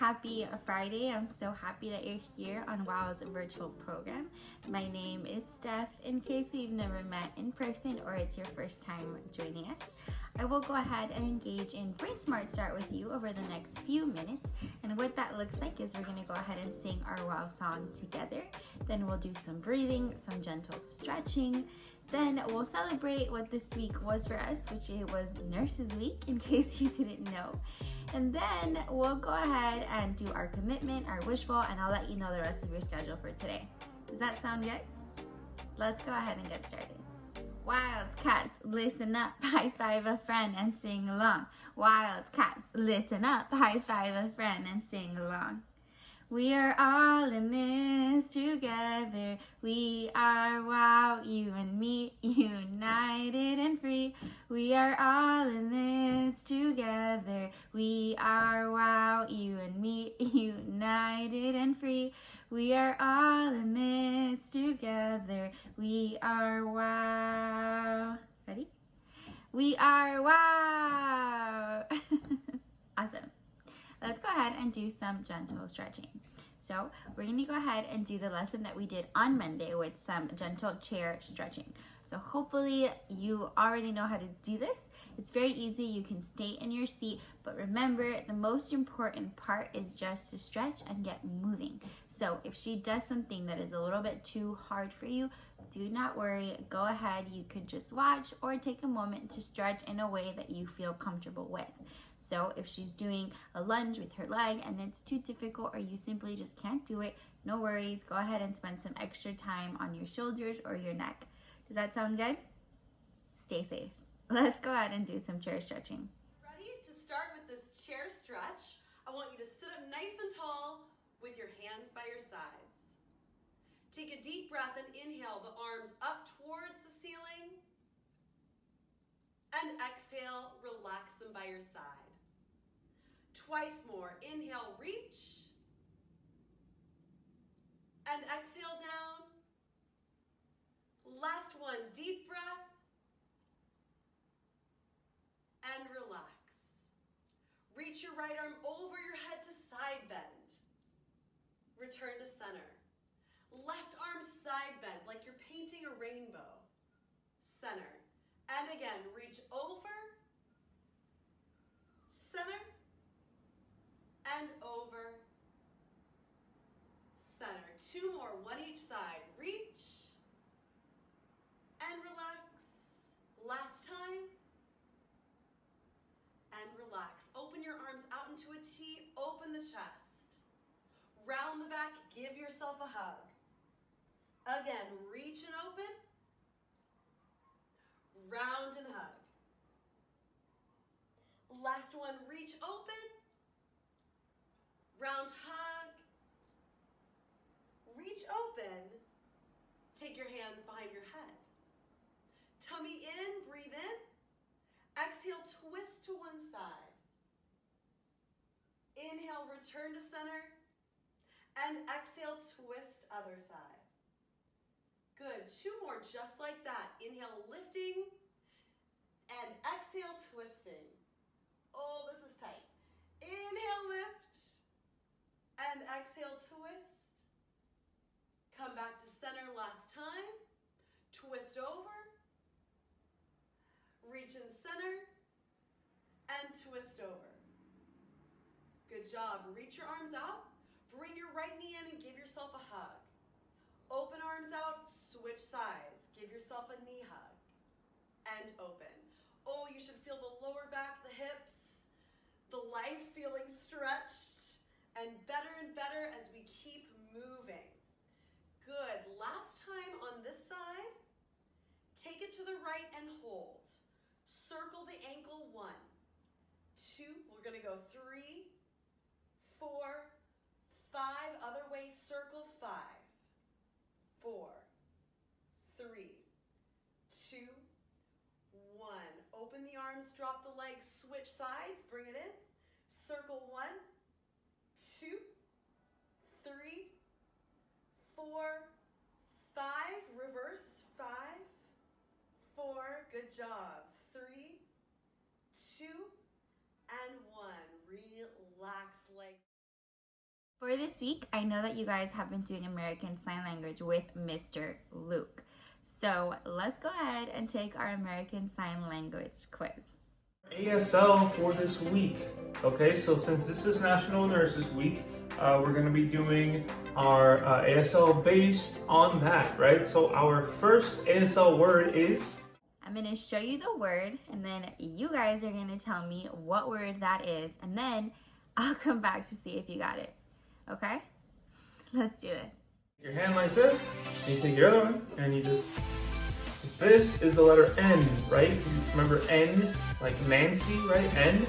Happy Friday. I'm so happy that you're here on WOW's virtual program. My name is Steph, in case we've never met in person or it's your first time joining us. I will go ahead and engage in Brain Smart Start with you over the next few minutes. And what that looks like is we're gonna go ahead and sing our WOW song together. Then we'll do some breathing, some gentle stretching. Then we'll celebrate what this week was for us, which it was Nurses Week, in case you didn't know. And then we'll go ahead and do our commitment, our wishful, and I'll let you know the rest of your schedule for today. Does that sound good? Let's go ahead and get started. Wild cats, listen up, high five a friend and sing along. Wild cats, listen up, high five a friend and sing along. We are all in this together. We are WOW, you and me, united and free. We are all in this together. We are WOW, you and me, united and free. We are all in this together. We are WOW. Ready? We are WOW. Awesome. Let's go ahead and do some gentle stretching. So we're going to go ahead and do the lesson that we did on Monday with some gentle chair stretching. So hopefully you already know how to do this. It's very easy. You can stay in your seat, but remember the most important part is just to stretch and get moving. So if she does something that is a little bit too hard for you, do not worry. Go ahead. You could just watch or take a moment to stretch in a way that you feel comfortable with. So if she's doing a lunge with her leg and it's too difficult or you simply just can't do it, no worries. Go ahead and spend some extra time on your shoulders or your neck. Does that sound good? Stay safe. Let's go ahead and do some chair stretching. Ready to start with this chair stretch? I want you to sit up nice and tall with your hands by your sides. Take a deep breath and inhale the arms up towards the ceiling. And exhale, relax them by your side. Twice more. Inhale, reach. And exhale down. Last one, deep breath. And relax. Reach your right arm over your head to side bend. Return to center. Left arm side bend like you're painting a rainbow. Center. And again, reach over, center, and over, center. Two more, one each side. Reach, and relax. Last time, and relax. Open your arms out into a T, open the chest. Round the back, give yourself a hug. Again, reach and open. Round and hug. Last one, reach open. Round hug. Reach open. Take your hands behind your head. Tummy in, breathe in. Exhale, twist to one side. Inhale, return to center. And exhale, twist other side. Good, two more just like that. Inhale, lifting, and exhale, twisting. Oh, this is tight. Inhale, lift, and exhale, twist. Come back to center last time. Twist over, reach in center, and twist over. Good job. Reach your arms out. Bring your right knee in and give yourself a hug. Open arms out, switch sides. Give yourself a knee hug. And open. Oh, you should feel the lower back, the hips, the life feeling stretched, and better as we keep moving. Good. Last time on this side, take it to the right and hold. Circle the ankle, 1, 2, we're gonna go 3, 4, 5, other way, circle 5. 4, 3, 2, 1. Open the arms, drop the legs, switch sides, bring it in. Circle 1, 2, 3, 4, 5. Reverse, 5, 4. Good job. 3, 2, and 1. Relax legs. For this week, I know that you guys have been doing American Sign Language with Mr. Luke. So let's go ahead and take our American Sign Language quiz. ASL for this week. Okay, so since this is National Nurses Week, we're going to be doing our ASL based on that, right? So our first ASL word is... I'm going to show you the word, and then you guys are going to tell me what word that is, and then I'll come back to see if you got it. Okay? Let's do this. Your hand like this, and you take your other one, and you just... This is the letter N, right? You remember N, like Nancy, right? N. And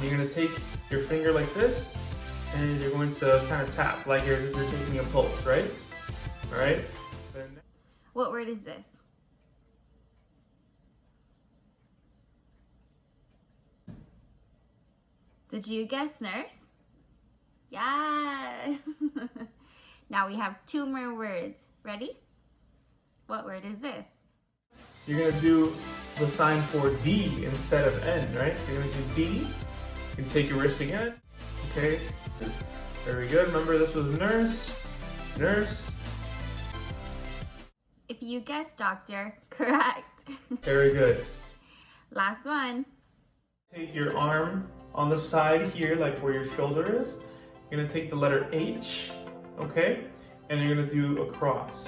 you're going to take your finger like this, and you're going to kind of tap like you're taking a pulse, right? All right? Then... What word is this? Did you guess nurse? Yeah. Now we have 2 more words. Ready? What word is this? You're going to do the sign for D instead of N, right? So you're going to do D. You can take your wrist again. Okay. Very good. Remember, this was nurse, nurse. If you guessed doctor, correct. Very good. Last one. Take your arm on the side here, like where your shoulder is. You're going to take the letter H, okay? And you're going to do a cross.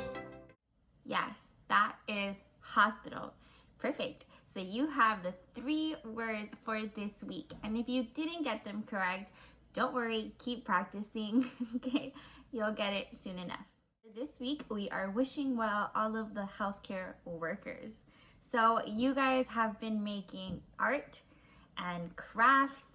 Yes, that is hospital. Perfect. So you have the 3 words for this week. And if you didn't get them correct, don't worry, keep practicing, okay? You'll get it soon enough. This week, we are wishing well all of the healthcare workers. So you guys have been making art and crafts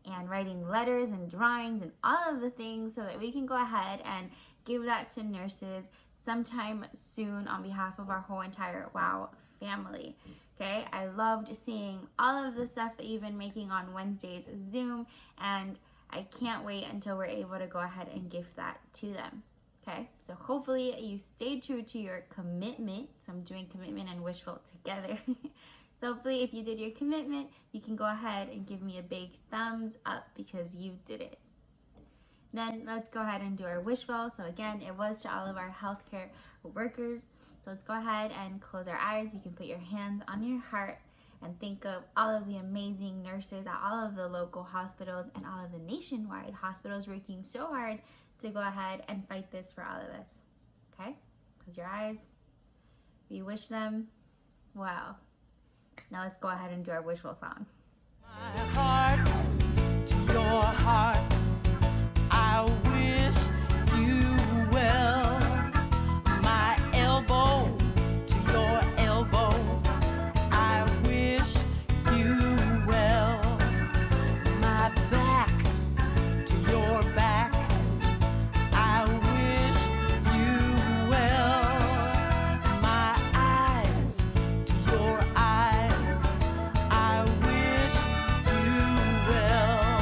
and writing letters and drawings and all of the things so that we can go ahead and give that to nurses sometime soon on behalf of our whole entire WOW family. Okay, I loved seeing all of the stuff that you've been making on Wednesday's Zoom, and I can't wait until we're able to go ahead and gift that to them. Okay, so hopefully you stay true to your commitment. So I'm doing commitment and wishful together. So hopefully if you did your commitment, you can go ahead and give me a big thumbs up because you did it. Then let's go ahead and do our wishful. So again, it was to all of our healthcare workers. So let's go ahead and close our eyes. You can put your hands on your heart and think of all of the amazing nurses at all of the local hospitals and all of the nationwide hospitals working so hard to go ahead and fight this for all of us. Okay? Close your eyes. We wish them well. Now let's go ahead and do our wishful song. My heart to your heart, I wish you well. My elbow to your elbow, I wish you well. My back to your back, I wish you well. My eyes to your eyes, I wish you well.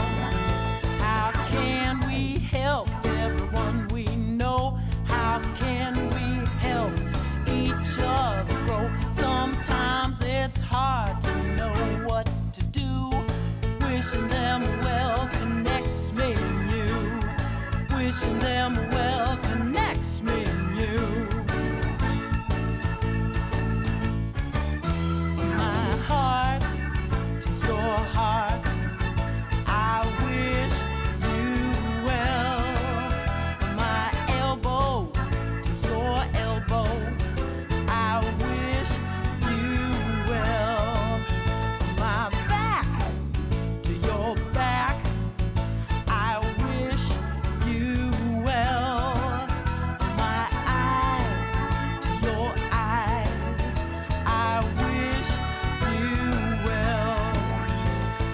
How can we help everyone we know? How can we help each other grow? Sometimes it's hard to know what to do. Wishing them well connects me and you. Wishing them well connects me and you. My heart to your heart, I wish you well. My elbow to your elbow, I wish you well. My back to your back, I wish you well. My eyes to your eyes, I wish you well.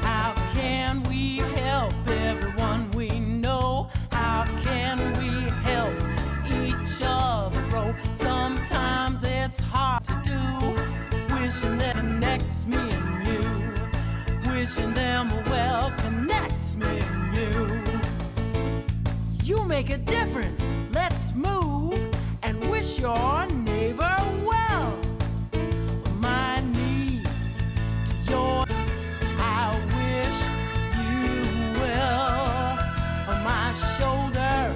How can we help everyone we know? How can we help each other grow? Sometimes it's hard to do. Wishing that connects me and you. Wishing them well connects me and you. You make a difference. Let's move and wish your neighbor well. My knee to your, I wish you well. My shoulder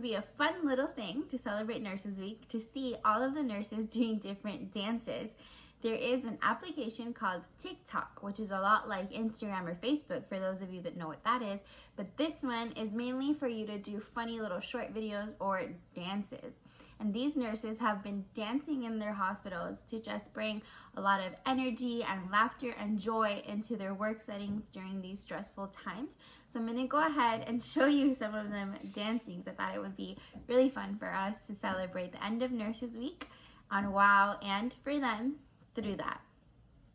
be a fun little thing to celebrate Nurses Week to see all of the nurses doing different dances. There is an application called TikTok, which is a lot like Instagram or Facebook for those of you that know what that is, but this one is mainly for you to do funny little short videos or dances. And these nurses have been dancing in their hospitals to just bring a lot of energy and laughter and joy into their work settings during these stressful times. So I'm gonna go ahead and show you some of them dancing. I thought it would be really fun for us to celebrate the end of Nurses Week on WOW and for them to do that.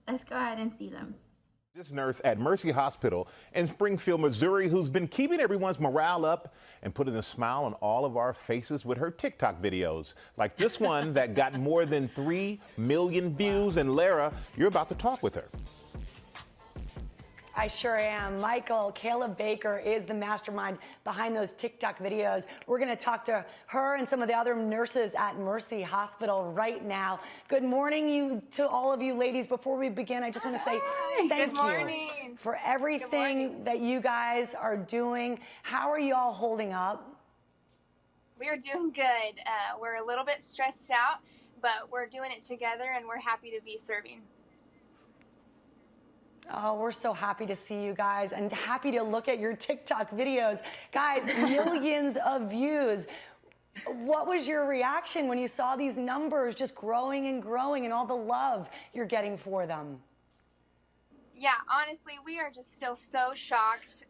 Let's go ahead and see them. This nurse at Mercy Hospital in Springfield, Missouri, who's been keeping everyone's morale up and putting a smile on all of our faces with her TikTok videos, like this one that got more than 3 million views. And Lara, you're about to talk with her. I sure am. Michael, Caleb Baker is the mastermind behind those TikTok videos. We're going to talk to her and some of the other nurses at Mercy Hospital right now. Good morning to all of you ladies. Before we begin, I just want to say thank you for everything that you guys are doing. How are you all holding up? We are doing good. We're a little bit stressed out, but we're doing it together and we're happy to be serving. Oh, we're so happy to see you guys and happy to look at your TikTok videos. Guys, millions of views. What was your reaction when you saw these numbers just growing and growing and all the love you're getting for them? Yeah, honestly, we are just still so shocked.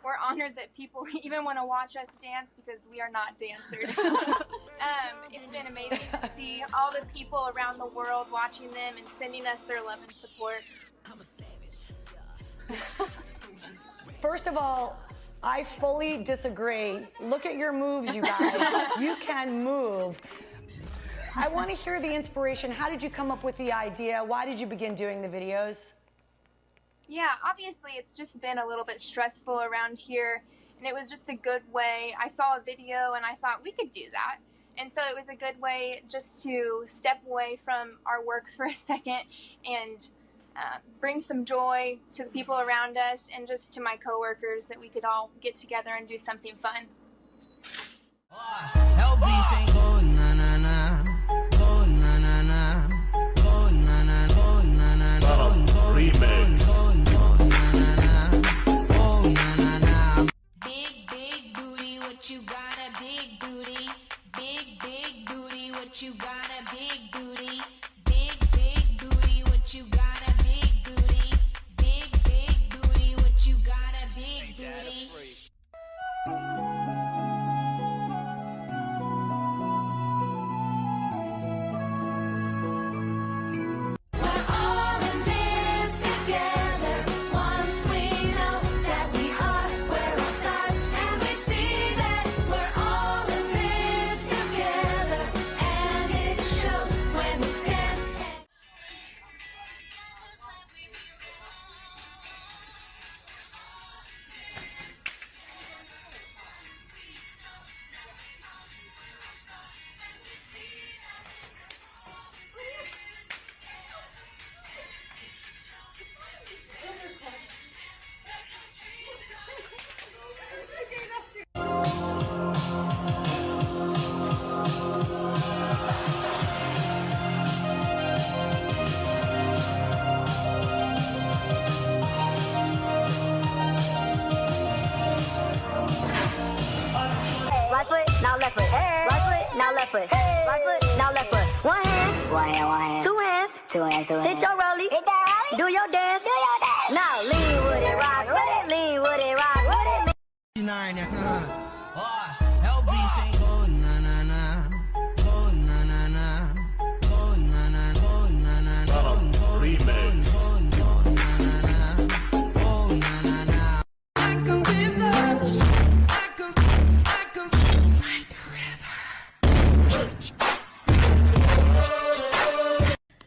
We're honored that people even want to watch us dance because we are not dancers. It's been amazing to see all the people around the world watching them and sending us their love and support. First of all, I fully disagree. Look at your moves, you guys. You can move. I want to hear the inspiration. How did you come up with the idea? Why did you begin doing the videos? Yeah, obviously it's just been a little bit stressful around here, and it was just a good way. I saw a video and I thought we could do that. And so it was a good way just to step away from our work for a second and bring some joy to the people around us and just to my coworkers that we could all get together and do something fun. Big, big booty, what you got a big booty. Big, big booty, what you got a big booty. Big, big booty, what you got a big booty. Big, big booty, what you got a big booty. Right foot, now left foot. Hey. Right foot, now left foot. Hey. Right foot, now left foot. One hand. One hand, one hand. Two hands. Two hands, two hands. Hit your rollie. Hit that rollie. Do your dance. Do your dance. Now lean with it, rock with it. Lean with it, rock with it.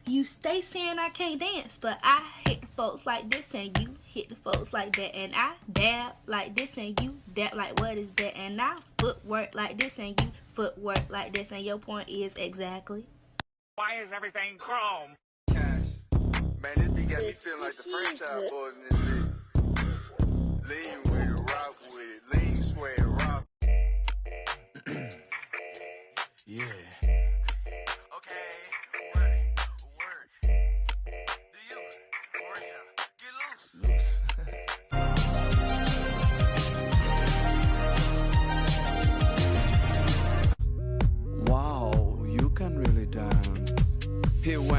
You stay saying I can't dance, but I hit the folks like this and you hit the folks like that, and I dab like this and you dab like what is that, and I footwork like this and you footwork like this, and your point is exactly. Why is everything chrome? Man, this beat got me feeling like the franchise boys in this bitch. Lean with it, rock with it, lean, sweat, rock.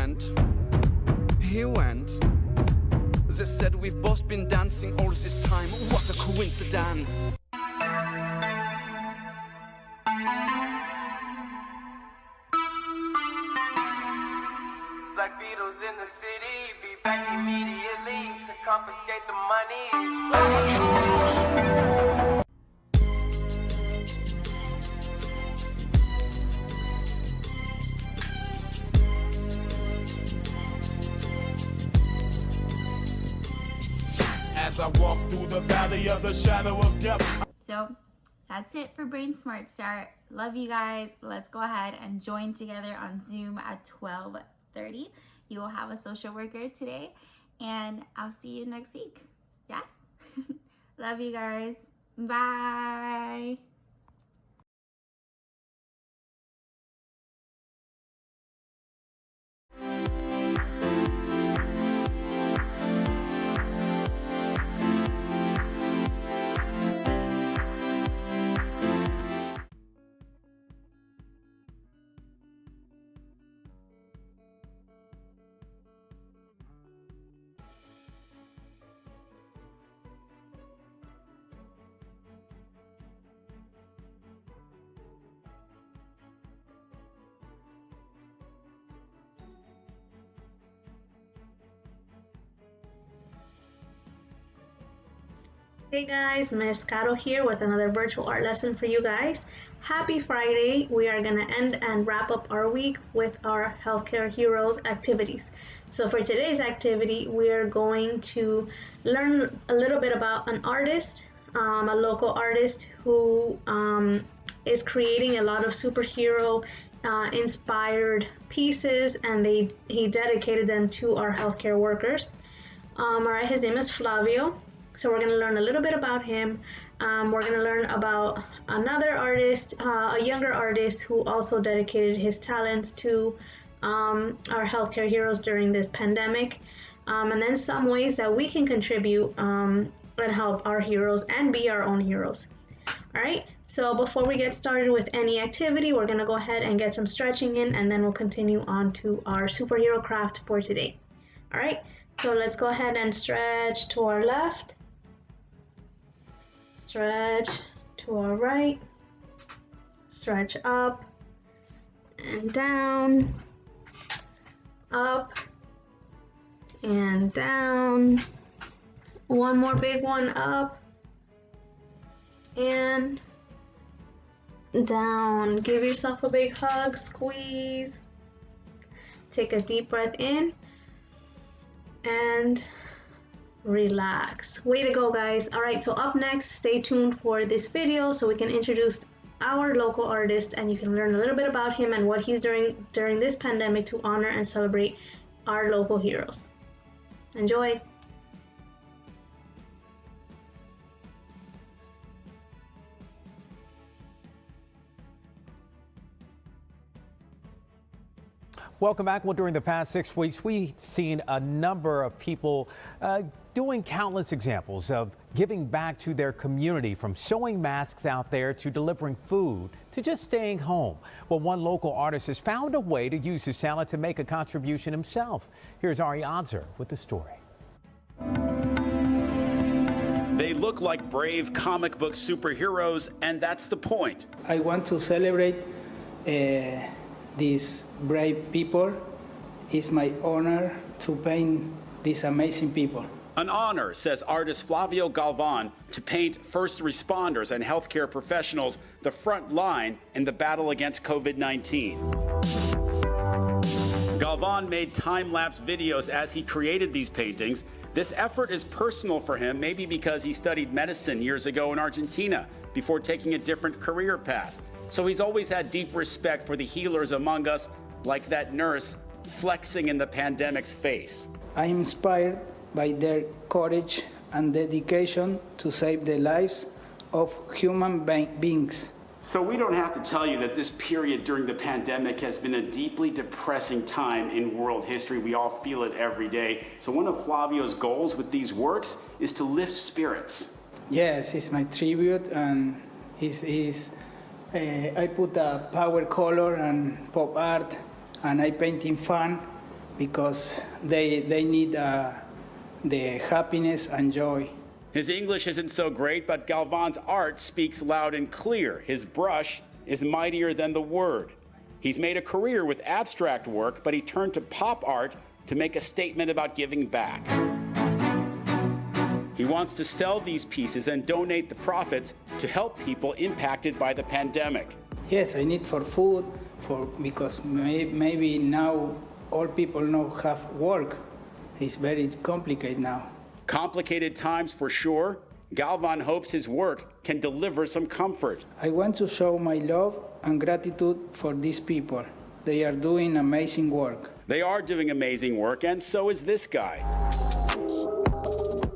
went. He went. They said we've both been dancing all this time. What a coincidence. Black Beatles in the city, be back immediately to confiscate the money. As I walk through the valley of the shadow of death. So that's it for Brain Smart Start. Love you guys. Let's go ahead and join together on Zoom at 12:30. You will have a social worker today, and I'll see you next week. Yes? Love you guys. Bye. Hey guys, Miss Caro here with another virtual art lesson for you guys. Happy Friday. We are going to end and wrap up our week with our Healthcare Heroes activities. So for today's activity, we are going to learn a little bit about an artist, a local artist who is creating a lot of superhero inspired pieces, and he dedicated them to our healthcare workers. Alright, his name is Flavio. So we're going to learn a little bit about him. We're going to learn about another artist, a younger artist who also dedicated his talents to our healthcare heroes during this pandemic. And then some ways that we can contribute and help our heroes and be our own heroes. All right, so before we get started with any activity, we're going to go ahead and get some stretching in, and then we'll continue on to our superhero craft for today. All right, so let's go ahead and stretch to our left. Stretch to our right, stretch up and down, up and down. One more big one, up and down. Give yourself a big hug, squeeze. Take a deep breath in and relax. Way to go, guys. All right, so up next, stay tuned for this video so we can introduce our local artist and you can learn a little bit about him and what he's doing during this pandemic to honor and celebrate our local heroes. Enjoy. Welcome back. Well, during the past 6 weeks, we've seen a number of people doing countless examples of giving back to their community, from sewing masks out there to delivering food to just staying home. Well, one local artist has found a way to use his talent to make a contribution himself. Here's Ari Odzer with the story. They look like brave comic book superheroes, and that's the point. I want to celebrate these brave people. It's my honor to paint these amazing people. An honor, says artist Flavio Galvan, to paint first responders and healthcare professionals the front line in the battle against COVID-19. Galvan made time-lapse videos as he created these paintings. This effort is personal for him, maybe because he studied medicine years ago in Argentina before taking a different career path. So he's always had deep respect for the healers among us, like that nurse flexing in the pandemic's face. I'm inspired by their courage and dedication to save the lives of human beings. So we don't have to tell you that this period during the pandemic has been a deeply depressing time in world history. We all feel it every day. So one of Flavio's goals with these works is to lift spirits. Yes, it's my tribute, and I put a power color and pop art, and I paint in fun because they need the happiness and joy. His English isn't so great, but Galvan's art speaks loud and clear. His brush is mightier than the word. He's made a career with abstract work, but he turned to pop art to make a statement about giving back. He wants to sell these pieces and donate the profits to help people impacted by the pandemic. Yes, I need for food, because maybe now all people know have work. It's very complicated now. Complicated times for sure. Galvan hopes his work can deliver some comfort. I want to show my love and gratitude for these people. They are doing amazing work. They are doing amazing work, and so is this guy.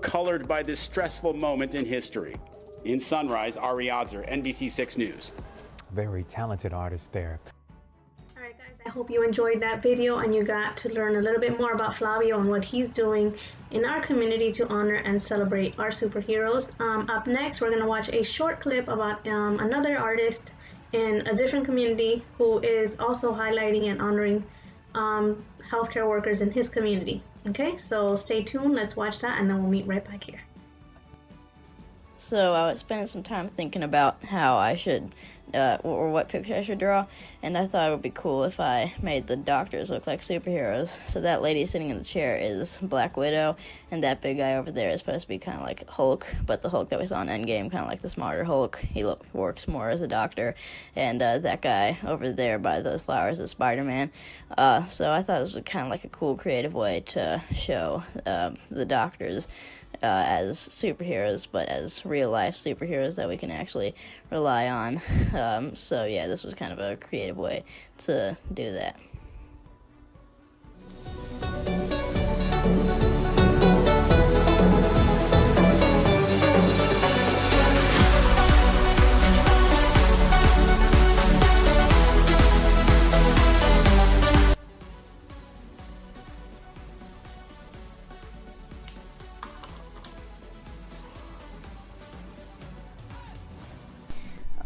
Colored by this stressful moment in history. In Sunrise, Ari Adzer, NBC6 News. Very talented artist there. All right, guys, I hope you enjoyed that video and you got to learn a little bit more about Flavio and what he's doing in our community to honor and celebrate our superheroes. Up next, we're going to watch a short clip about another artist in a different community who is also highlighting and honoring healthcare workers in his community. Okay, so stay tuned, let's watch that, and then we'll meet right back here. So I was spending some time thinking about how I should, or what picture I should draw, and I thought it would be cool if I made the doctors look like superheroes. So that lady sitting in the chair is Black Widow, and that big guy over there is supposed to be kind of like Hulk, but the Hulk that we saw in Endgame, kind of like the smarter Hulk. He works more as a doctor, and that guy over there by those flowers is Spider-Man. So I thought this was kind of like a cool, creative way to show the doctors as superheroes, but as real-life superheroes that we can actually rely on. So yeah, this was kind of a creative way to do that.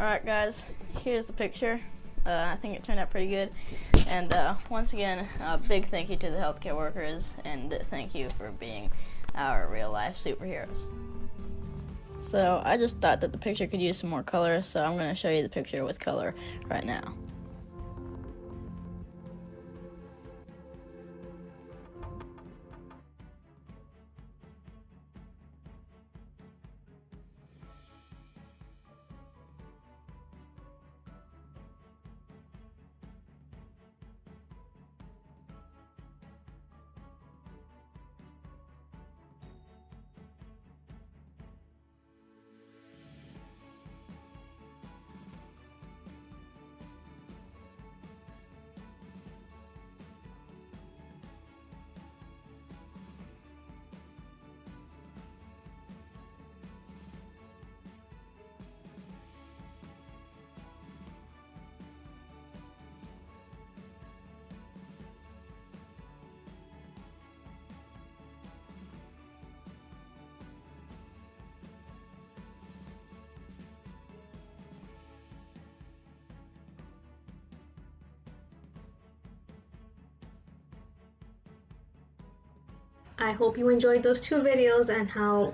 Alright guys, here's the picture. I think it turned out pretty good. And once again, a big thank you to the healthcare workers, and thank you for being our real life superheroes. So I just thought that the picture could use some more color, so I'm going to show you the picture with color right now. I hope you enjoyed those two videos and how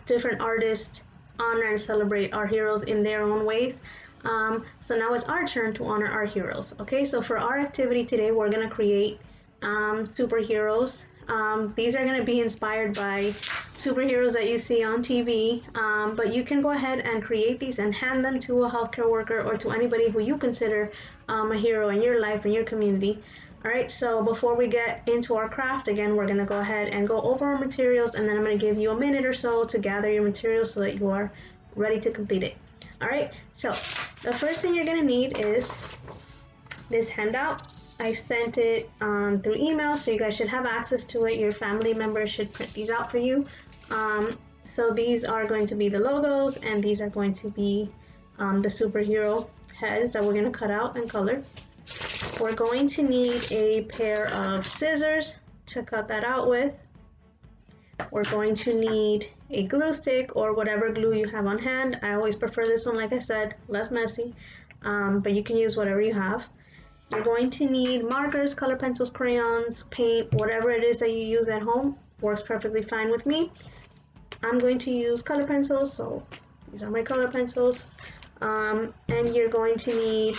different artists honor and celebrate our heroes in their own ways. So now it's our turn to honor our heroes. Okay, so for our activity today, we're gonna create superheroes. These are gonna be inspired by superheroes that you see on TV, but you can go ahead and create these and hand them to a healthcare worker or to anybody who you consider a hero in your life, in your community. Alright, so before we get into our craft, again, we're going to go ahead and go over our materials, and then I'm going to give you a minute or so to gather your materials so that you are ready to complete it. Alright, so the first thing you're going to need is this handout. I sent it through email, so you guys should have access to it. Your family members should print these out for you. So these are going to be the logos, and these are going to be the superhero heads that we're going to cut out and color. We're going to need a pair of scissors to cut that out with. We're going to need a glue stick or whatever glue you have on hand. I always prefer this one, like I said, less messy, but you can use whatever you have. You're going to need markers, color pencils, crayons, paint, whatever it is that you use at home. Works perfectly fine with me. I'm going to use color pencils, so these are my color pencils. And you're going to need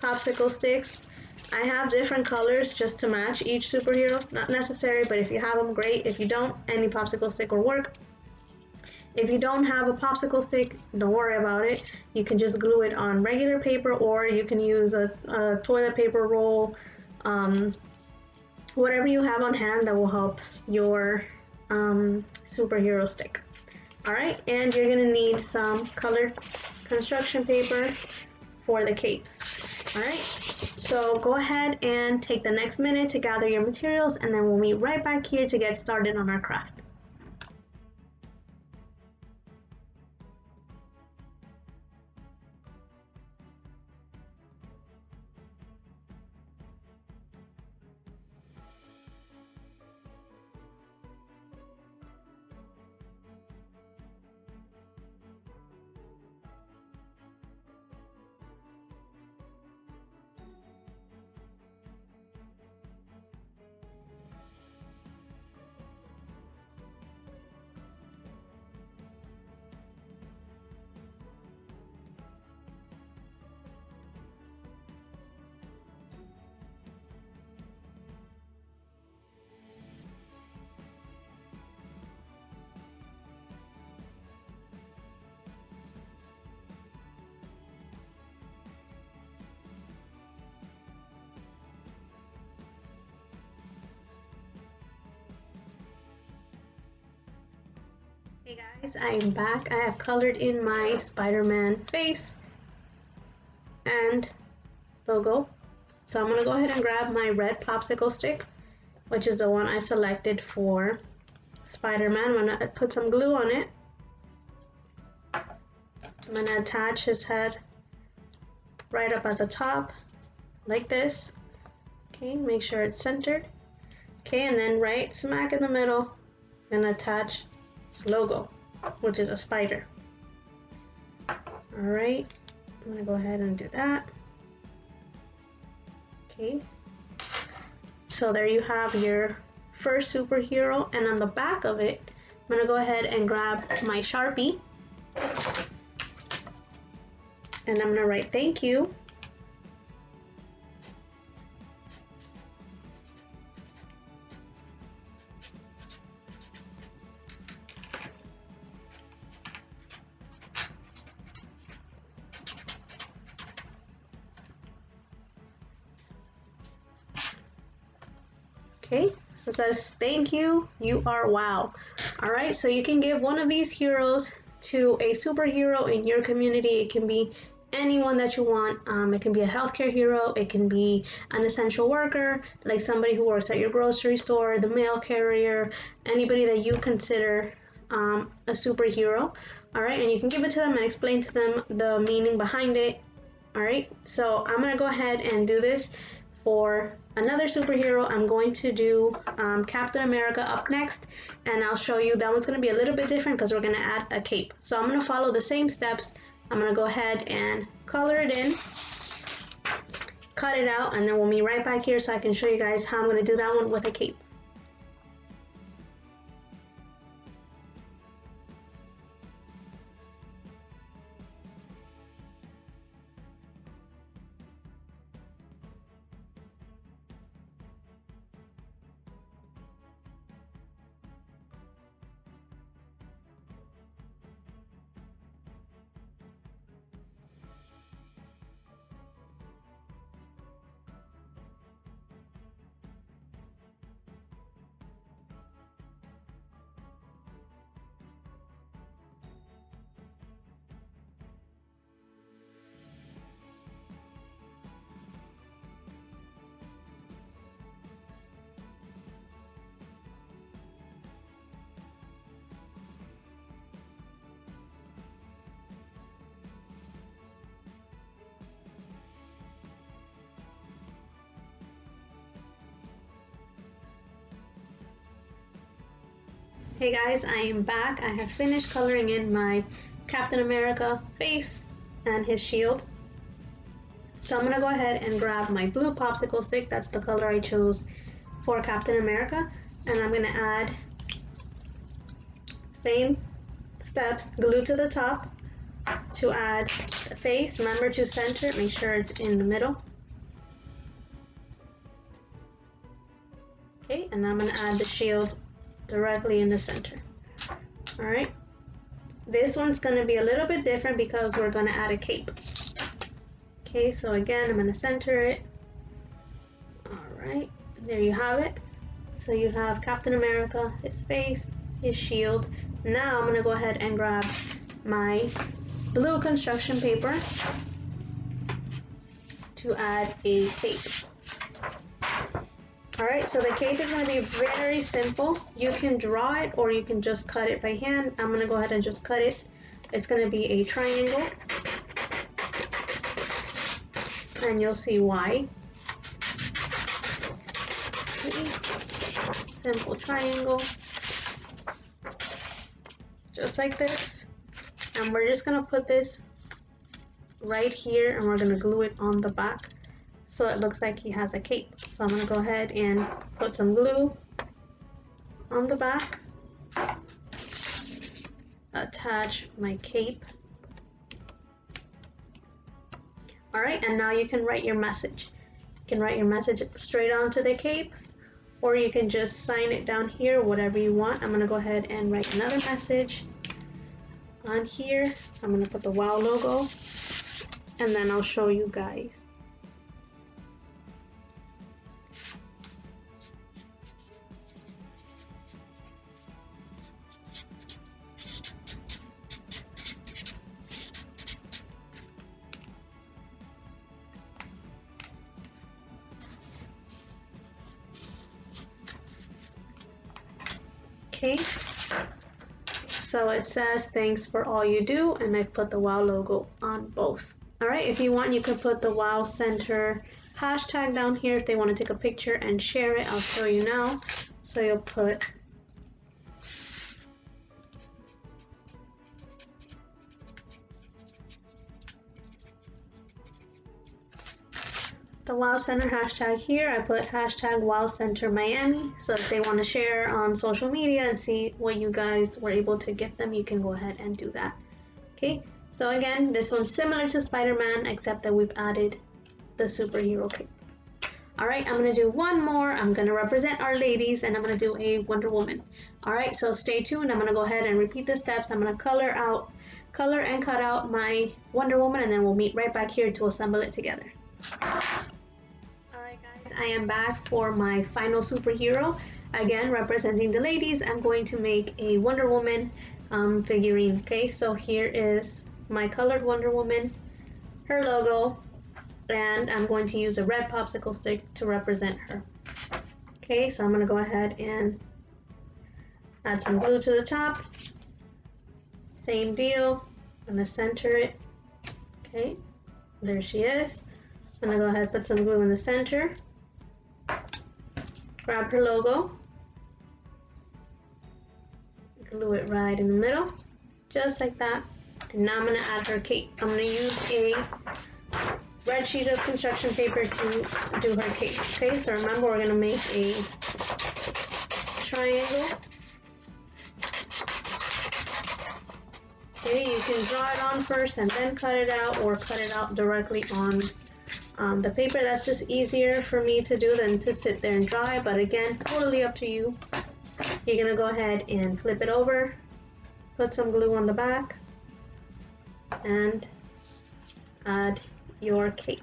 popsicle sticks. I have different colors just to match each superhero. Not necessary, but if you have them, great. If you don't, any popsicle stick will work. If you don't have a popsicle stick, don't worry about it. You can just glue it on regular paper, or you can use a toilet paper roll, whatever you have on hand that will help your superhero stick. Alright, and you're going to need some colored construction paper for the capes. Alright, so go ahead and take the next minute to gather your materials, and then we'll meet right back here to get started on our craft. Hey guys, I am back. I have colored in my Spider-Man face and logo. So I'm gonna go ahead and grab my red popsicle stick, which is the one I selected for Spider-Man. I'm gonna put some glue on it. I'm gonna attach his head right up at the top, like this. Okay, make sure it's centered. Okay, and then right smack in the middle, I'm gonna attach its logo, which is a spider. Alright, I'm gonna go ahead and do that. Okay, so there you have your first superhero, and on the back of it, I'm gonna go ahead and grab my Sharpie, and I'm gonna write thank you. Okay, so it says, thank you, you are wow. Alright, so you can give one of these heroes to a superhero in your community. It can be anyone that you want. It can be a healthcare hero, it can be an essential worker, like somebody who works at your grocery store, the mail carrier, anybody that you consider a superhero. Alright, and you can give it to them and explain to them the meaning behind it. Alright, so I'm going to go ahead and do this for another superhero. I'm going to do Captain America up next, and I'll show you that one's going to be a little bit different because we're going to add a cape. So I'm going to follow the same steps. I'm going to go ahead and color it in, cut it out, and then we'll meet right back here so I can show you guys how I'm going to do that one with a cape. Hey guys, I am back. I have finished coloring in my Captain America face and his shield. So I'm gonna go ahead and grab my blue popsicle stick, that's the color I chose for Captain America, and I'm gonna add same steps, glue to the top to add the face. Remember to center, make sure it's in the middle. Okay, and I'm gonna add the shield directly in the center. All right, this one's gonna be a little bit different because we're gonna add a cape. Okay, so again, I'm gonna center it. All right, there you have it. So you have Captain America, his face, his shield. Now I'm gonna go ahead and grab my blue construction paper to add a cape. Alright, so the cape is going to be very simple. You can draw it or you can just cut it by hand. I'm going to go ahead and just cut it. It's going to be a triangle. And you'll see why. Okay. Simple triangle. Just like this. And we're just going to put this right here and we're going to glue it on the back so it looks like he has a cape. So I'm going to go ahead and put some glue on the back, attach my cape. Alright, and now you can write your message. You can write your message straight onto the cape, or you can just sign it down here, whatever you want. I'm going to go ahead and write another message on here. I'm going to put the WOW logo, and then I'll show you guys. Okay, so it says thanks for all you do, and I put the WOW logo on both. Alright, if you want, you can put the WOW Center hashtag down here if they want to take a picture and share it. I'll show you now. So you'll put the WOW Center hashtag here. I put hashtag WOW Center Miami. So if they want to share on social media and see what you guys were able to get them, you can go ahead and do that. Okay, so again, this one's similar to Spider-Man except that we've added the superhero cape. Alright, I'm going to do one more. I'm going to represent our ladies and I'm going to do a Wonder Woman. Alright, so stay tuned. I'm going to go ahead and repeat the steps. I'm going to color and cut out my Wonder Woman, and then we'll meet right back here to assemble it together. Alright guys, I am back for my final superhero. Again, representing the ladies, I'm going to make a Wonder Woman figurine. Okay, so here is my colored Wonder Woman, her logo, and I'm going to use a red popsicle stick to represent her. Okay, so I'm going to go ahead and add some glue to the top. Same deal, I'm going to center it. Okay, there she is. I'm going to go ahead and put some glue in the center. Grab her logo. Glue it right in the middle, just like that. And now I'm going to add her cape. I'm going to use a red sheet of construction paper to do her cape. Okay, so remember we're going to make a triangle. Okay, you can draw it on first and then cut it out, or cut it out directly on the paper. That's just easier for me to do than to sit there and draw it, but again, totally up to you. You're going to go ahead and flip it over, put some glue on the back, and add your cape.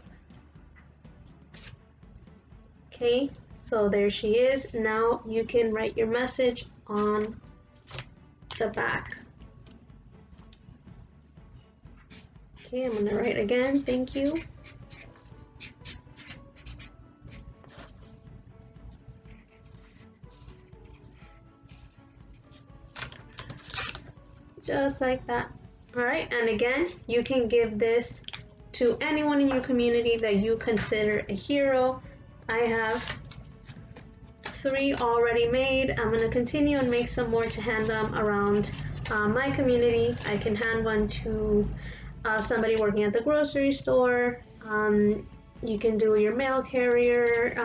Okay, so there she is. Now you can write your message on the back. Okay, I'm going to write again, thank you. Just like that. Alright, and again, you can give this to anyone in your community that you consider a hero. I have 3 already made. I'm going to continue and make some more to hand them around my community. I can hand one to somebody working at the grocery store, You can do your mail carrier,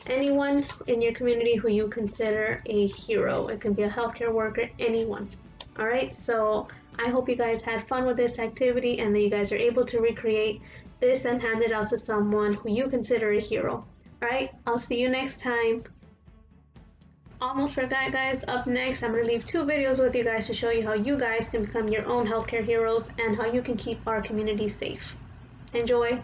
anyone in your community who you consider a hero. It can be a healthcare worker, anyone. All right, so I hope you guys had fun with this activity and that you guys are able to recreate this and hand it out to someone who you consider a hero. All right, I'll see you next time. Almost forgot, guys. Up next, I'm going to leave 2 videos with you guys to show you how you guys can become your own healthcare heroes and how you can keep our community safe. Enjoy.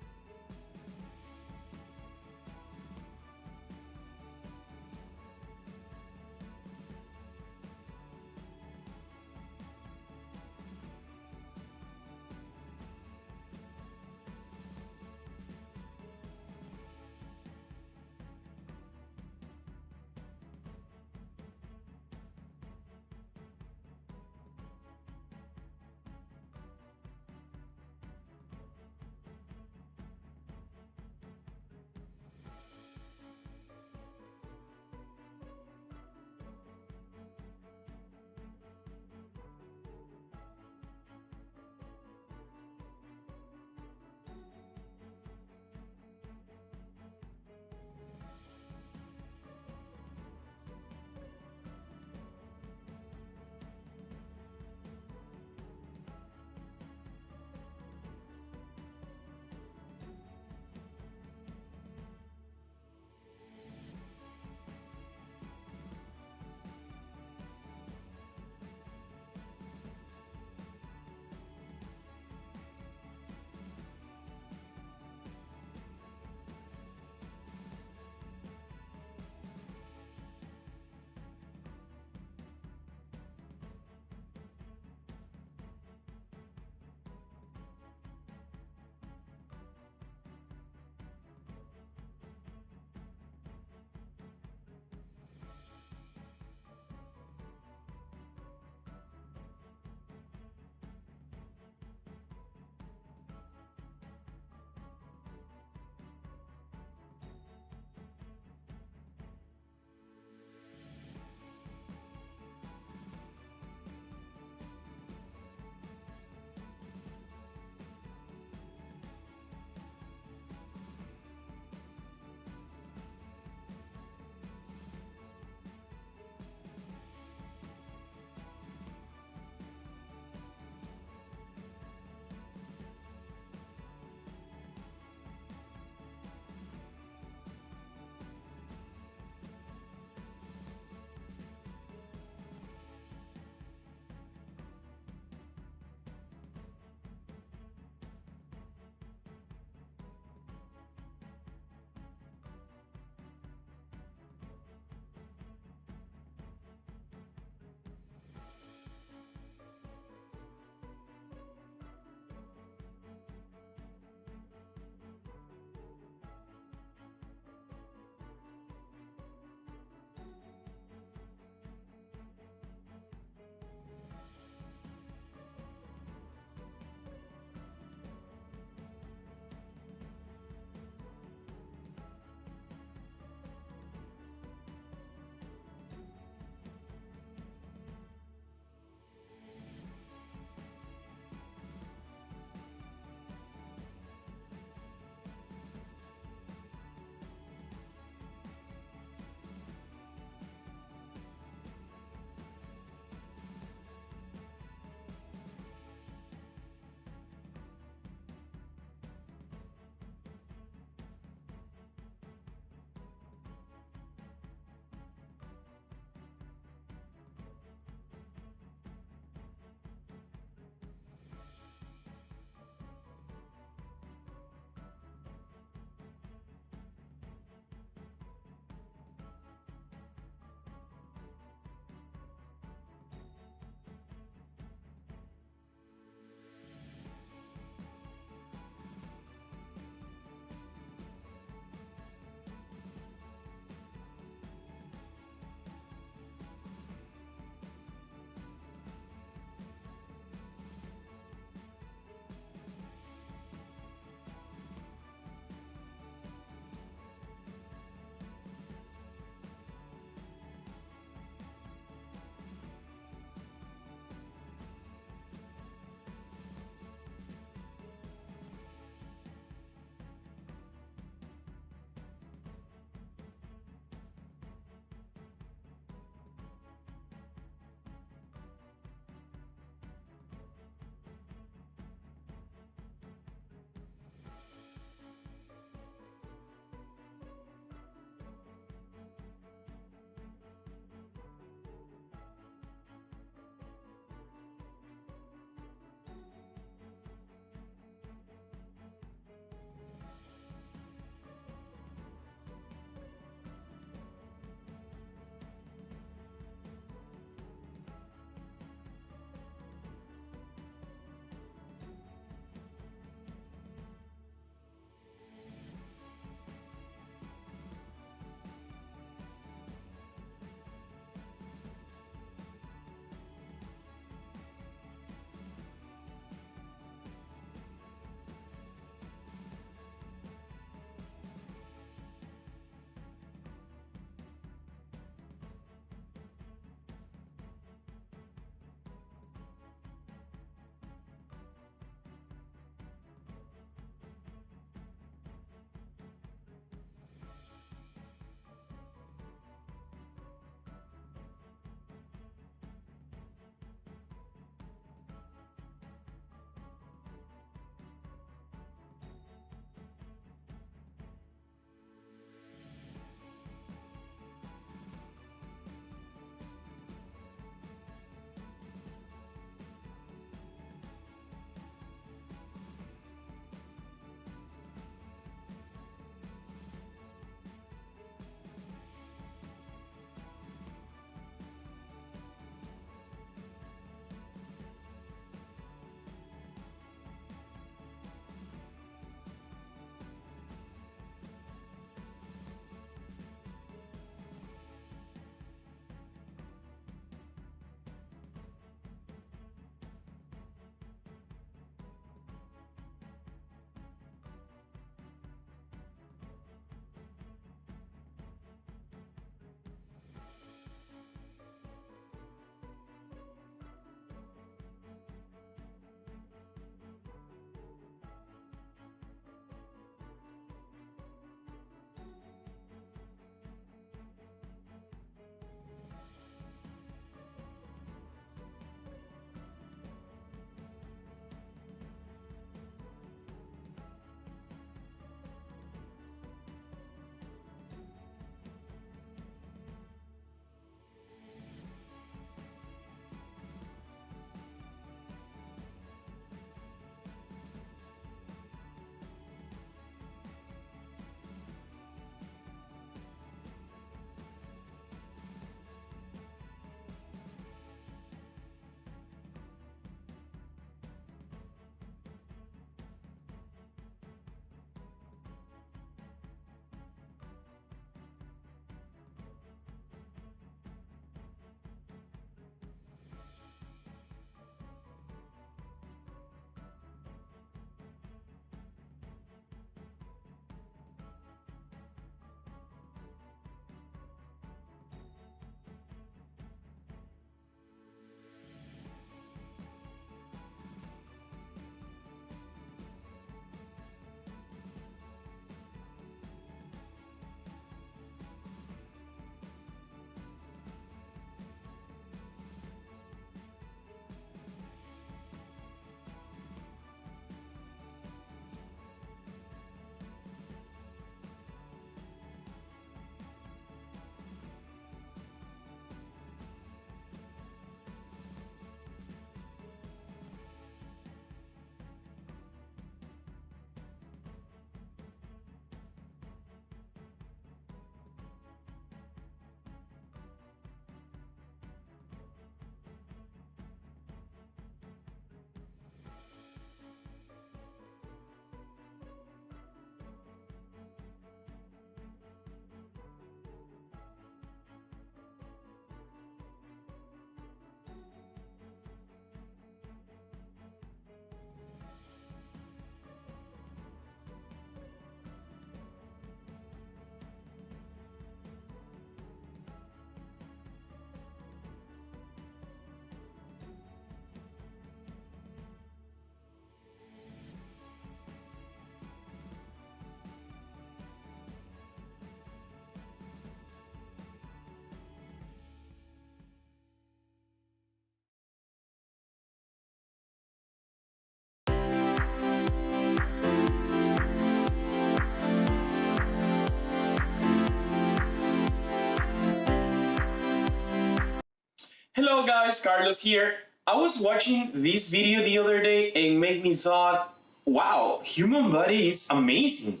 Hello guys, Carlos here. I was watching this video the other day and made me thought, wow, human body is amazing.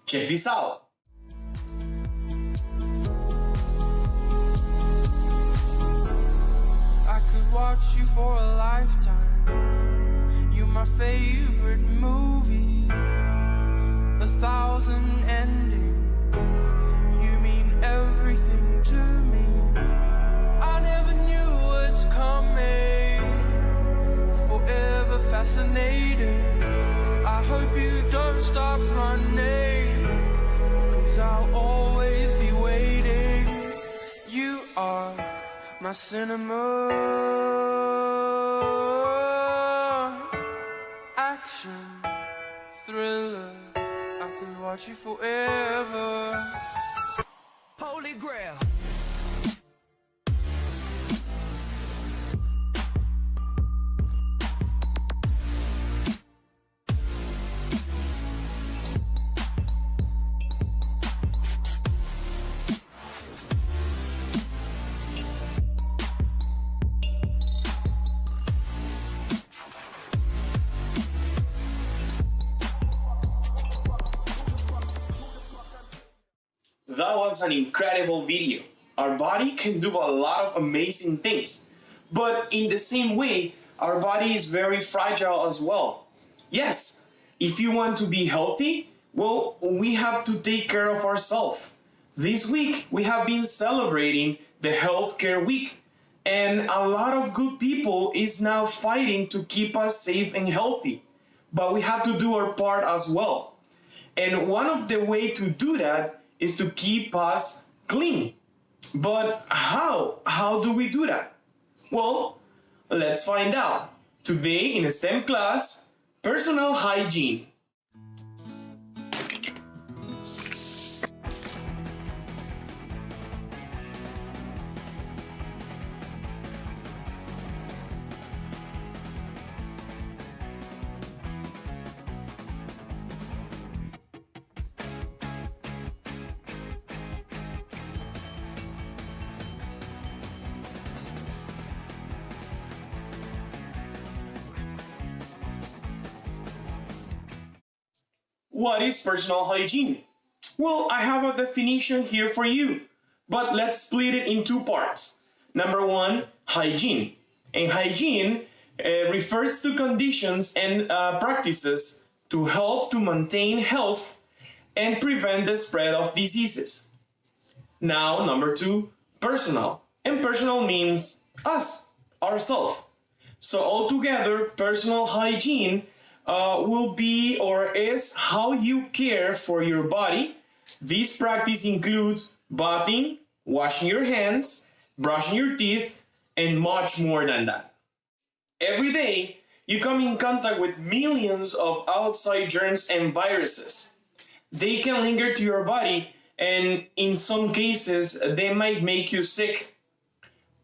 Check this out. I could watch you for a lifetime. You're my favorite movie. 1,000 endings. You mean everything to me. I never knew what's coming. Forever fascinated. I hope you don't stop running. 'Cause I'll always be waiting. You are my cinema. Action, thriller. I could watch you forever. Holy Grail. That was an incredible video. Our body can do a lot of amazing things. But in the same way, our body is very fragile as well. Yes, if you want to be healthy, well, we have to take care of ourselves. This week, we have been celebrating the Healthcare Week. And a lot of good people is now fighting to keep us safe and healthy. But we have to do our part as well. And one of the ways to do that is to keep us clean. But how? How do we do that? Well, let's find out. Today in a STEM class, personal hygiene. What is personal hygiene? Well, I have a definition here for you, but let's split it in two parts. Number one, hygiene. And hygiene refers to conditions and practices to help to maintain health and prevent the spread of diseases. Now, number two, personal. And personal means us, ourselves. So altogether, personal hygiene will be or is how you care for your body. This practice includes bathing, washing your hands, brushing your teeth, and much more than that. Every day, you come in contact with millions of outside germs and viruses. They can linger to your body, and in some cases, they might make you sick.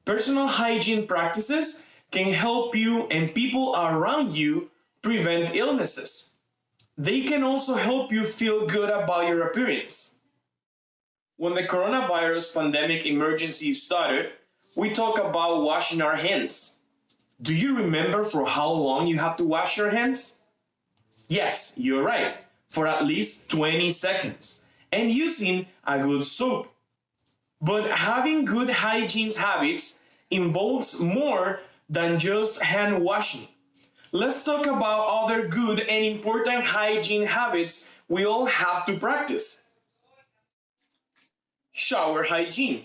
Personal hygiene practices can help you and people around you prevent illnesses. They can also help you feel good about your appearance. When the coronavirus pandemic emergency started, we talked about washing our hands. Do you remember for how long you have to wash your hands? Yes, you're right, for at least 20 seconds, and using a good soap. But having good hygiene habits involves more than just hand washing. Let's talk about other good and important hygiene habits we all have to practice. Shower hygiene.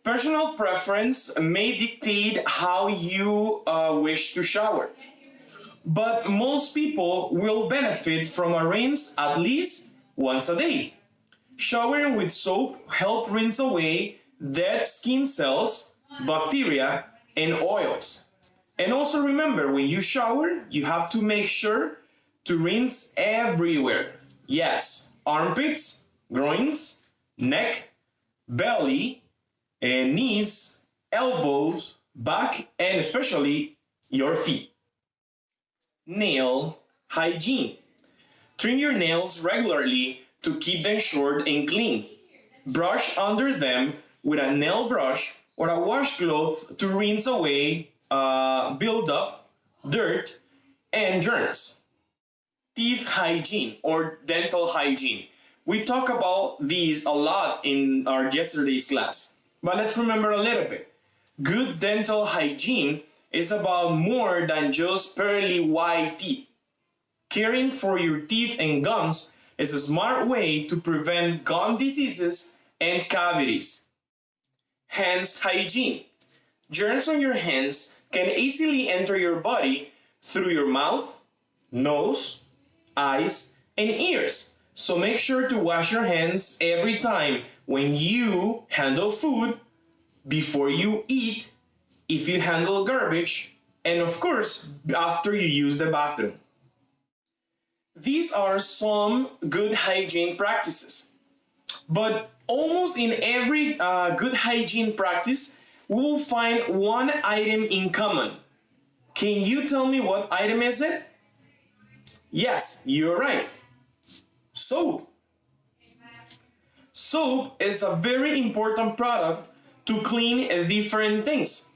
Personal preference may dictate how you wish to shower. But most people will benefit from a rinse at least once a day. Showering with soap helps rinse away dead skin cells, bacteria, and oils. And also remember, when you shower, you have to make sure to rinse everywhere. Yes, armpits, groins, neck, belly, and knees, elbows, back, and especially your feet. Nail hygiene. Trim your nails regularly to keep them short and clean. Brush under them with a nail brush or a washcloth to rinse away buildup, dirt, and germs. Teeth hygiene or dental hygiene. We talk about these a lot in our yesterday's class, but let's remember a little bit. Good dental hygiene is about more than just pearly white teeth. Caring for your teeth and gums is a smart way to prevent gum diseases and cavities. Hands hygiene. Germs on your hands can easily enter your body through your mouth, nose, eyes, and ears. So make sure to wash your hands every time when you handle food, before you eat, if you handle garbage, and of course, after you use the bathroom. These are some good hygiene practices. But almost in every good hygiene practice, we'll find one item in common. Can you tell me what item is it? Yes, you're right. Soap. Soap is a very important product to clean different things.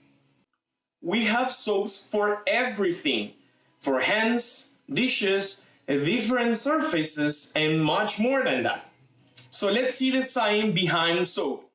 We have soaps for everything, for hands, dishes, different surfaces, and much more than that. So let's see the science behind soap.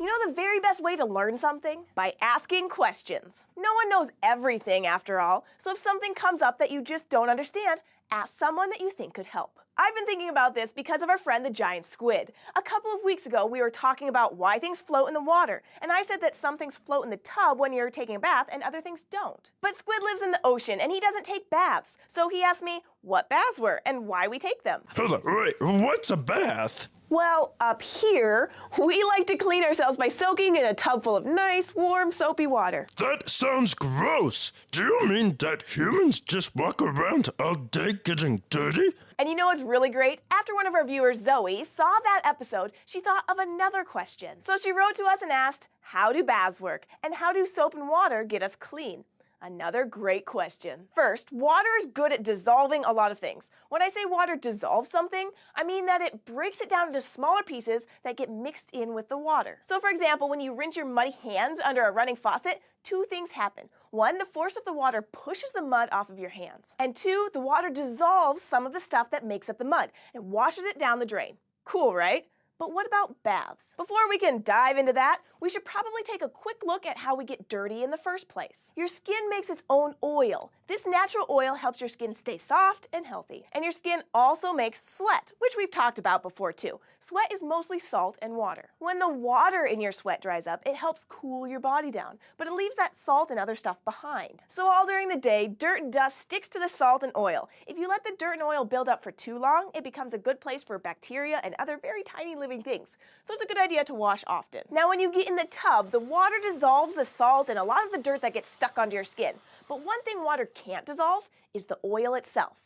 You know the very best way to learn something? By asking questions. No one knows everything after all, so if something comes up that you just don't understand, ask someone that you think could help. I've been thinking about this because of our friend the giant squid. A couple of weeks ago, we were talking about why things float in the water, and I said that some things float in the tub when you're taking a bath and other things don't. But squid lives in the ocean and he doesn't take baths, so he asked me what baths were and why we take them. Hold on, wait, what's a bath? Well, up here, we like to clean ourselves by soaking in a tub full of nice, warm, soapy water. That sounds gross. Do you mean that humans just walk around all day getting dirty? And you know what's really great? After one of our viewers, Zoe, saw that episode, she thought of another question. So she wrote to us and asked, how do baths work? And how do soap and water get us clean? Another great question. First, water is good at dissolving a lot of things. When I say water dissolves something, I mean that it breaks it down into smaller pieces that get mixed in with the water. So for example, when you rinse your muddy hands under a running faucet, two things happen. One, the force of the water pushes the mud off of your hands. And two, the water dissolves some of the stuff that makes up the mud and washes it down the drain. Cool, right? But what about baths? Before we can dive into that, we should probably take a quick look at how we get dirty in the first place. Your skin makes its own oil. This natural oil helps your skin stay soft and healthy. And your skin also makes sweat, which we've talked about before too. Sweat is mostly salt and water. When the water in your sweat dries up, it helps cool your body down, but it leaves that salt and other stuff behind. So all during the day, dirt and dust sticks to the salt and oil. If you let the dirt and oil build up for too long, it becomes a good place for bacteria and other very tiny living things. So it's a good idea to wash often. Now when you get in the tub, the water dissolves the salt and a lot of the dirt that gets stuck onto your skin. But one thing water can't dissolve is the oil itself.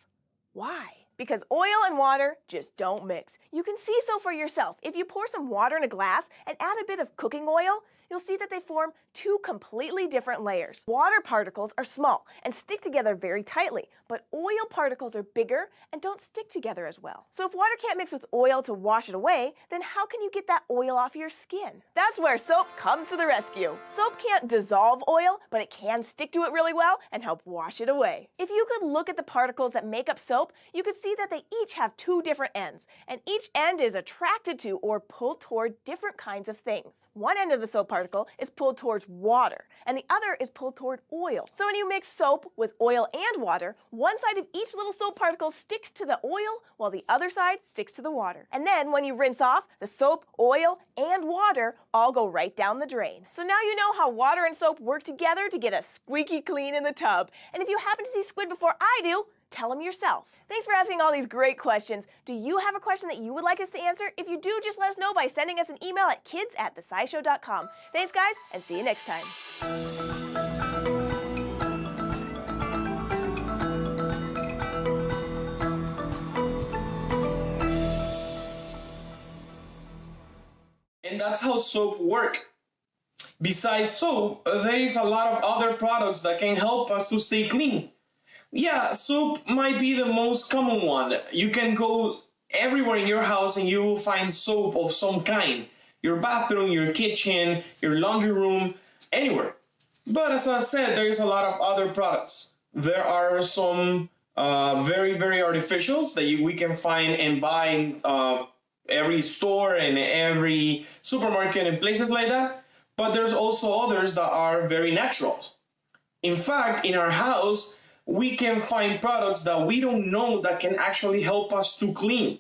Why? Because oil and water just don't mix. You can see so for yourself. If you pour some water in a glass and add a bit of cooking oil, you'll see that they form two completely different layers. Water particles are small and stick together very tightly, but oil particles are bigger and don't stick together as well. So if water can't mix with oil to wash it away, then how can you get that oil off your skin? That's where soap comes to the rescue. Soap can't dissolve oil, but it can stick to it really well and help wash it away. If you could look at the particles that make up soap, you could see that they each have two different ends, and each end is attracted to or pulled toward different kinds of things. One end of the soap particle is pulled towards water, and the other is pulled toward oil. So when you mix soap with oil and water, one side of each little soap particle sticks to the oil, while the other side sticks to the water. And then when you rinse off, the soap, oil, and water all go right down the drain. So now you know how water and soap work together to get us squeaky clean in the tub. And if you happen to see squid before I do, tell them yourself. Thanks for asking all these great questions. Do you have a question that you would like us to answer? If you do, just let us know by sending us an email at kids@thescishow.com. Thanks, guys, and see you next time. And that's how soap works. Besides soap, there is a lot of other products that can help us to stay clean. Yeah, soap might be the most common one. You can go everywhere in your house and you will find soap of some kind. Your bathroom, your kitchen, your laundry room, anywhere. But as I said, there is a lot of other products. There are some very, very artificials that we can find and buy in every store and every supermarket and places like that. But there's also others that are very natural. In fact, in our house, we can find products that we don't know that can actually help us to clean.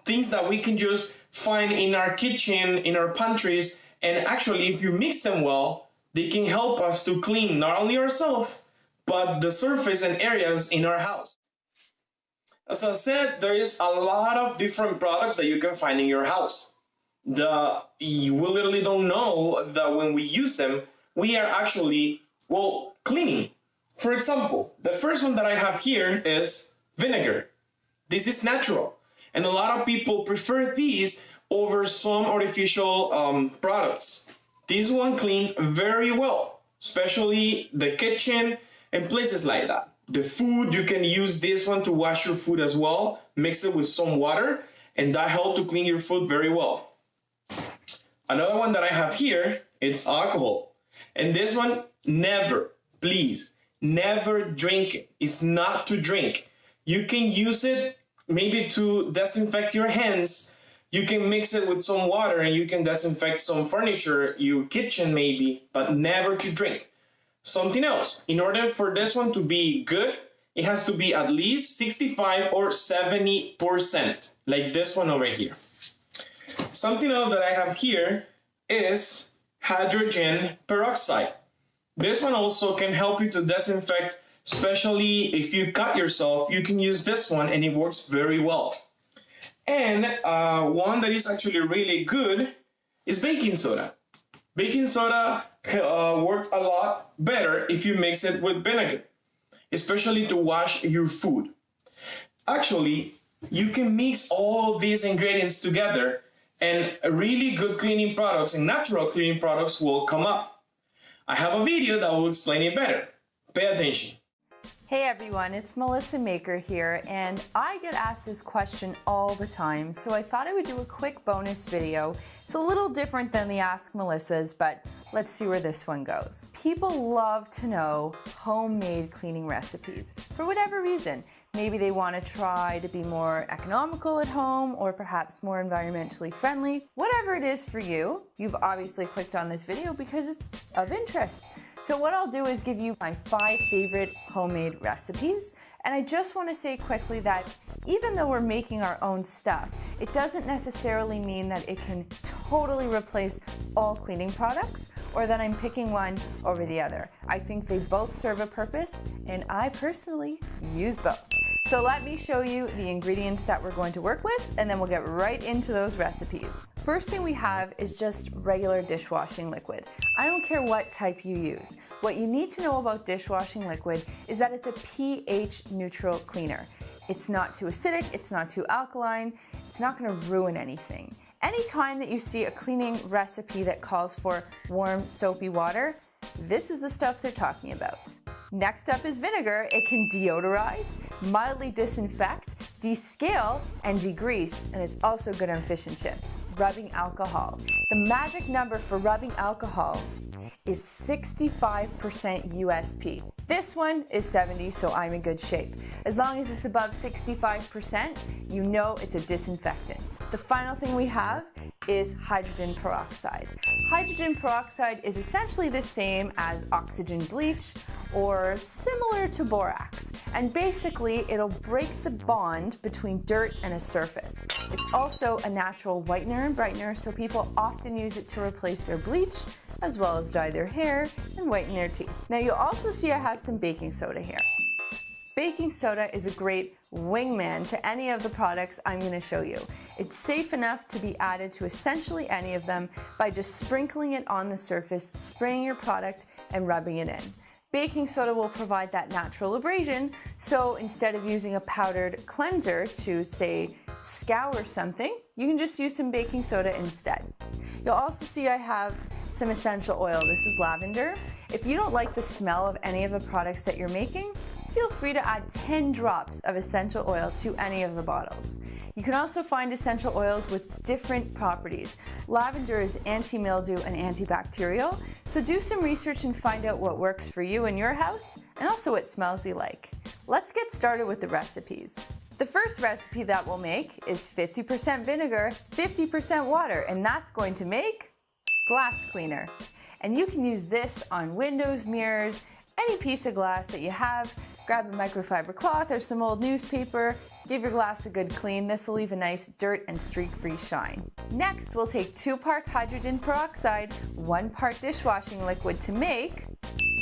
Things that we can just find in our kitchen, in our pantries, and actually if you mix them well, they can help us to clean not only ourselves, but the surface and areas in our house. As I said, there is a lot of different products that you can find in your house. We literally don't know that when we use them, we are actually, well, cleaning. For example, the first one that I have here is vinegar. This is natural, and a lot of people prefer these over some artificial products. This one cleans very well, especially the kitchen and places like that. The food, you can use this one to wash your food as well, mix it with some water, and that helps to clean your food very well. Another one that I have here is alcohol. And this one, never, please, never drink it. It's not to drink. You can use it maybe to disinfect your hands. You can mix it with some water and you can disinfect some furniture, your kitchen maybe, but never to drink. Something else, in order for this one to be good, it has to be at least 65 or 70%, like this one over here. Something else that I have here is hydrogen peroxide. This one also can help you to disinfect, especially if you cut yourself, you can use this one and it works very well. And one that is actually really good is baking soda. Baking soda works a lot better if you mix it with vinegar, especially to wash your food. Actually, you can mix all these ingredients together and really good cleaning products and natural cleaning products will come up. I have a video that will explain it better. Pay attention. Hey everyone, it's Melissa Maker here, and I get asked this question all the time, so I thought I would do a quick bonus video. It's a little different than the Ask Melissas, but let's see where this one goes. People love to know homemade cleaning recipes for whatever reason. Maybe they want to try to be more economical at home or perhaps more environmentally friendly. Whatever it is for you, you've obviously clicked on this video because it's of interest. So what I'll do is give you my 5 favorite homemade recipes. And I just want to say quickly that even though we're making our own stuff, it doesn't necessarily mean that it can totally replace all cleaning products or that I'm picking one over the other. I think they both serve a purpose, and I personally use both. So let me show you the ingredients that we're going to work with, and then we'll get right into those recipes. First thing we have is just regular dishwashing liquid. I don't care what type you use. What you need to know about dishwashing liquid is that it's a pH neutral cleaner. It's not too acidic, it's not too alkaline, it's not going to ruin anything. Anytime that you see a cleaning recipe that calls for warm soapy water, this is the stuff they're talking about. Next up is vinegar. It can deodorize, mildly disinfect, descale, and degrease, and it's also good on fish and chips. Rubbing alcohol. The magic number for rubbing alcohol is 65% USP. This one is 70, so I'm in good shape. As long as it's above 65%, you know it's a disinfectant. The final thing we have is hydrogen peroxide. Hydrogen peroxide is essentially the same as oxygen bleach or similar to borax. And basically, it'll break the bond between dirt and a surface. It's also a natural whitener and brightener, so people often use it to replace their bleach, as well as dye their hair and whiten their teeth. Now you'll also see I have some baking soda here. Baking soda is a great wingman to any of the products I'm going to show you. It's safe enough to be added to essentially any of them by just sprinkling it on the surface, spraying your product, and rubbing it in. Baking soda will provide that natural abrasion, so instead of using a powdered cleanser to, say, scour something, you can just use some baking soda instead. You'll also see I have some essential oil. This is lavender. If you don't like the smell of any of the products that you're making, feel free to add 10 drops of essential oil to any of the bottles. You can also find essential oils with different properties. Lavender is anti-mildew and antibacterial, so do some research and find out what works for you in your house and also what smells you like. Let's get started with the recipes. The first recipe that we'll make is 50% vinegar, 50% water, and that's going to make glass cleaner. And you can use this on windows, mirrors, any piece of glass that you have. Grab a microfiber cloth or some old newspaper, give your glass a good clean. This will leave a nice dirt and streak-free shine. Next, we'll take 2 parts hydrogen peroxide, 1 part dishwashing liquid to make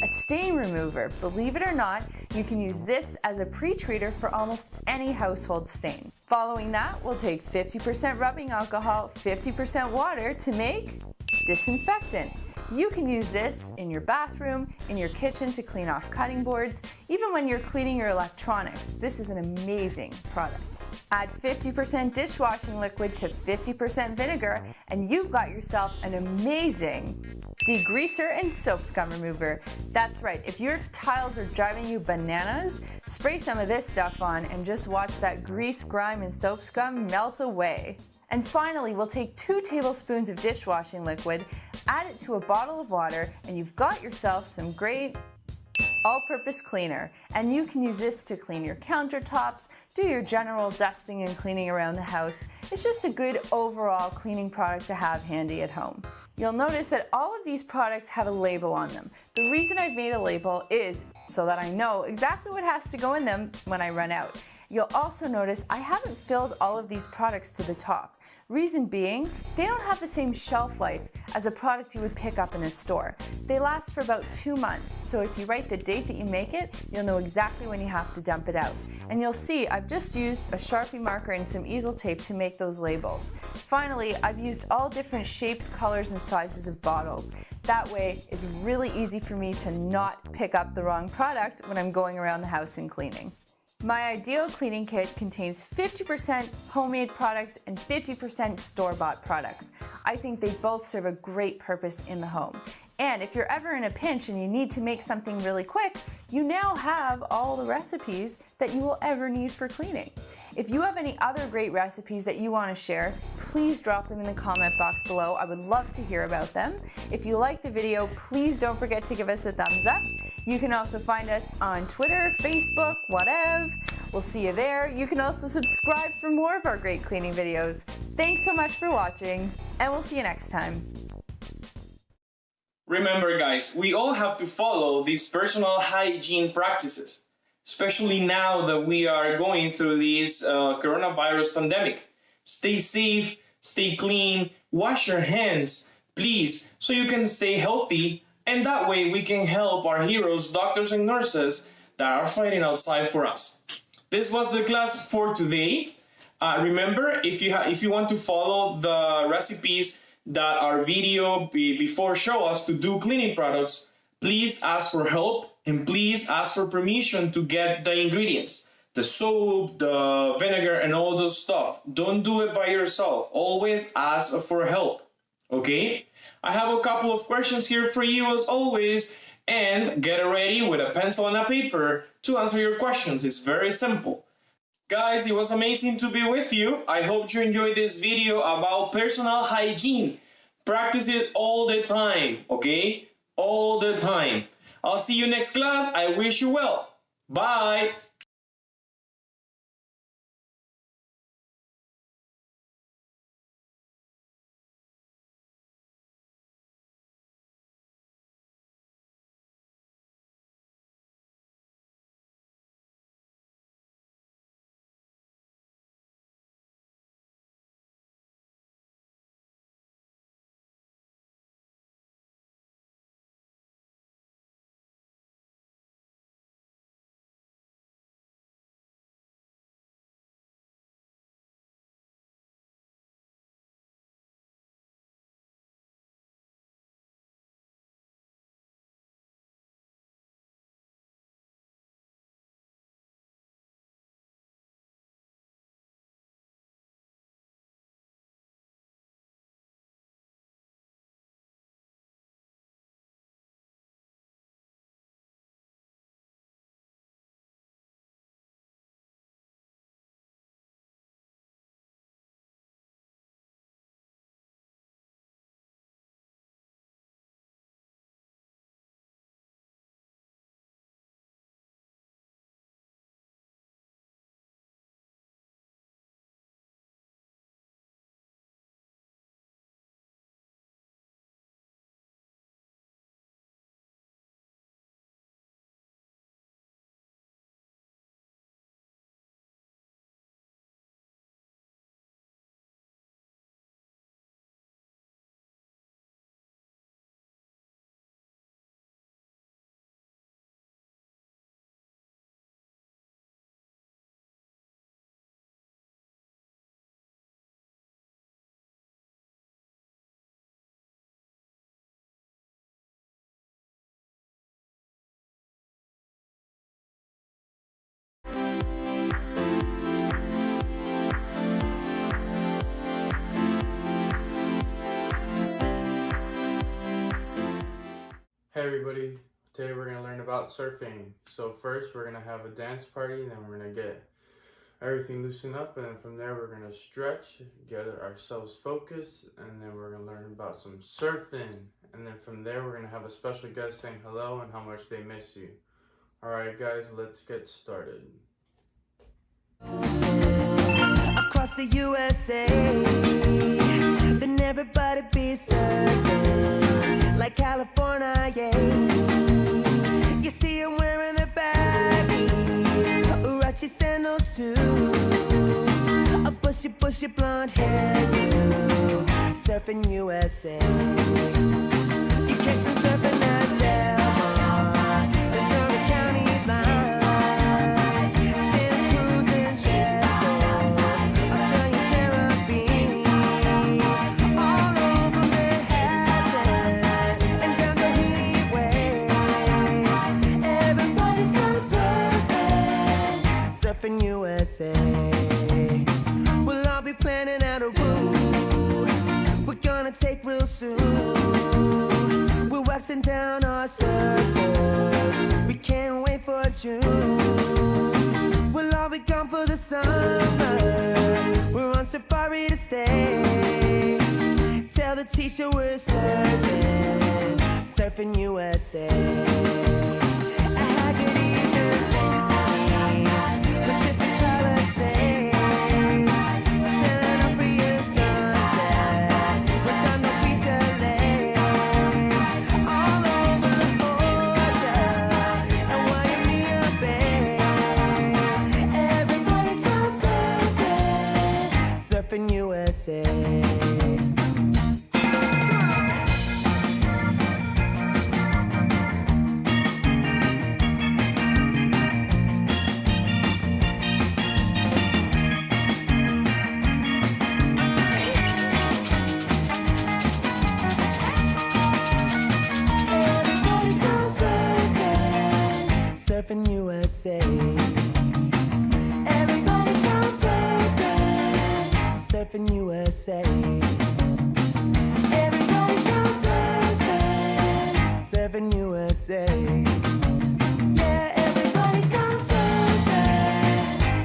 a stain remover. Believe it or not, you can use this as a pre-treater for almost any household stain. Following that, we'll take 50% rubbing alcohol, 50% water to make disinfectant. You can use this in your bathroom, in your kitchen to clean off cutting boards, even when you're cleaning your electronics. This is an amazing product. Add 50% dishwashing liquid to 50% vinegar, and you've got yourself an amazing degreaser and soap scum remover. That's right, if your tiles are driving you bananas, spray some of this stuff on and just watch that grease, grime, and soap scum melt away. And finally, we'll take 2 tablespoons of dishwashing liquid, add it to a bottle of water, and you've got yourself some great all-purpose cleaner. And you can use this to clean your countertops, do your general dusting and cleaning around the house. It's just a good overall cleaning product to have handy at home. You'll notice that all of these products have a label on them. The reason I've made a label is so that I know exactly what has to go in them when I run out. You'll also notice I haven't filled all of these products to the top. Reason being, they don't have the same shelf life as a product you would pick up in a store. They last for about 2 months, so if you write the date that you make it, you'll know exactly when you have to dump it out. And you'll see I've just used a Sharpie marker and some easel tape to make those labels. Finally, I've used all different shapes, colors, and sizes of bottles. That way, it's really easy for me to not pick up the wrong product when I'm going around the house and cleaning. My ideal cleaning kit contains 50% homemade products and 50% store-bought products. I think they both serve a great purpose in the home. And if you're ever in a pinch and you need to make something really quick, you now have all the recipes that you will ever need for cleaning. If you have any other great recipes that you want to share, please drop them in the comment box below. I would love to hear about them. If you like the video, please don't forget to give us a thumbs up. You can also find us on Twitter, Facebook, whatever. We'll see you there. You can also subscribe for more of our great cleaning videos. Thanks so much for watching, and we'll see you next time. Remember guys, we all have to follow these personal hygiene practices, especially now that we are going through this coronavirus pandemic. Stay safe, stay clean, wash your hands, please, so you can stay healthy, and that way we can help our heroes, doctors and nurses that are fighting outside for us. This was the class for today. Remember, if you want to follow the recipes that our video before show us to do cleaning products, please ask for help and please ask for permission to get the ingredients, the soap, the vinegar, and all those stuff. Don't do it by yourself. Always ask for help, okay? I have a couple of questions here for you as always, and get ready with a pencil and a paper to answer your questions. It's very simple. Guys, it was amazing to be with you. I hope you enjoyed this video about personal hygiene. Practice it all the time, okay? All the time. I'll see you next class. I wish you well. Bye. Hey everybody, today we're going to learn about surfing. So first we're going to have a dance party, and then we're going to get everything loosened up, and then from there we're going to stretch, get ourselves focused, and then we're going to learn about some surfing. And then from there we're going to have a special guest saying hello and how much they miss you. Alright guys, let's get started. Across the USA, then everybody be surfing like California, yeah. You see them wearing their baggies, Urachi sandals too, a bushy blonde hairdo, surfing USA. You catch them surfing at Del Mar, Ventura County line, Santa Cruz and Chesapeake, Australia's Narrabeen, all over Manhattan and down Tahiti way. Everybody's gonna surfing USA. We'll all be planning out a route we're gonna take real soon. We're waxing down our surfboards, we can't wait for June. We'll all be gone for the summer, we're on safari to stay. Tell the teacher we're surfing USA. Agates and Swanseas, Pacific Palisades, San Onofre sunset, Redondo Beach, LA, all over La Jolla and Waimea Bay. Everybody's gone surfing USA. Everybody's gone surfing USA. Everybody's gone surfing USA. Everybody's gone surfing USA. Yeah, everybody's gone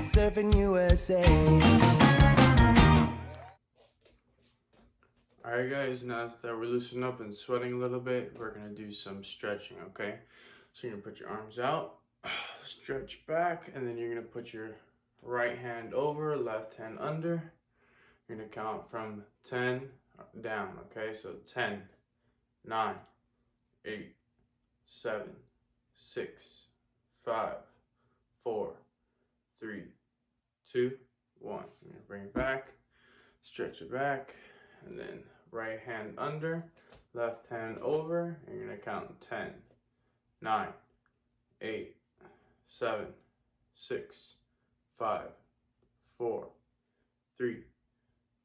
surfing USA. Alright guys, now that we're loosened up and sweating a little bit, we're going to do some stretching, okay? So you're going to put your arms out, stretch back, and then you're going to put your right hand over, left hand under. You're going to count from 10 down, okay? So 10, 9, 8, 7, 6, 5, 4, 3, 2, 1. You're going to bring it back, stretch it back, and then right hand under, left hand over. You're going to count 10, 9, 8, 7, 6, 5, 4, 3,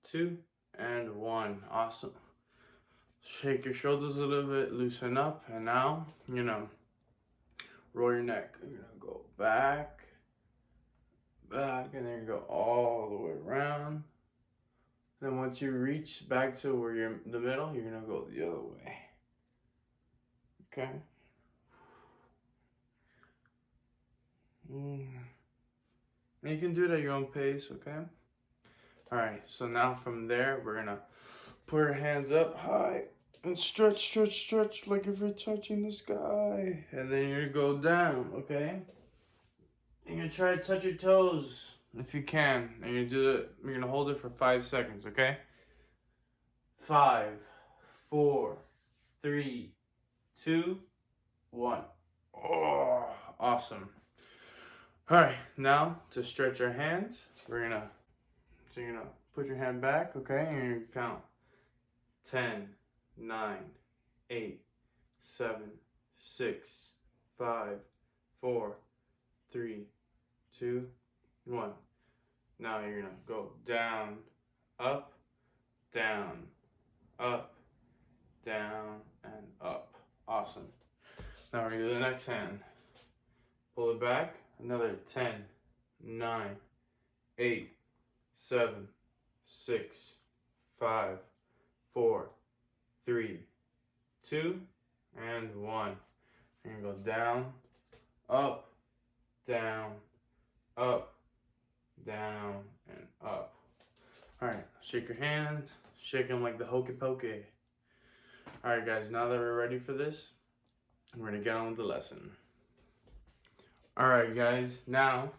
2, and 1. Awesome. Shake your shoulders a little bit, loosen up, and now, roll your neck. You're going to go back, and then you go all the way around. Then once you reach back to where you're in the middle, you're going to go the other way. Okay? You can do it at your own pace, okay? Alright, so now from there, we're going to put our hands up high and stretch like if you're touching the sky. And then you're going to go down, okay? And you're going to try to touch your toes if you can. And you're going to hold it for 5 seconds, okay? 5, 4, 3, 2, 1. Oh, awesome. Alright, now to stretch our hands, you're gonna put your hand back, okay? And you're gonna count 10, 9, 8, 7, 6, 5, 4, 3, 2, 1. Now you're gonna go down, up, down, up, down, and up. Awesome. Now we're gonna do the next hand. Pull it back. Another 10, 9, 8, 7, 6, 5, 4, 3, 2, and 1. You're gonna go down, up, down, up, down, and up. All right, shake your hands, shake them like the hokey pokey. All right, guys, now that we're ready for this, we're gonna get on with the lesson. All right, guys, now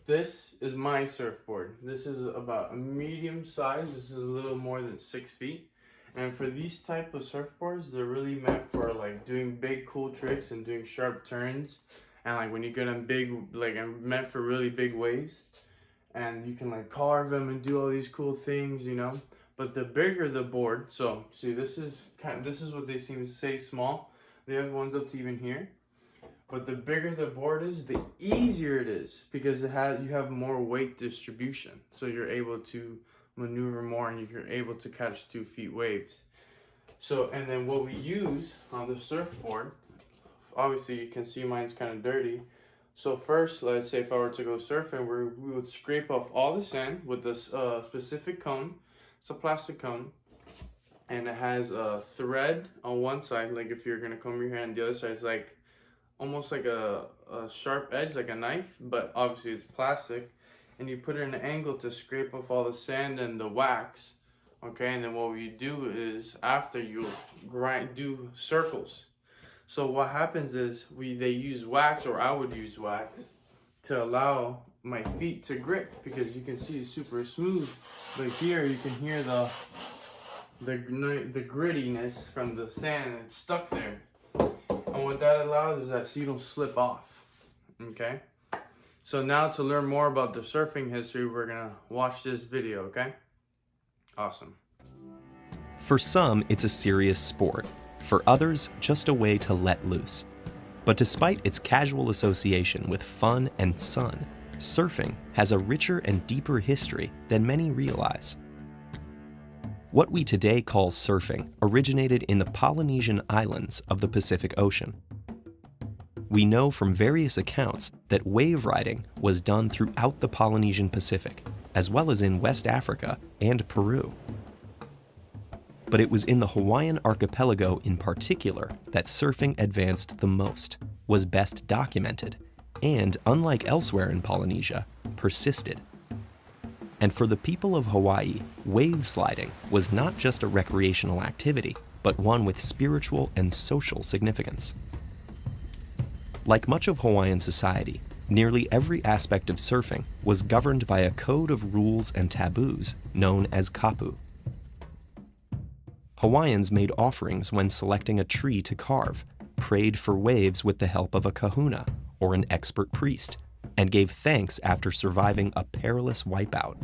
this is my surfboard. This is about a medium size. This is a little more than 6 feet. And for these type of surfboards, they're really meant for like doing big cool tricks and doing sharp turns. And like when you get them big, like meant for really big waves. And you can like carve them and do all these cool things, you know. But the bigger the board, so see, this is what they seem to say small. They have ones up to even here. But the bigger the board is, the easier it is because you have more weight distribution. So you're able to maneuver more and you're able to catch 2 feet waves. So, and then what we use on the surfboard, obviously you can see mine's kind of dirty. So first, let's say if I were to go surfing, we would scrape off all the sand with this specific cone. It's a plastic cone. And it has a thread on one side, like if you're gonna comb your hair, and the other side is like almost like a sharp edge, like a knife, but obviously it's plastic. And you put it in an angle to scrape off all the sand and the wax. Okay, and then what we do is after you do circles. So what happens is they use wax, or I would use wax, to allow my feet to grip, because you can see it's super smooth. But here you can hear the grittiness from the sand that's stuck there. And what that allows is that so you don't slip off. Okay? So now to learn more about the surfing history, we're gonna watch this video, okay? Awesome. For some, it's a serious sport. For others, just a way to let loose. But despite its casual association with fun and sun, surfing has a richer and deeper history than many realize. What we today call surfing originated in the Polynesian islands of the Pacific Ocean. We know from various accounts that wave riding was done throughout the Polynesian Pacific, as well as in West Africa and Peru. But it was in the Hawaiian archipelago in particular that surfing advanced the most, was best documented, and, unlike elsewhere in Polynesia, persisted. And for the people of Hawaii, wave sliding was not just a recreational activity, but one with spiritual and social significance. Like much of Hawaiian society, nearly every aspect of surfing was governed by a code of rules and taboos known as kapu. Hawaiians made offerings when selecting a tree to carve, prayed for waves with the help of a kahuna, or an expert priest, and gave thanks after surviving a perilous wipeout.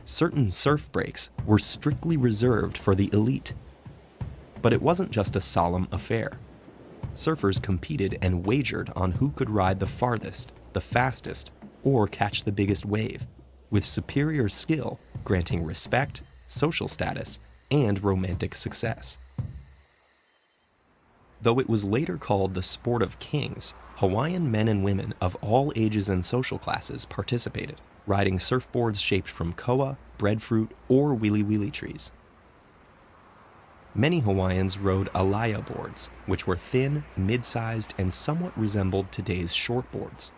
Certain surf breaks were strictly reserved for the elite. But it wasn't just a solemn affair. Surfers competed and wagered on who could ride the farthest, the fastest, or catch the biggest wave, with superior skill granting respect, social status, and romantic success. Though it was later called the sport of kings, Hawaiian men and women of all ages and social classes participated, riding surfboards shaped from koa, breadfruit, or wili-wili trees. Many Hawaiians rode alaya boards, which were thin, mid-sized, and somewhat resembled today's shortboards.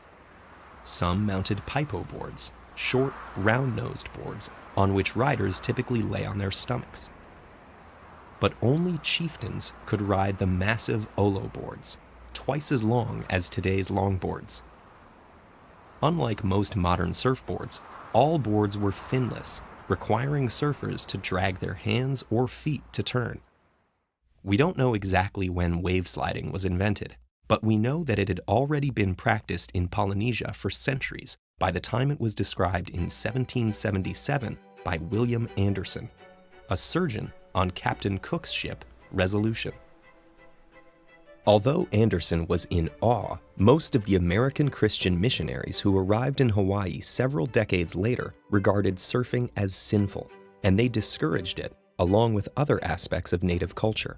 Some mounted paipo boards, short, round-nosed boards on which riders typically lay on their stomachs. But only chieftains could ride the massive olo boards, twice as long as today's longboards. Unlike most modern surfboards, all boards were finless, requiring surfers to drag their hands or feet to turn. We don't know exactly when wave sliding was invented, but we know that it had already been practiced in Polynesia for centuries by the time it was described in 1777 by William Anderson, a surgeon on Captain Cook's ship, Resolution. Although Anderson was in awe, most of the American Christian missionaries who arrived in Hawaii several decades later regarded surfing as sinful, and they discouraged it, along with other aspects of native culture.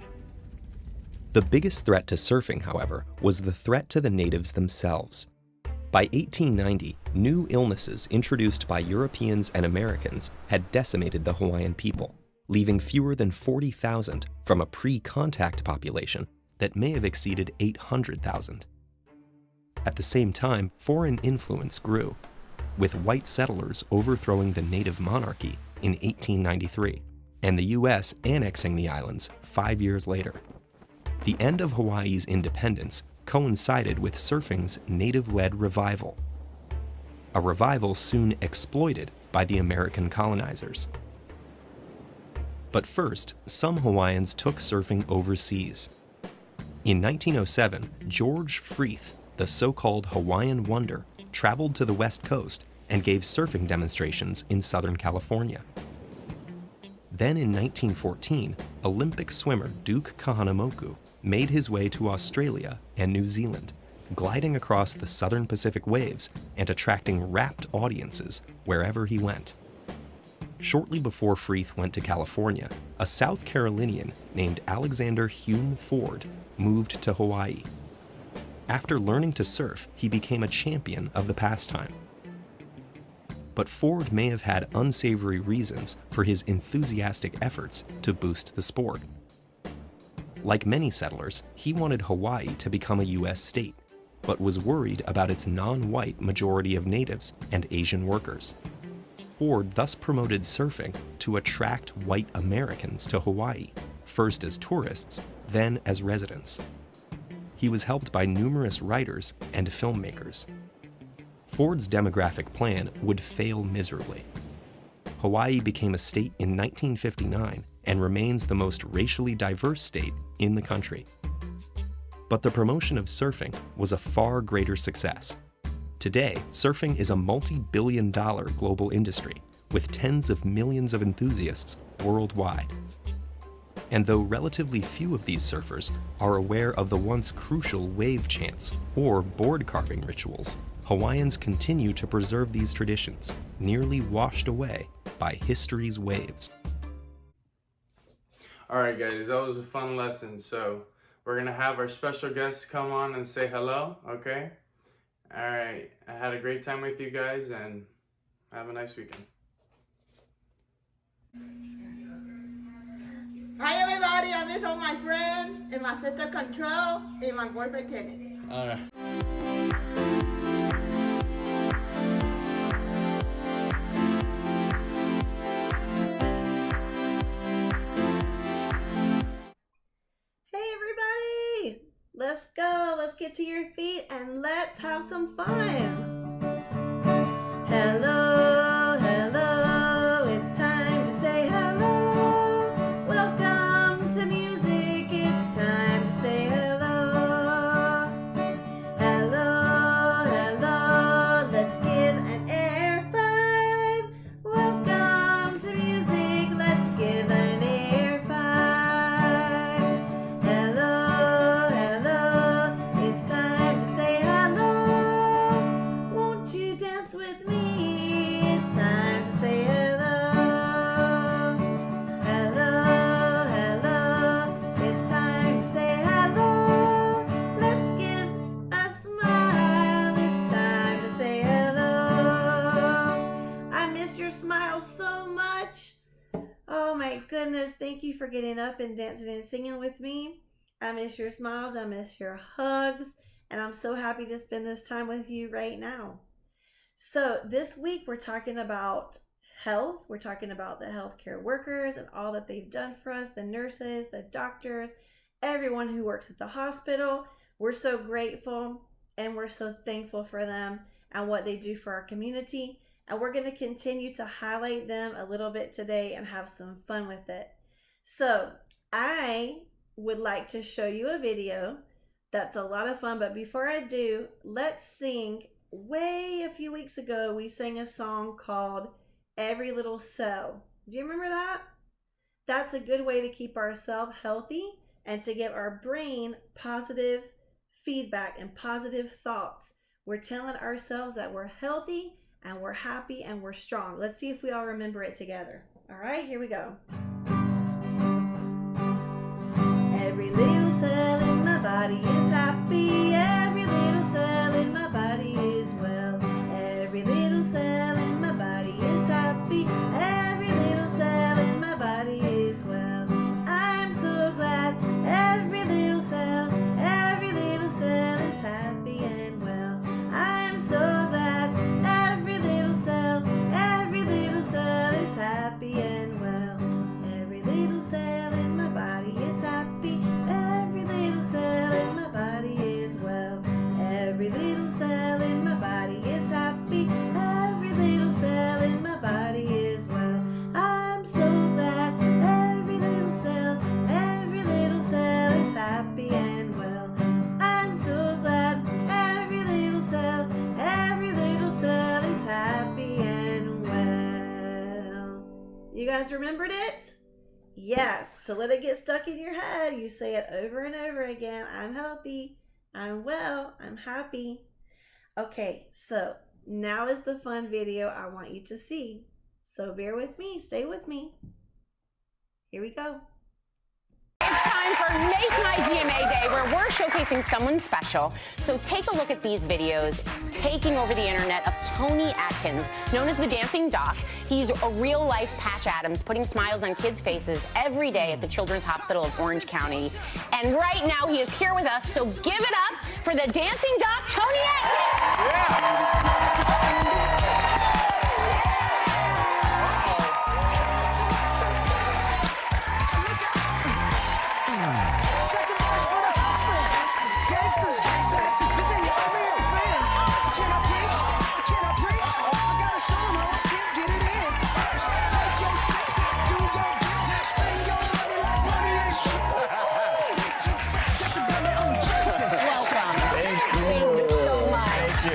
The biggest threat to surfing, however, was the threat to the natives themselves. By 1890, new illnesses introduced by Europeans and Americans had decimated the Hawaiian people, leaving fewer than 40,000 from a pre-contact population that may have exceeded 800,000. At the same time, foreign influence grew, with white settlers overthrowing the native monarchy in 1893, and the U.S. annexing the islands 5 years later. The end of Hawaii's independence coincided with surfing's native-led revival, a revival soon exploited by the American colonizers. But first, some Hawaiians took surfing overseas. In 1907, George Freeth, the so-called Hawaiian Wonder, traveled to the West Coast and gave surfing demonstrations in Southern California. Then in 1914, Olympic swimmer Duke Kahanamoku made his way to Australia and New Zealand, gliding across the Southern Pacific waves and attracting rapt audiences wherever he went. Shortly before Freeth went to California, a South Carolinian named Alexander Hume Ford moved to Hawaii. After learning to surf, he became a champion of the pastime. But Ford may have had unsavory reasons for his enthusiastic efforts to boost the sport. Like many settlers, he wanted Hawaii to become a U.S. state, but was worried about its non-white majority of natives and Asian workers. Ford thus promoted surfing to attract white Americans to Hawaii, first as tourists, then as residents. He was helped by numerous writers and filmmakers. Ford's demographic plan would fail miserably. Hawaii became a state in 1959 and remains the most racially diverse state in the country. But the promotion of surfing was a far greater success. Today, surfing is a multi-billion-dollar global industry with tens of millions of enthusiasts worldwide. And though relatively few of these surfers are aware of the once crucial wave chants or board carving rituals, Hawaiians continue to preserve these traditions, nearly washed away by history's waves. All right, guys, that was a fun lesson. So we're going to have our special guests come on and say hello, okay? All right, I had a great time with you guys, and have a nice weekend. Hi everybody, I'm here with my friend and my sister Control and my boyfriend Kenny. All right. Hey everybody! Let's go, let's get to your feet and let's have some fun. Hello, hello, it's time to say hello. Welcome to music, it's time to say hello. Hello, hello, let's give an air five. Welcome to music, let's give an air five. Hello, hello, it's time to say hello. Won't you dance with me? It's time to say hello. Hello, hello, it's time to say hello. Let's give a smile. It's time to say hello. I miss your smile so much. Oh my goodness, thank you for getting up and dancing and singing with me. I miss your smiles, I miss your hugs, and I'm so happy to spend this time with you right now. So this week we're talking about health. We're talking about the healthcare workers and all that they've done for us, the nurses, the doctors, everyone who works at the hospital. We're so grateful and we're so thankful for them and what they do for our community. And we're going to continue to highlight them a little bit today and have some fun with it. So I would like to show you a video that's a lot of fun. But before I do, let's sing. Way a few weeks ago, we sang a song called Every Little Cell. Do you remember that? That's a good way to keep ourselves healthy and to give our brain positive feedback and positive thoughts. We're telling ourselves that we're healthy and we're happy and we're strong. Let's see if we all remember it together. All right, here we go. Every little cell in my body is happy. Every little cell in my body is well. Every little cell in my body is happy. Every little cell in my body is guys remembered it? Yes. So let it get stuck in your head. You say it over and over again. I'm healthy. I'm well. I'm happy. Okay, so now is the fun video I want you to see. So bear with me. Stay with me. Here we go. It's time for Make My GMA Day, where we're showcasing someone special. So take a look at these videos taking over the internet of Tony Atkins, known as the Dancing Doc. He's a real-life Patch Adams, putting smiles on kids' faces every day at the Children's Hospital of Orange County. And right now he is here with us, so give it up for the Dancing Doc, Tony Atkins! Yeah.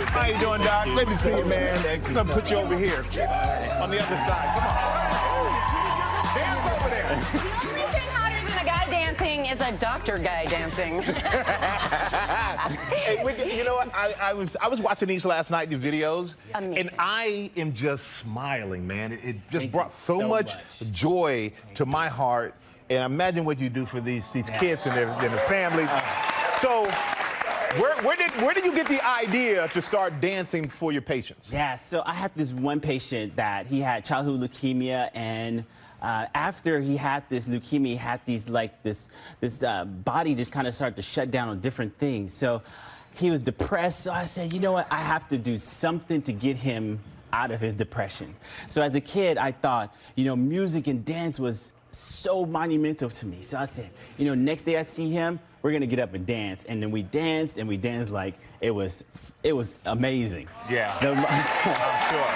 How you doing, Doc? Let me see you, man. Come put you over here on the other side. Come on. Dance over there. The only thing hotter than a guy dancing is a doctor guy dancing. Hey, you know what? I was watching these last night, the videos, Amazing. and I am just smiling, man. It just brought so much joy to my heart. And imagine what you do for these kids and their families. So. Where did you get the idea to start dancing for your patients? Yeah, so I had this one patient that he had childhood leukemia, and after he had this leukemia, he had these this body just kind of started to shut down on different things. So he was depressed. So I said, you know what? I have to do something to get him out of his depression. So as a kid, I thought, you know, music and dance was so monumental to me. So I said, you know, next day I see him, we're gonna get up and dance. And then we danced like it was amazing. Yeah. I'm sure.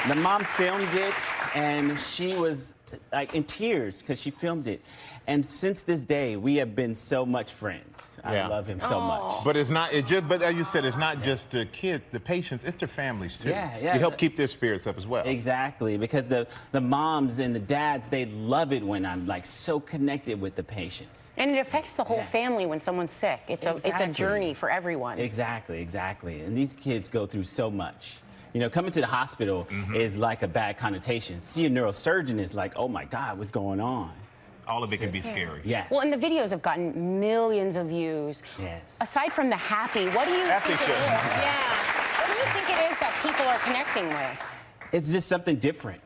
The mom filmed it, and she was like in tears because she filmed it. And since this day, we have been so much friends. I love him so much. But but as you said, it's not just the kids, the patients, it's their families too. Yeah. You help keep their spirits up as well. Exactly, because the moms and the dads, they love it when I'm like so connected with the patients. And it affects the whole family when someone's sick. It's a journey for everyone. Exactly. And these kids go through so much. You know, coming to the hospital is like a bad connotation. See a neurosurgeon is like, oh my God, what's going on? All of it can be scary. Yes. Well, and the videos have gotten millions of views. Yes. Aside from the happy, what do you think it is? Yeah. What do you think it is that people are connecting with? It's just something different.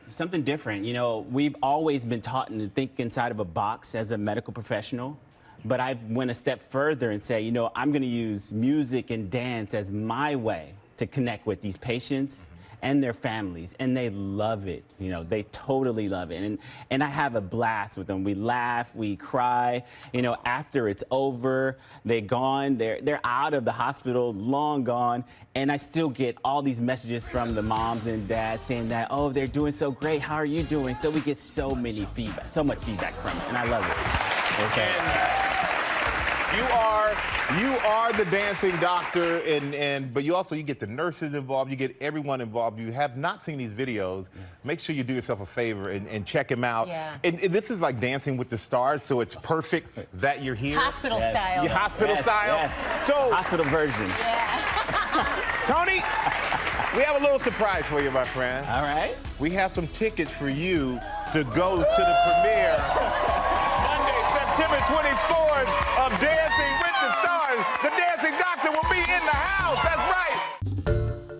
You know, we've always been taught to think inside of a box as a medical professional. But I've went a step further and say, you know, I'm going to use music and dance as my way to connect with these patients and their families, and they love it. You know, they totally love it. And I have a blast with them. We laugh, we cry. You know, after it's over, they're gone. They're out of the hospital, long gone. And I still get all these messages from the moms and dads saying that, oh, they're doing so great. How are you doing? So we get so much feedback from it, and I love it. Okay. You are the dancing doctor, but you get the nurses involved, you get everyone involved. You have not seen these videos, make sure you do yourself a favor and check them out. Yeah. And this is like Dancing with the Stars, so it's perfect that you're here. Hospital style. Yeah, hospital style. Yes. So, hospital version. Yeah. Tony, we have a little surprise for you, my friend. All right. We have some tickets for you to go to the premiere Monday, September 24th of Dancing with the Stars. The Dancing Doctor will be in the house. That's right.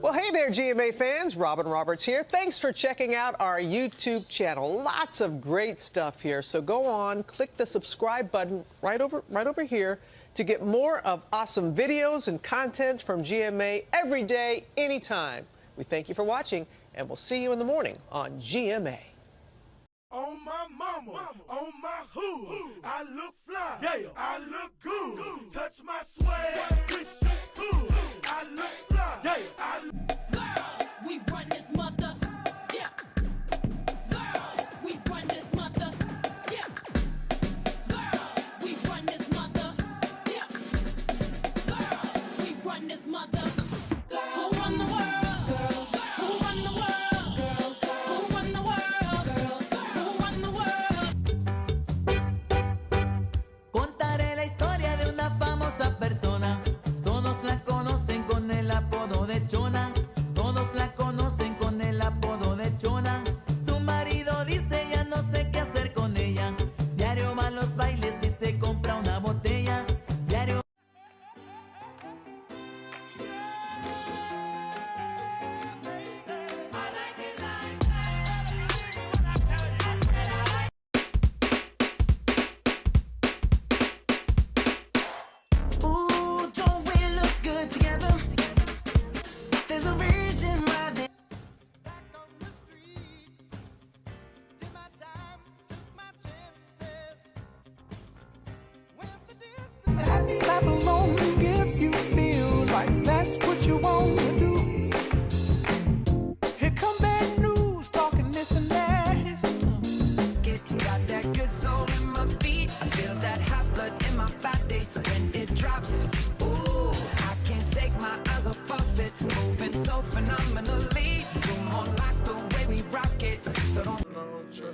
Well, hey there, GMA fans. Robin Roberts here. Thanks for checking out our YouTube channel. Lots of great stuff here. So go on, click the subscribe button right over here to get more of awesome videos and content from GMA every day, anytime. We thank you for watching, and we'll see you in the morning on GMA. On my mama, on my hood, I look fly, yeah, I look good. Touch my swag, wish you could. I look fly, yeah, I look. Girls, we run this mother, yeah. Girls, we run this mother, yeah. Girls, we run this mother, yeah. Girls, we run this mother. Girls, who run the world? Girls, who run the world? Girls, who run the world?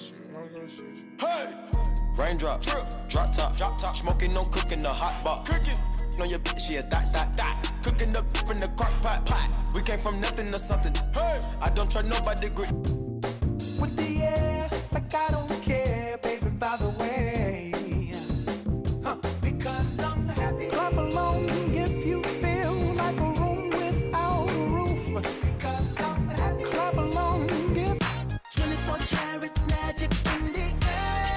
shoot you, I'm gonna shoot you. Hey! Raindrop, drop top, smoking, no cooking, the hot box. Cooking, on your bitch, yeah, that. Cooking up in the crock pot. We came from nothing to something. Hey! I don't try nobody grit. With the air, like I don't care, baby, by the way. Because I'm happy. Clap along if you feel like a room without a roof. Because I'm happy. Clap along if 24 karat magic in the air.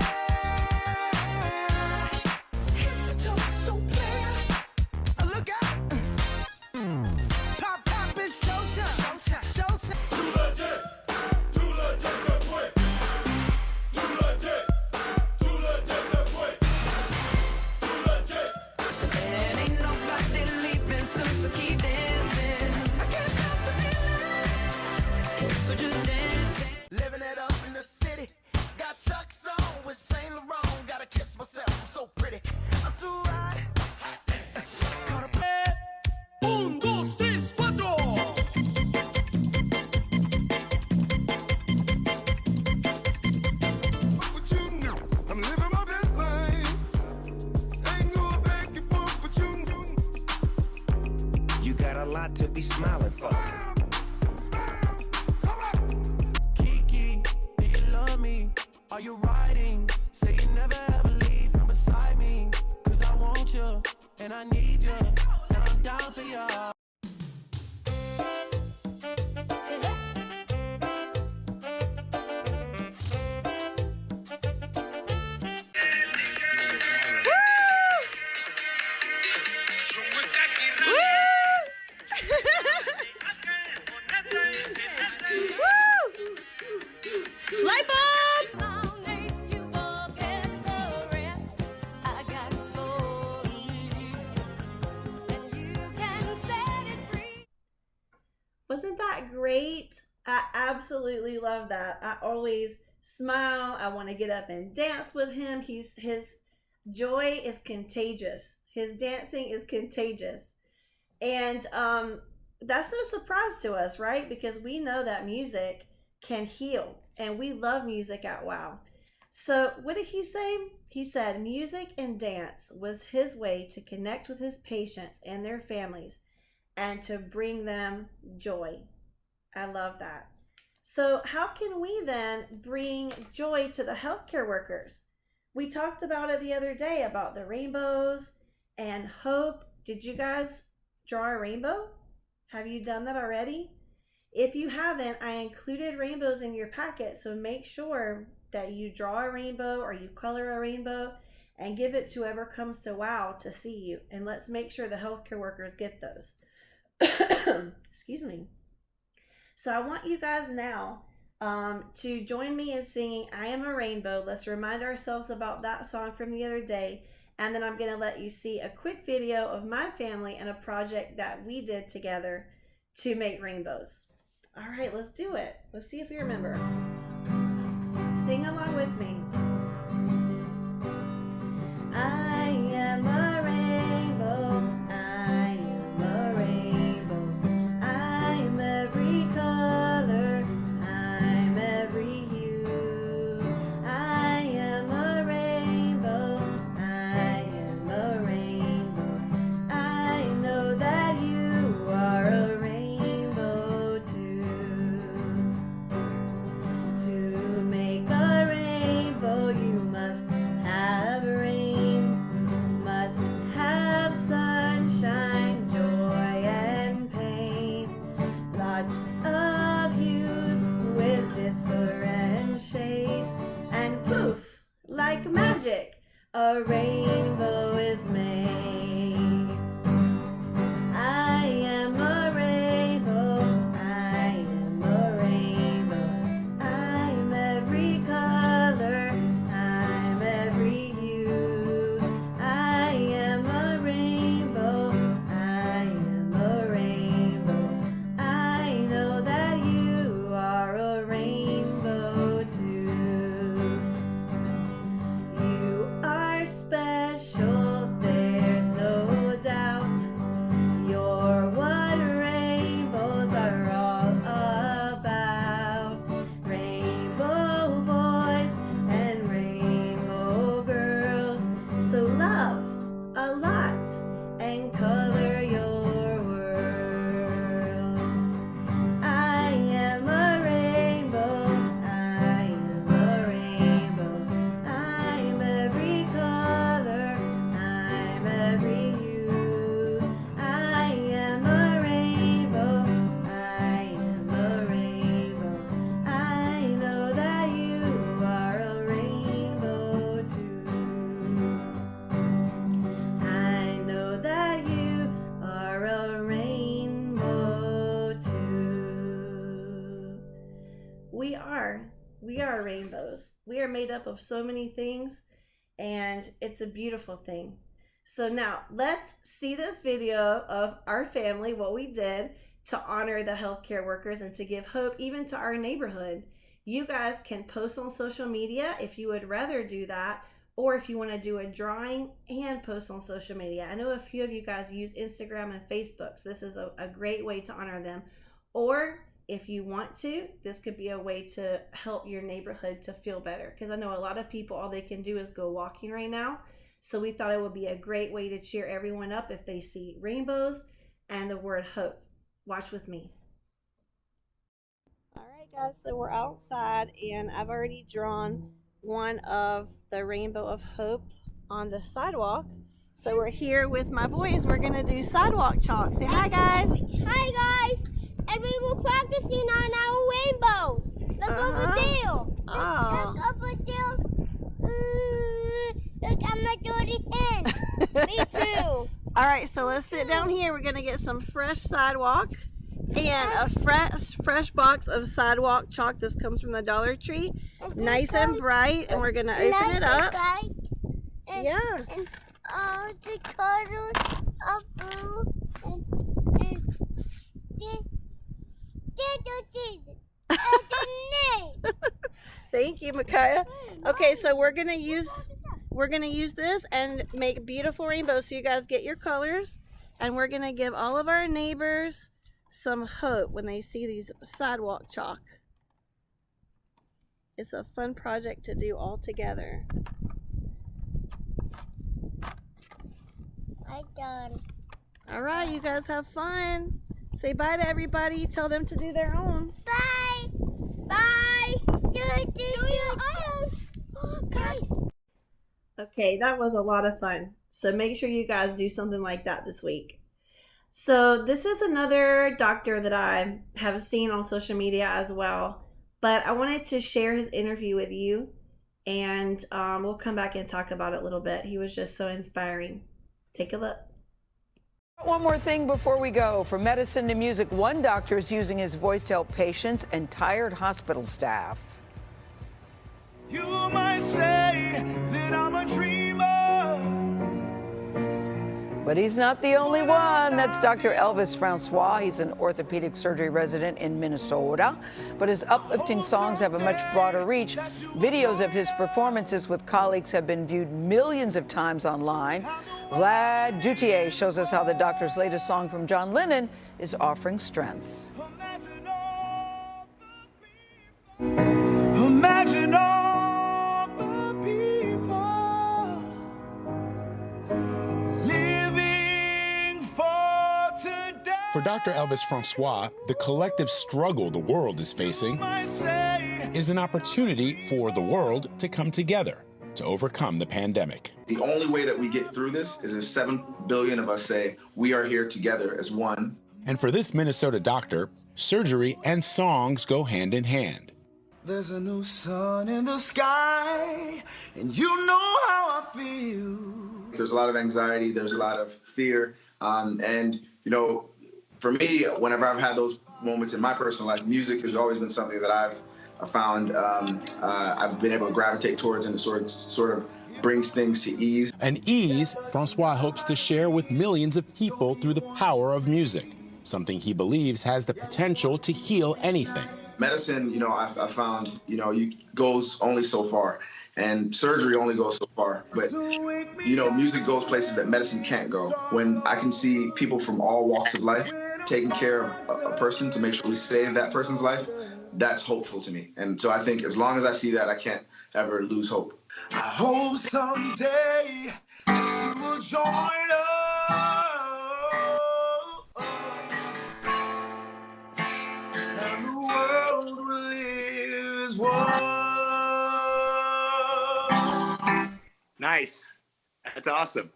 Head to toe, so clear. Look out. Pop, it's showtime. Too legit, to quit. Too legit to quit. Too legit. And ain't nobody leaving soon, so keep dancing. I can't stop the feeling. So just dance. Living it up in the city. Got Chuck's on with Saint Laurent. Gotta kiss myself, I'm so pretty. I'm too hot. Caught a bed. 1, 2, 3, 4. I'm living my best life. Ain't going back and forth with you. You got a lot to be smiling for. Kiki, do you love me? Are you riding? Say you never ever leave from beside me. Cause I want you, and I need you, and I'm down for you. Light bulb! Wasn't that great? I absolutely love that. I always smile. I want to get up and dance with him. His joy is contagious. His dancing is contagious. And that's no surprise to us, right? Because we know that music can heal, and we love music at WOW. So what did he say? He said music and dance was his way to connect with his patients and their families and to bring them joy. I love that. So how can we then bring joy to the healthcare workers? We talked about it the other day about the rainbows and hope. Did you guys draw a rainbow? Have you done that already? If you haven't, I included rainbows in your packet, so make sure that you draw a rainbow or you color a rainbow and give it to whoever comes to WOW to see you. And let's make sure the healthcare workers get those. Excuse me. So I want you guys now to join me in singing I Am a Rainbow. Let's remind ourselves about that song from the other day. And then I'm going to let you see a quick video of my family and a project that we did together to make rainbows. All right, let's do it. Let's see if you remember. Sing along with me. I am a rainbow. I am a rainbow. I'm every color. I'm every hue. I am a rainbow. I am a rainbow. I know that you are a rainbow too. To make a rainbow, you must have rain. are rainbows. We are made up of so many things, and it's a beautiful thing. So now let's see this video of our family, what we did to honor the healthcare workers and to give hope even to our neighborhood. You guys can post on social media if you would rather do that, or if you want to do a drawing and post on social media. I know a few of you guys use Instagram and Facebook, so this is a great way to honor them. Or if you want to, this could be a way to help your neighborhood to feel better, because I know a lot of people, all they can do is go walking right now. So we thought it would be a great way to cheer everyone up if they see rainbows and the word hope. Watch with me. All right, guys, so we're outside, and I've already drawn one of the rainbow of hope on the sidewalk. So we're here with my boys. We're gonna do sidewalk chalk. Say hi, guys. Hi, guys. And we were practicing on our rainbows. Look over there. Oh. Look over there. Look, I'm not doing it. Me too. All right, so let's sit down here. We're gonna get some fresh sidewalk and a fresh box of sidewalk chalk. This comes from the Dollar Tree, nice and bright, and we're gonna open it up. Yeah. And all the colors of blue and the name. Thank you, Micaiah. Okay, so we're gonna use this and make beautiful rainbows. So you guys get your colors, and we're gonna give all of our neighbors some hope when they see these sidewalk chalk. It's a fun project to do all together. I'm done. All right, you guys have fun. Say bye to everybody. Tell them to do their own. Bye. Bye. Do your own. Guys. Okay, that was a lot of fun. So make sure you guys do something like that this week. So this is another doctor that I have seen on social media as well, but I wanted to share his interview with you, and we'll come back and talk about it a little bit. He was just so inspiring. Take a look. One more thing before we go. From medicine to music, one doctor is using his voice to help patients and tired hospital staff. You might say that I'm a dreamer. But he's not the only one. That's Dr. Elvis Francois. He's an orthopedic surgery resident in Minnesota. But his uplifting songs have a much broader reach. Videos of his performances with colleagues have been viewed millions of times online. Vlad Dutier shows us how the doctor's latest song from John Lennon is offering strength. Imagine all the people living for today. For Dr. Elvis Francois, the collective struggle the world is facing is an opportunity for the world to come together to overcome the pandemic. The only way that we get through this is if 7 billion of us say we are here together as one. And for this Minnesota doctor, surgery and songs go hand in hand. There's a new sun in the sky, and you know how I feel. There's a lot of anxiety, there's a lot of fear, and you know, for me, whenever I've had those moments in my personal life, music has always been something that I've found I've been able to gravitate towards, and it sort of brings things to ease. An ease Francois hopes to share with millions of people through the power of music, something he believes has the potential to heal anything. Medicine, you know, I found, you know, goes only so far, and surgery only goes so far. But, you know, music goes places that medicine can't go. When I can see people from all walks of life taking care of a person to make sure we save that person's life, that's hopeful to me. And so I think as long as I see that, I can't ever lose hope. I hope someday that you will join us, and the world will live as one. Nice. That's awesome.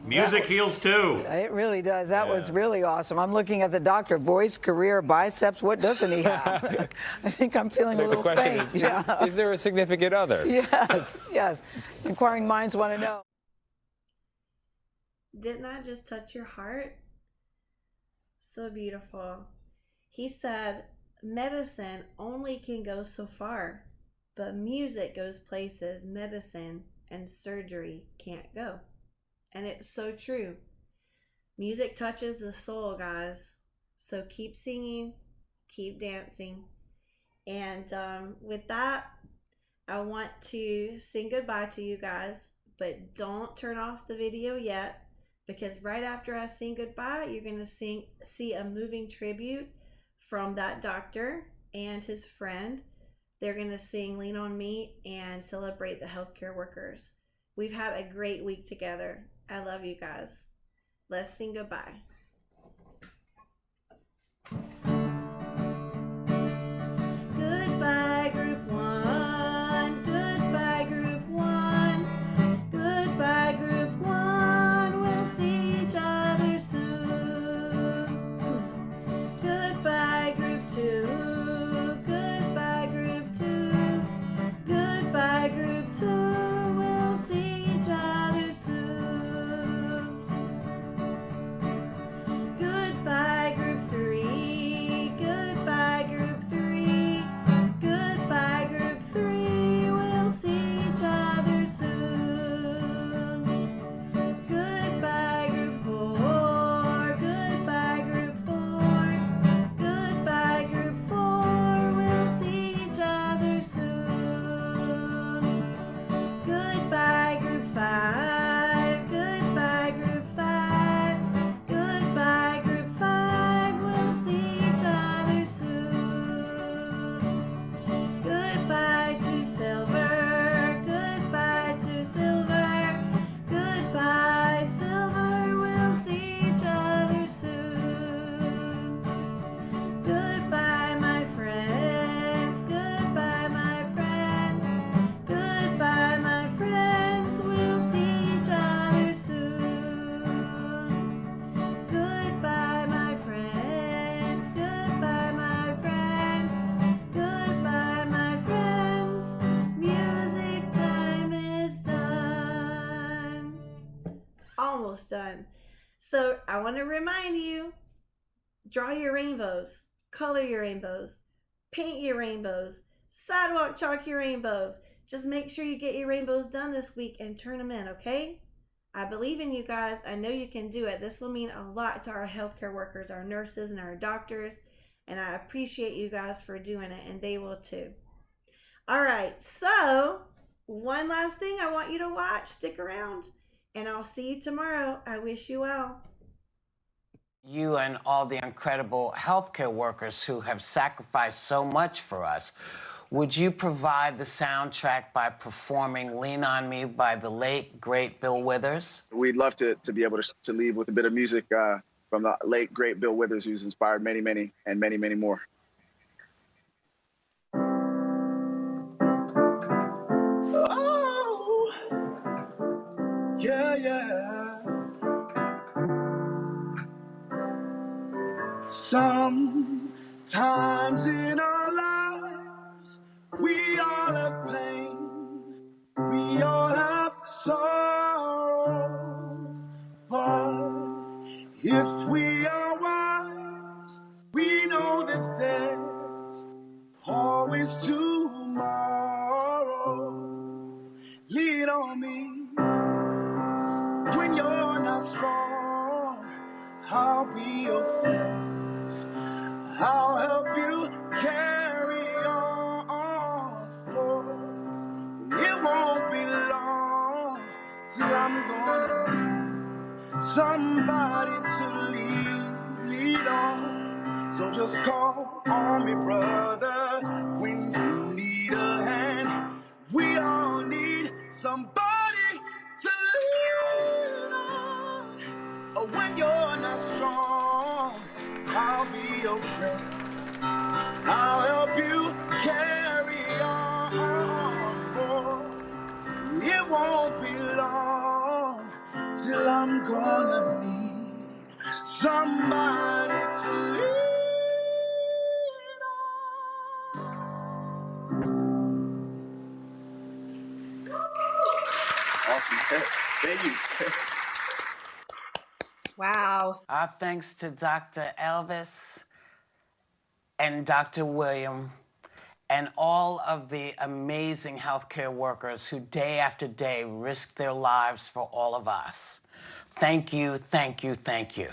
Music heals too. It really does. That was really awesome. I'm looking at the doctor. Voice, career, biceps. What doesn't he have? I think I'm feeling a little faint. Is there a significant other? Yes, yes. Inquiring minds want to know. Didn't I just touch your heart? So beautiful. He said, medicine only can go so far, but music goes places medicine and surgery can't go. And it's so true. Music touches the soul, guys. So keep singing, keep dancing. And with that, I want to sing goodbye to you guys, but don't turn off the video yet, because right after I sing goodbye, you're going to see a moving tribute from that doctor and his friend. They're going to sing Lean on Me and celebrate the healthcare workers. We've had a great week together. I love you guys. Let's sing goodbye. Goodbye, Group 1. Goodbye, Group 1. Goodbye, Group 1. We'll see each other soon. Goodbye, Group 2. Goodbye, Group 2. Goodbye, Group 2. We'll see each other soon. Goodbye, Group 3. Goodbye, Group 3. Goodbye, Group 3. We'll see each other soon. Goodbye, Group 4. Goodbye, Group 4. Goodbye, Group 4. We'll see each other soon. Goodbye, Group 5. Goodbye, Group 5. Goodbye, Group 5. We'll see each other soon. Goodbye to Silver. Goodbye to Silver. Goodbye, Silver. We'll see each other soon. Goodbye, my friends. Goodbye, my friends. Goodbye, my friends. We'll see each other soon. Goodbye, my friends. Goodbye, my friends. Goodbye, my friends. Music time is done. Almost done. So I want to remind you, draw your rainbows, color your rainbows, paint your rainbows, sidewalk chalk your rainbows. Just make sure you get your rainbows done this week and turn them in, okay? I believe in you guys. I know you can do it. This will mean a lot to our healthcare workers, our nurses, and our doctors. And I appreciate you guys for doing it, and they will too. All right, so one last thing I want you to watch. Stick around, and I'll see you tomorrow. I wish you well. You and all the incredible healthcare workers who have sacrificed so much for us. Would you provide the soundtrack by performing Lean on Me by the late, great Bill Withers? We'd love to be able to leave with a bit of music from the late, great Bill Withers, who's inspired many, many, and many, many more. Oh, yeah, yeah. Sometimes in our lives, we all have pain, we all have sorrow, but if we are wise, we know that there's always tomorrow. Lean on me when you're not strong. I'll be your friend. I'll help you carry on, for it won't be long till I'm gonna need somebody to lead on. So just call on me, brother, when you need a hand. We all need somebody to lean on. When you're not strong, I'll be your friend. I'll help you carry on, for it won't be long till I'm gonna need somebody to lean on. Awesome. Thank you. Wow. Our thanks to Dr. Elvis and Dr. William and all of the amazing healthcare workers who day after day risk their lives for all of us. Thank you, thank you, thank you.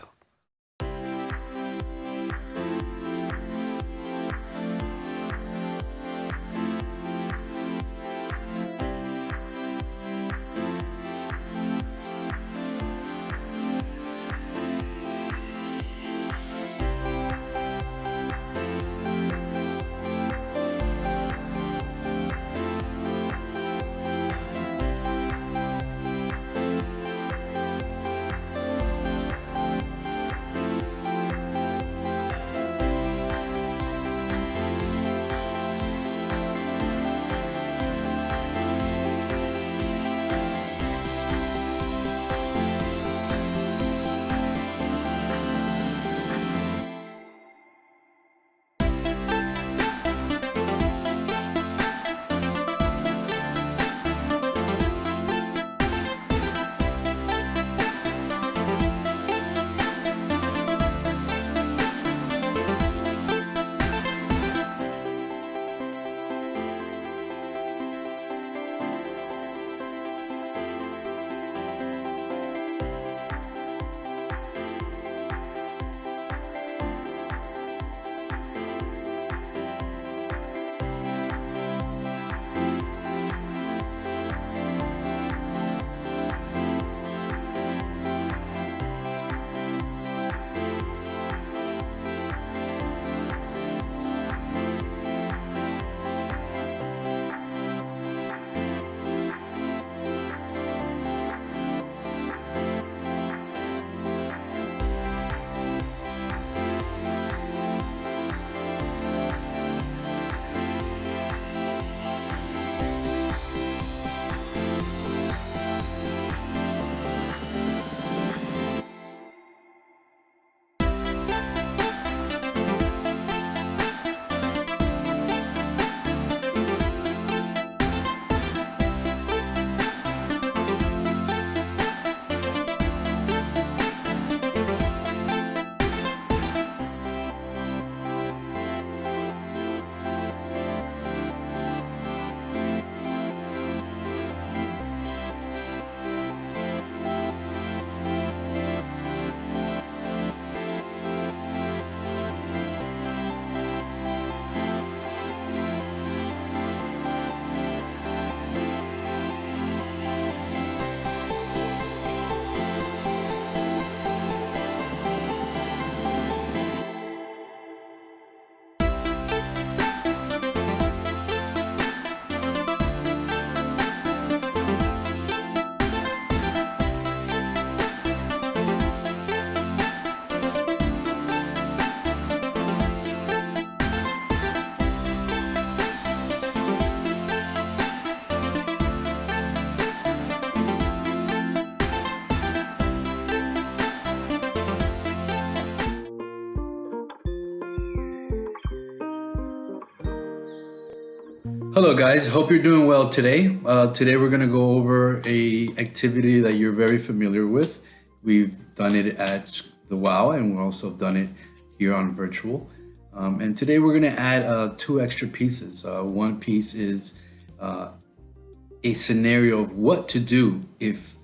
Hello guys, hope you're doing well today. Today we're gonna go over a activity that you're very familiar with. We've done it at the WOW and we've also done it here on virtual. And today we're gonna add 2 extra pieces. One piece is a scenario of what to do if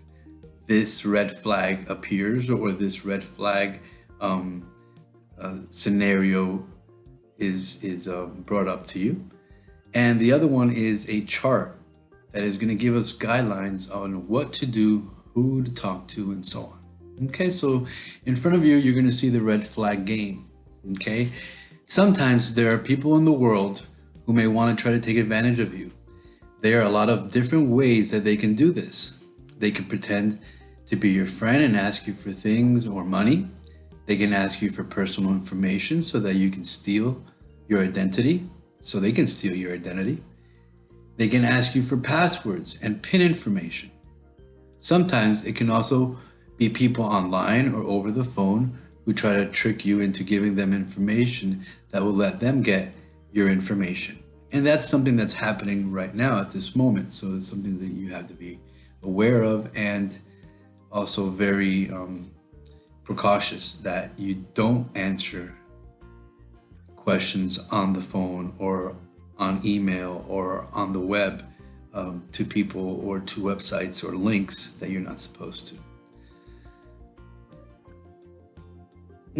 this red flag appears or this red flag scenario is brought up to you. And the other one is a chart that is going to give us guidelines on what to do, who to talk to, and so on. Okay, so in front of you, you're going to see the red flag game. Okay, sometimes there are people in the world who may want to try to take advantage of you. There are a lot of different ways that they can do this. They can pretend to be your friend and ask you for things or money. They can ask you for personal information so that you can steal your identity. So they can steal your identity. They can ask you for passwords and PIN information. Sometimes it can also be people online or over the phone who try to trick you into giving them information that will let them get your information. And that's something that's happening right now at this moment. So it's something that you have to be aware of and also very precautious that you don't answer questions on the phone or on email or on the web to people or to websites or links that you're not supposed to.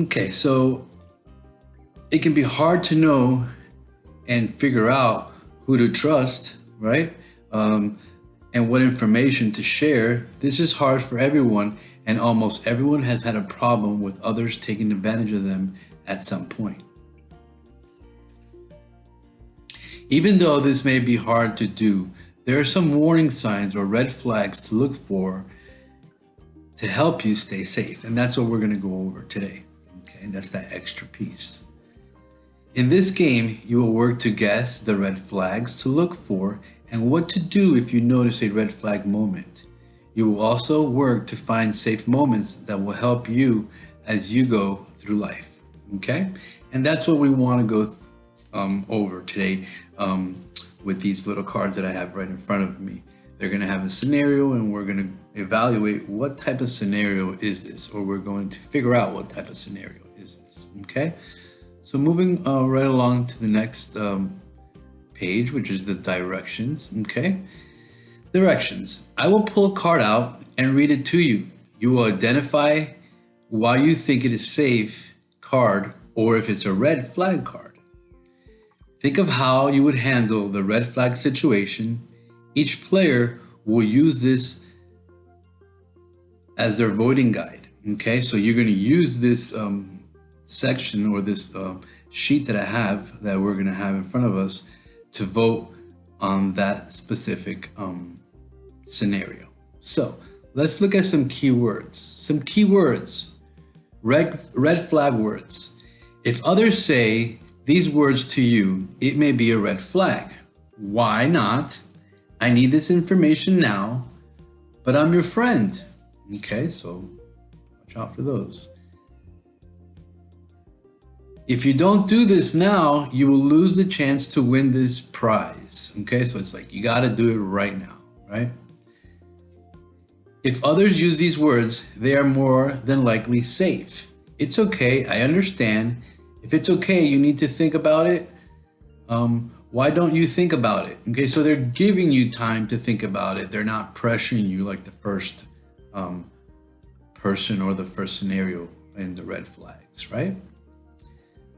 Okay, so it can be hard to know and figure out who to trust, right? And what information to share. This is hard for everyone, and almost everyone has had a problem with others taking advantage of them at some point. Even though this may be hard to do, there are some warning signs or red flags to look for to help you stay safe. And that's what we're going to go over today. Okay, that's that extra piece. In this game, you will work to guess the red flags to look for and what to do if you notice a red flag moment. You will also work to find safe moments that will help you as you go through life. Okay? And that's what we want to go over today with these little cards that I have right in front of me. They're going to have a scenario, and we're going to evaluate what type of scenario is this, or we're going to figure out what type of scenario is this. Okay? So moving right along to the next page, which is the directions. Okay? Directions. I will pull a card out and read it to you. You will identify why you think it is safe card or if it's a red flag card. Think of how you would handle the red flag situation. Each player will use this as their voting guide. Okay, so you're going to use this section or this sheet that I have that we're going to have in front of us to vote on that specific scenario. So let's look at some keywords. Some keywords, red flag words. If others say these words to you, it may be a red flag. Why not? I need this information now, but I'm your friend. Okay, so watch out for those. If you don't do this now, you will lose the chance to win this prize. Okay, so it's like you got to do it right now, right? If others use these words, they are more than likely safe. It's okay, I understand. If it's okay, you need to think about it. Why don't you think about it? Okay, so they're giving you time to think about it. They're not pressuring you like the first person or the first scenario in the red flags, right?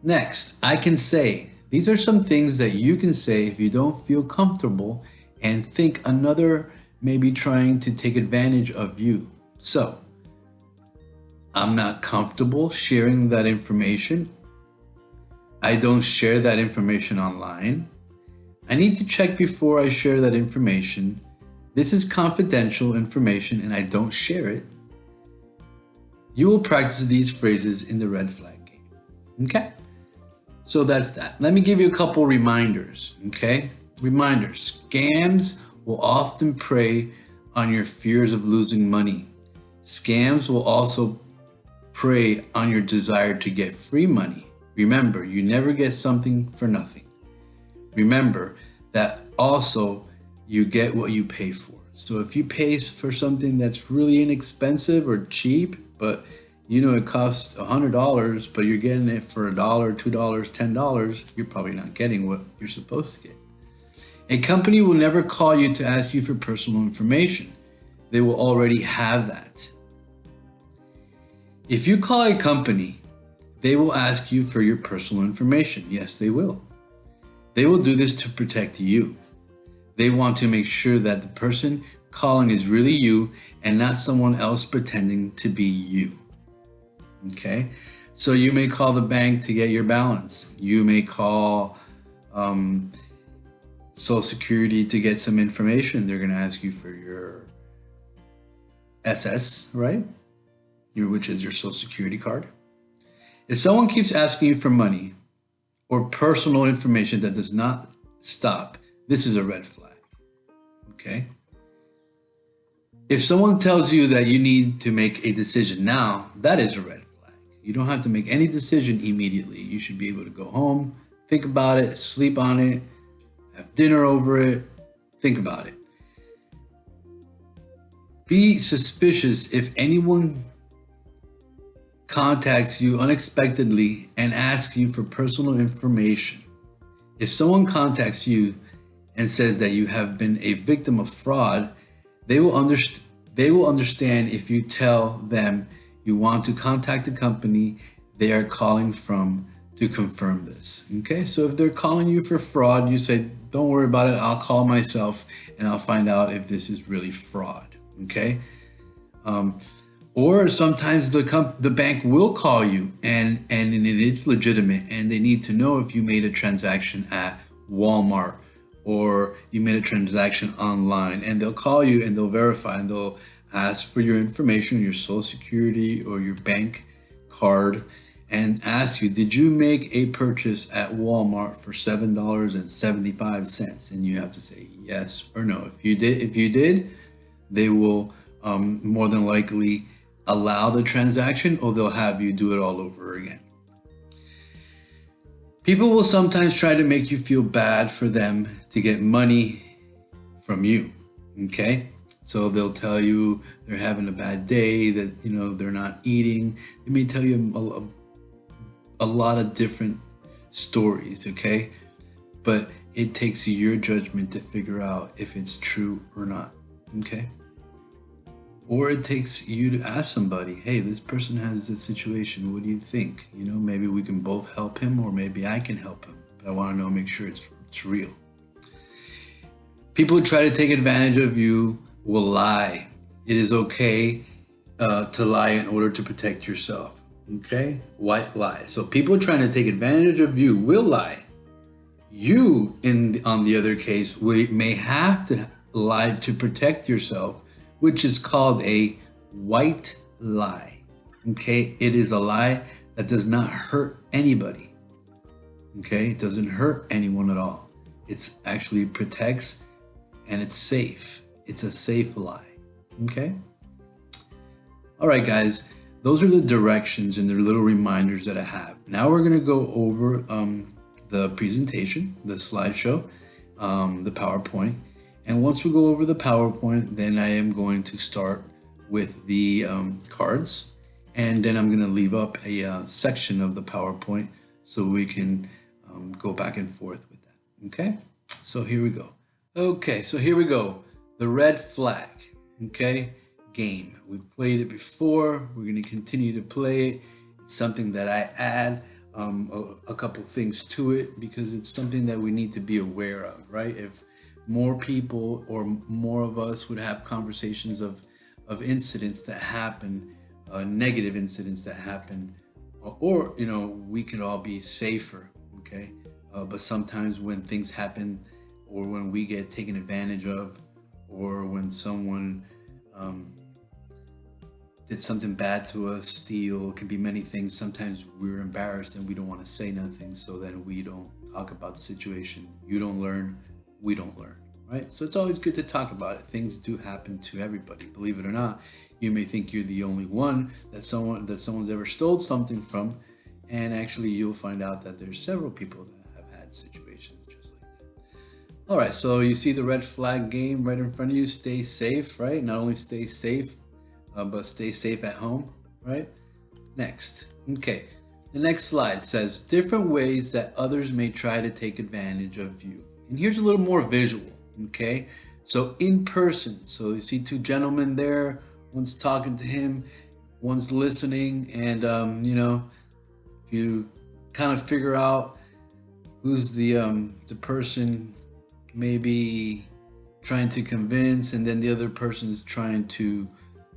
Next, I can say. These are some things that you can say if you don't feel comfortable and think another may be trying to take advantage of you. So, I'm not comfortable sharing that information. I don't share that information online. I need to check before I share that information. This is confidential information and I don't share it. You will practice these phrases in the red flag game. Okay? So that's that. Let me give you a couple reminders. Okay? Reminders. Scams will often prey on your fears of losing money. Scams will also prey on your desire to get free money. Remember, you never get something for nothing. Remember that also you get what you pay for. So if you pay for something that's really inexpensive or cheap, but you know it costs $100, but you're getting it for $1, $2, $10, you're probably not getting what you're supposed to get. A company will never call you to ask you for personal information. They will already have that. If you call a company, they will ask you for your personal information. Yes, they will. They will do this to protect you. They want to make sure that the person calling is really you and not someone else pretending to be you. Okay? So you may call the bank to get your balance. You may call Social Security to get some information. They're going to ask you for your SS, right? Which is your Social Security card. If someone keeps asking you for money or personal information that does not stop, this is a red flag. Okay? If someone tells you that you need to make a decision now, that is a red flag. You don't have to make any decision immediately. You should be able to go home, think about it, sleep on it, have dinner over it, think about it. Be suspicious if anyone contacts you unexpectedly and asks you for personal information. If someone contacts you and says that you have been a victim of fraud, they will understand if you tell them you want to contact the company they are calling from to confirm this. Okay, so if they're calling you for fraud, you say, don't worry about it, I'll call myself and I'll find out if this is really fraud. Okay, or sometimes the bank will call you and it is legitimate and they need to know if you made a transaction at Walmart or you made a transaction online, and they'll call you and they'll verify and they'll ask for your information, your social security or your bank card, and ask you, did you make a purchase at Walmart for $7.75? And you have to say yes or no. If you did, they will more than likely allow the transaction, or they'll have you do it all over again. People will sometimes try to make you feel bad for them to get money from you, okay? So they'll tell you they're having a bad day, that, you know, they're not eating. They may tell you a lot of different stories, okay? But it takes your judgment to figure out if it's true or not, okay? Or it takes you to ask somebody, hey, this person has this situation, what do you think? You know, maybe we can both help him, or maybe I can help him, but I want to know, make sure it's real. People who try to take advantage of you will lie. It is okay to lie in order to protect yourself, okay? White lie. So people trying to take advantage of you will lie. You, on the other case, may have to lie to protect yourself, which is called a white lie, okay? It is a lie that does not hurt anybody, okay? It doesn't hurt anyone at all. It actually protects and it's safe. It's a safe lie, okay? All right, guys, those are the directions and the little reminders that I have. Now we're gonna go over the presentation, the slideshow, the PowerPoint. And once we go over the PowerPoint, then I am going to start with the cards. And then I'm going to leave up a section of the PowerPoint so we can go back and forth with that. Okay, so here we go. Okay, so here we go. The red flag, okay, game. We've played it before. We're going to continue to play it. It's something that I add a couple things to it because it's something that we need to be aware of, right? If more people or more of us would have conversations of incidents that happen, negative incidents that happen, or, you know, we could all be safer, okay? But sometimes when things happen, or when we get taken advantage of, or when someone did something bad to us, steal, it can be many things. Sometimes we're embarrassed and we don't want to say nothing, so then we don't talk about the situation. You don't learn, we don't learn, right? So it's always good to talk about it. Things do happen to everybody, believe it or not. You may think you're the only one that someone's ever stole something from, and actually you'll find out that there's several people that have had situations just like that. All right, so you see the red flag game right in front of you. Stay safe, right? Not only stay safe, but stay safe at home, right? Next, okay. The next slide says different ways that others may try to take advantage of you. And here's a little more visual, okay? So in person, so you see two gentlemen there, one's talking to him, one's listening, and you know, if you kind of figure out who's the person maybe trying to convince, and then the other person is trying to,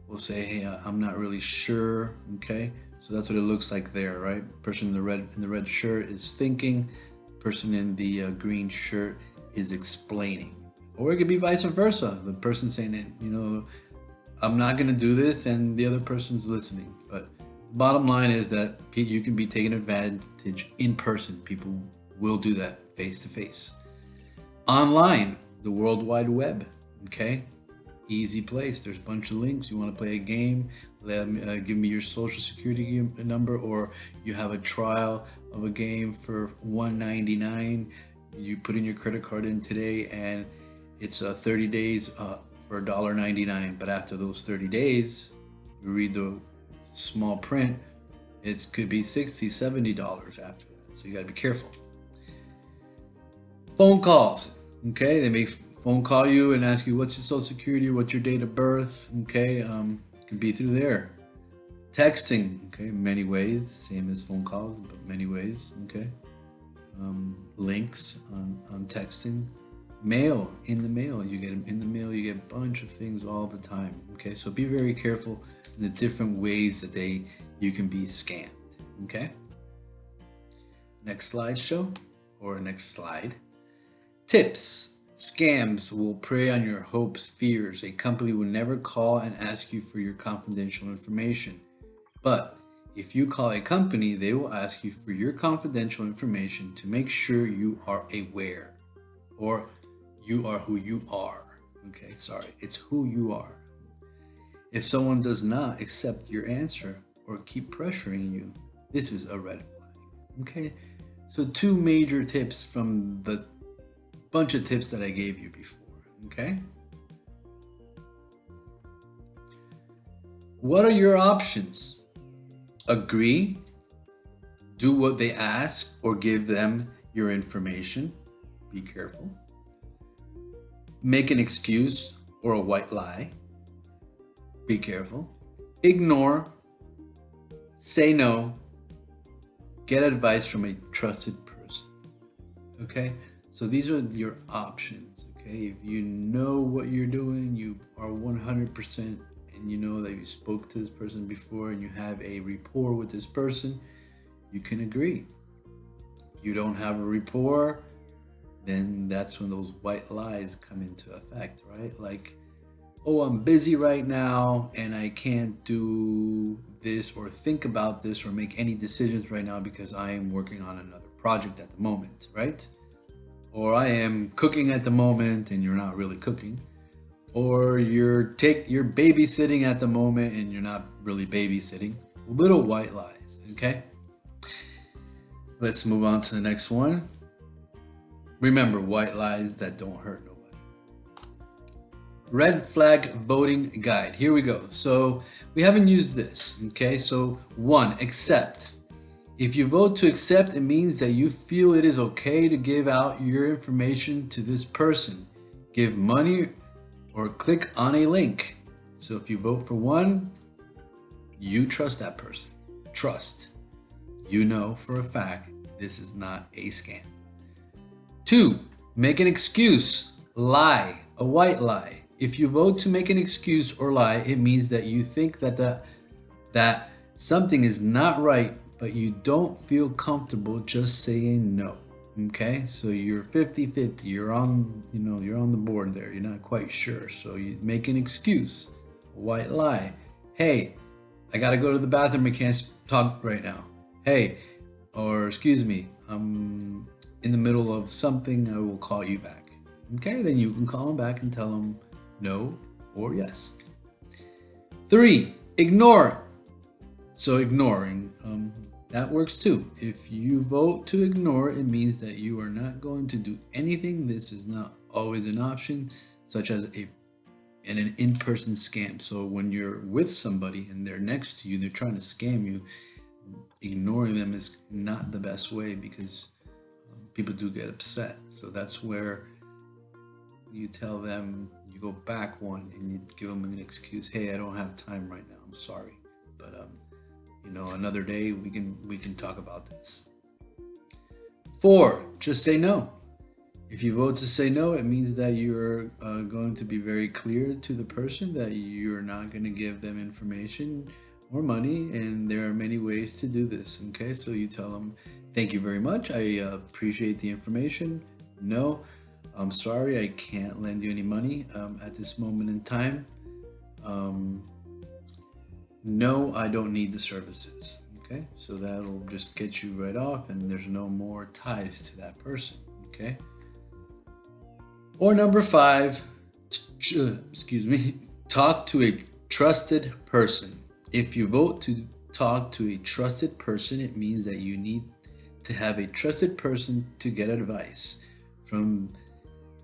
we'll say, hey, I'm not really sure, okay? So that's what it looks like there, right? Person in the red shirt is thinking, person in the green shirt is explaining. Or it could be vice versa. The person saying that, you know, I'm not gonna do this, and the other person's listening. But the bottom line is that you can be taken advantage in person. People will do that face to face. Online, the World Wide Web, okay? Easy place. There's a bunch of links. You want to play a game, give me your social security number, or you have a trial of a game for $1.99. You put in your credit card in today, and it's 30 days for $1.99. But after those 30 days, you read the small print, It could be $60, $70 after that. So you got to be careful. Phone calls. Okay, they may phone call you and ask you what's your social security, what's your date of birth. Okay, it can be through there. Texting. Okay, many ways, same as phone calls, but many ways. Okay, links on texting. Mail, in the mail, you get them in the mail. You get a bunch of things all the time. Okay, so be very careful in the different ways that you can be scammed. Okay. Next slideshow or next slide. Tips. Scams will prey on your hopes, fears. A company will never call and ask you for your confidential information. But if you call a company, they will ask you for your confidential information to make sure you are aware, or you are who you are. Okay, sorry, it's who you are. If someone does not accept your answer or keep pressuring you, this is a red flag. Okay, so 2 major tips from the bunch of tips that I gave you before. Okay, what are your options? Agree, do what they ask, or give them your information. Be careful. Make an excuse or a white lie. Be careful. Ignore, say no, get advice from a trusted person. Okay, so these are your options. Okay, if you know what you're doing, you are 100%, and you know that you spoke to this person before and you have a rapport with this person, you can agree. You don't have a rapport, then that's when those white lies come into effect, right? Like, oh, I'm busy right now and I can't do this or think about this or make any decisions right now because I am working on another project at the moment, right? Or I am cooking at the moment and you're not really cooking. Or you're babysitting at the moment and you're not really babysitting. Little white lies, okay? Let's move on to the next one. Remember, white lies that don't hurt nobody. Red flag voting guide. Here we go. So we haven't used this, okay? So 1, accept. If you vote to accept, it means that you feel it is okay to give out your information to this person. Give money or click on a link. So if you vote for 1, you trust that person. Trust. You know for a fact this is not a scam. 2, make an excuse. Lie. A white lie. If you vote to make an excuse or lie, it means that you think that something is not right, but you don't feel comfortable just saying no. Okay, so you're 50-50. You're on the board there. You're not quite sure. So you make an excuse. A white lie. Hey, I gotta go to the bathroom. I can't talk right now. Hey, or excuse me, I'm in the middle of something. I will call you back. Okay, then you can call them back and tell them no or yes. 3, ignore. So ignoring, that works too. If you vote to ignore, it means that you are not going to do anything. This is not always an option, such as an in-person scam. So when you're with somebody and they're next to you, they're trying to scam you, ignoring them is not the best way because people do get upset. So that's where you tell them, you go back 1 and you give them an excuse. Hey, I don't have time right now. I'm sorry, but another day we can talk about this. 4, just say no. If you vote to say no, it means that you're going to be very clear to the person that you're not going to give them information or money, and there are many ways to do this. Okay, so you tell them, thank you very much, I appreciate the information. No, I'm sorry, I can't lend you any money at this moment in time. No, I don't need the services. Okay, so that'll just get you right off and there's no more ties to that person. Okay, or number 5, talk to a trusted person. If you vote to talk to a trusted person, it means that you need to have a trusted person to get advice from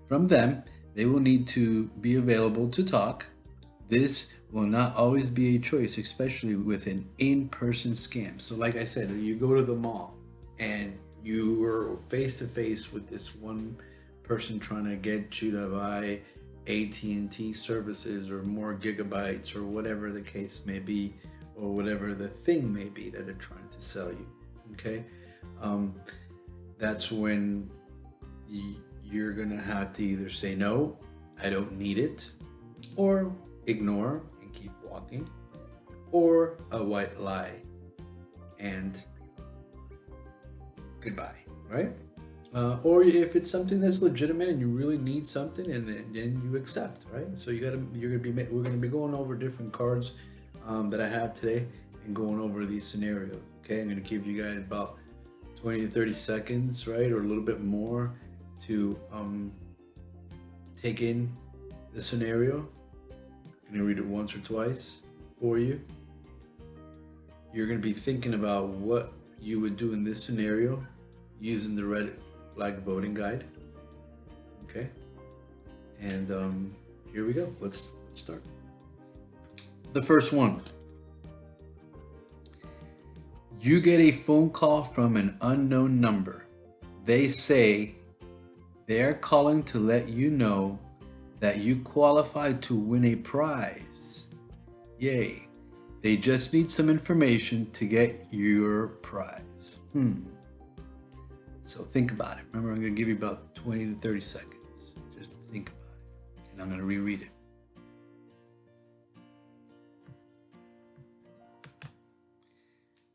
them. They will need to be available to talk. This will not always be a choice, especially with an in-person scam. So like I said, you go to the mall and you were face to face with this one person trying to get you to buy AT&T services or more gigabytes or whatever the case may be, or whatever the thing may be that they're trying to sell you. Okay, that's when you're gonna have to either say no, I don't need it, or ignore and keep walking, or a white lie and goodbye, right? Or if it's something that's legitimate and you really need something, and then you accept, right? So we're gonna be going over different cards that I have today and going over these scenarios. Okay, I'm gonna give you guys about 20 to 30 seconds, right, or a little bit more to take in the scenario. I'm gonna read it once or twice for you. You're gonna be thinking about what you would do in this scenario using the red flag voting guide. Okay, and here we go. Let's start. The first one. You get a phone call from an unknown number. They say they're calling to let you know that you qualify to win a prize. Yay. They just need some information to get your prize. So think about it. Remember, I'm going to give you about 20 to 30 seconds. Just think about it. And I'm going to reread it.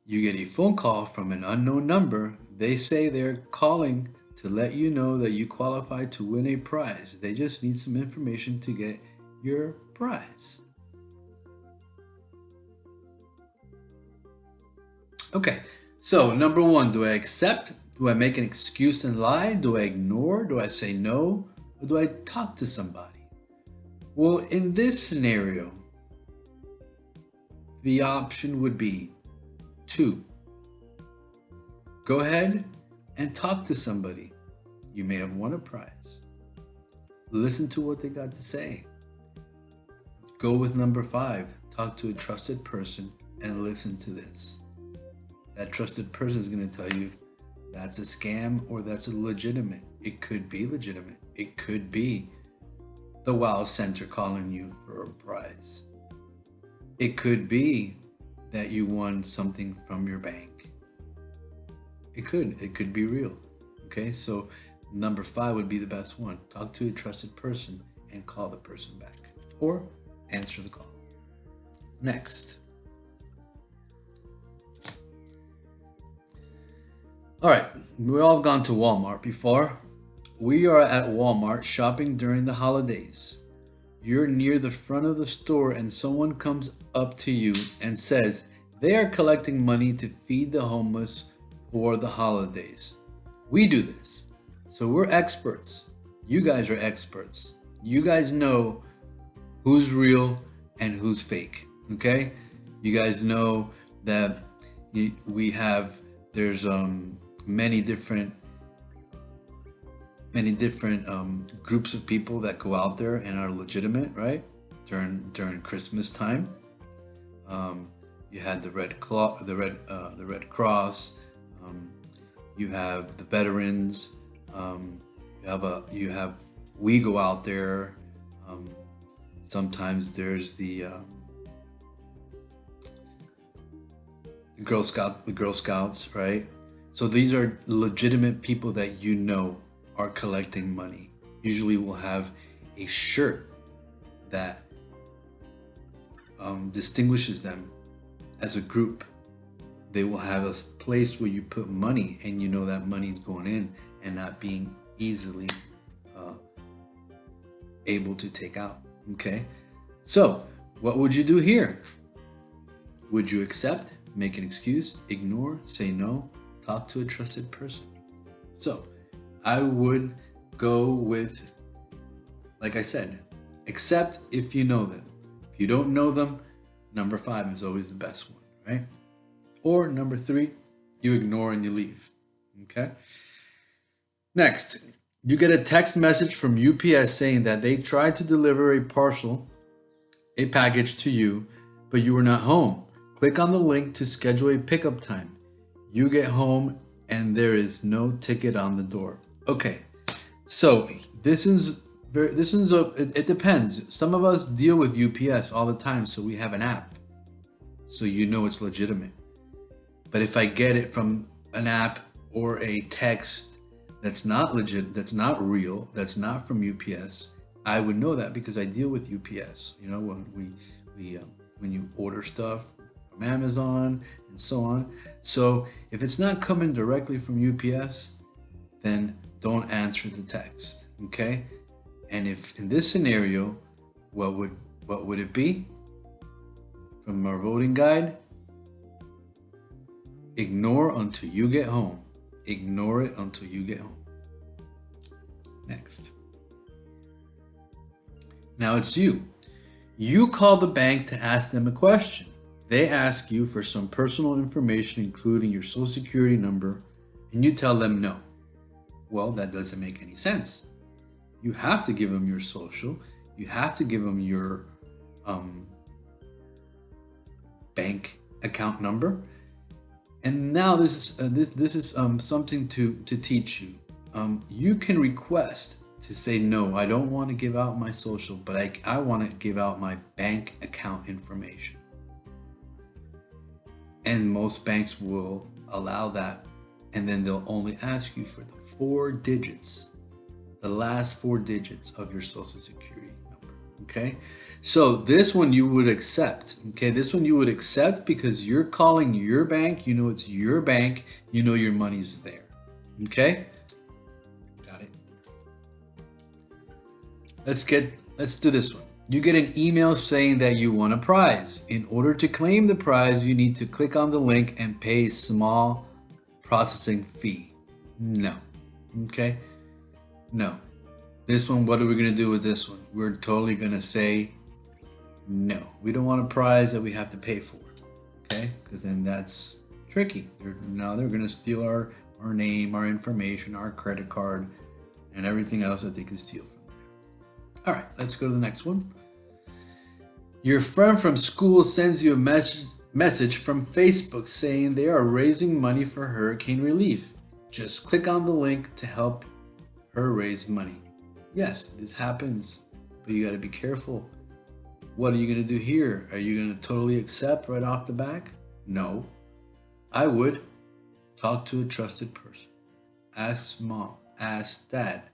You get a phone call from an unknown number. They say they're calling to let you know that you qualify to win a prize. They just need some information to get your prize. Okay, so number one, do I accept? Do I make an excuse and lie? Do I ignore? Do I say no? Or do I talk to somebody? Well, in this scenario, the option would be 2. Go ahead and talk to somebody. You may have won a prize. Listen to what they got to say. Go with number 5. Talk to a trusted person and listen to this. That trusted person is going to tell you that's a scam or that's a legitimate. It could be legitimate. It could be the Wow Center calling you for a prize. It could be that you won something from your bank. It could be real. Okay, so number 5 would be the best one. Talk to a trusted person and call the person back, or answer the call. Next. All right, we all have gone to Walmart before. We are at Walmart shopping during the holidays. You're near the front of the store and someone comes up to you and says they are collecting money to feed the homeless for the holidays. We do this. So we're experts. You guys are experts. You guys know who's real and who's fake, okay? You guys know that there's many different groups of people that go out there and are legitimate, right? During Christmas time, you had the Red Cross. You have the veterans. We go out there. Sometimes there's the Girl Scouts, right? So these are legitimate people that you know are collecting money. Usually we'll have a shirt that distinguishes them as a group. They will have a place where you put money and you know that money's going in and not being easily able to take out. Okay, so what would you do here? Would you accept, make an excuse, ignore, say no, talk to a trusted person? So I would go with, like I said, accept if you know them. If you don't know them, number 5 is always the best one, right? Or number 3, you ignore and you leave. Okay. Next, you get a text message from UPS saying that they tried to deliver a parcel a package to you, but you were not home. Click on the link to schedule a pickup time. You get home and there is no ticket on the door. Okay, so it depends. Some of us deal with UPS all the time, so we have an app, so you know it's legitimate. But if I get it from an app or a text that's not legit, that's not real, that's not from UPS, I would know that because I deal with UPS. You know, when you order stuff from Amazon and so on. So if it's not coming directly from UPS, then don't answer the text, okay? And if in this scenario, what would it be? From our voting guide, ignore until you get home. Ignore it until you get home. Next. Now it's you. You call the bank to ask them a question. They ask you for some personal information, including your social security number, and you tell them no. Well, that doesn't make any sense. You have to give them your social. You have to give them your bank account number. And now this is something to teach you. You can request to say, no, I don't want to give out my social, but I want to give out my bank account information. And most banks will allow that. And then they'll only ask you for the 4 digits, the last 4 digits of your social security number. Okay. So this one you would accept. Okay. This one you would accept because you're calling your bank. You know, it's your bank. You know, your money's there. Okay. Got it. Let's do this one. You get an email saying that you won a prize. In order to claim the prize, you need to click on the link and pay a small processing fee. No. Okay? No. This one, what are we going to do with this one? We're totally going to say no. We don't want a prize that we have to pay for. Okay? Because then that's tricky. Now they're going to steal our name, our information, our credit card, and everything else that they can steal from there. All right, let's go to the next one. Your friend from school sends you a message from Facebook saying they are raising money for hurricane relief. Just click on the link to help her raise money. Yes, this happens, but you got to be careful. What are you going to do here? Are you going to totally accept right off the back? No. I would talk to a trusted person. Ask mom, ask dad,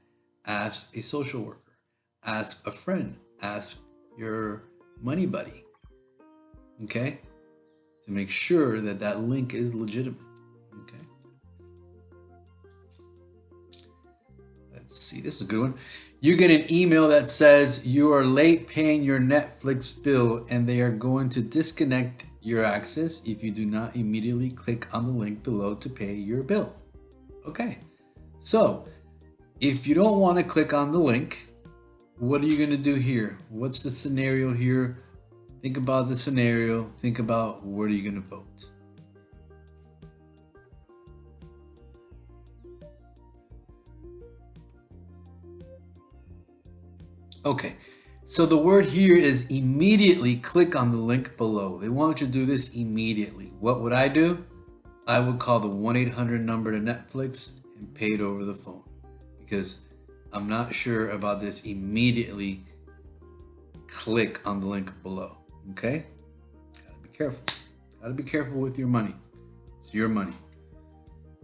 ask a social worker, ask a friend, ask your money buddy, okay, to make sure that that link is legitimate. Okay, let's see, this is a good one. You get an email that says you are late paying your Netflix bill and they are going to disconnect your access if you do not immediately click on the link below to pay your bill. Okay, so if you don't want to click on the link, what are you going to do here? What's the scenario here? Think about the scenario. Think about what are you going to vote? Okay, so the word here is immediately click on the link below. They want you to do this immediately. What would I do? I would call the 1-800 number to Netflix and pay it over the phone because I'm not sure about this immediately click on the link below. Okay? Gotta be careful. Gotta be careful with your money. It's your money.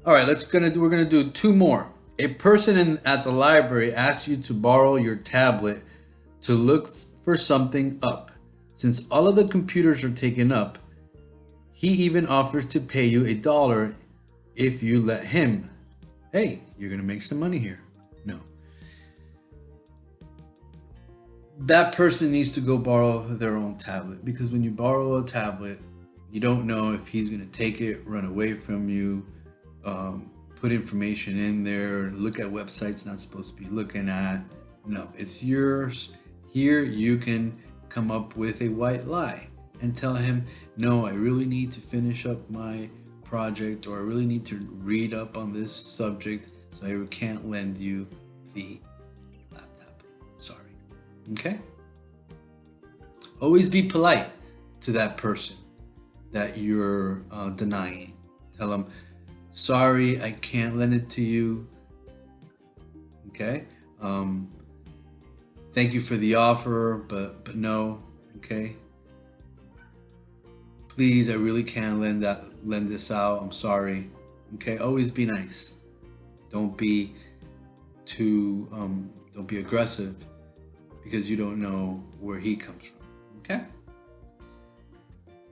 All right, we're gonna do 2 more. A person at the library asks you to borrow your tablet to look for something up. Since all of the computers are taken up, he even offers to pay you $1 if you let him. Hey, you're gonna make some money here. No. That person needs to go borrow their own tablet because when you borrow a tablet, you don't know if he's going to take it, run away from you, put information in there, look at websites not supposed to be looking at. No, it's yours. Here you can come up with a white lie and tell him, no, I really need to finish up my project or I really need to read up on this subject, so I can't lend you the laptop. Sorry. Okay? Always be polite to that person that you're denying. Tell them, sorry, I can't lend it to you. Okay? Thank you for the offer, but no. Okay? Please, I really can't lend this out. I'm sorry. Okay? Always be nice. Don't be don't be aggressive because you don't know where he comes from. Okay?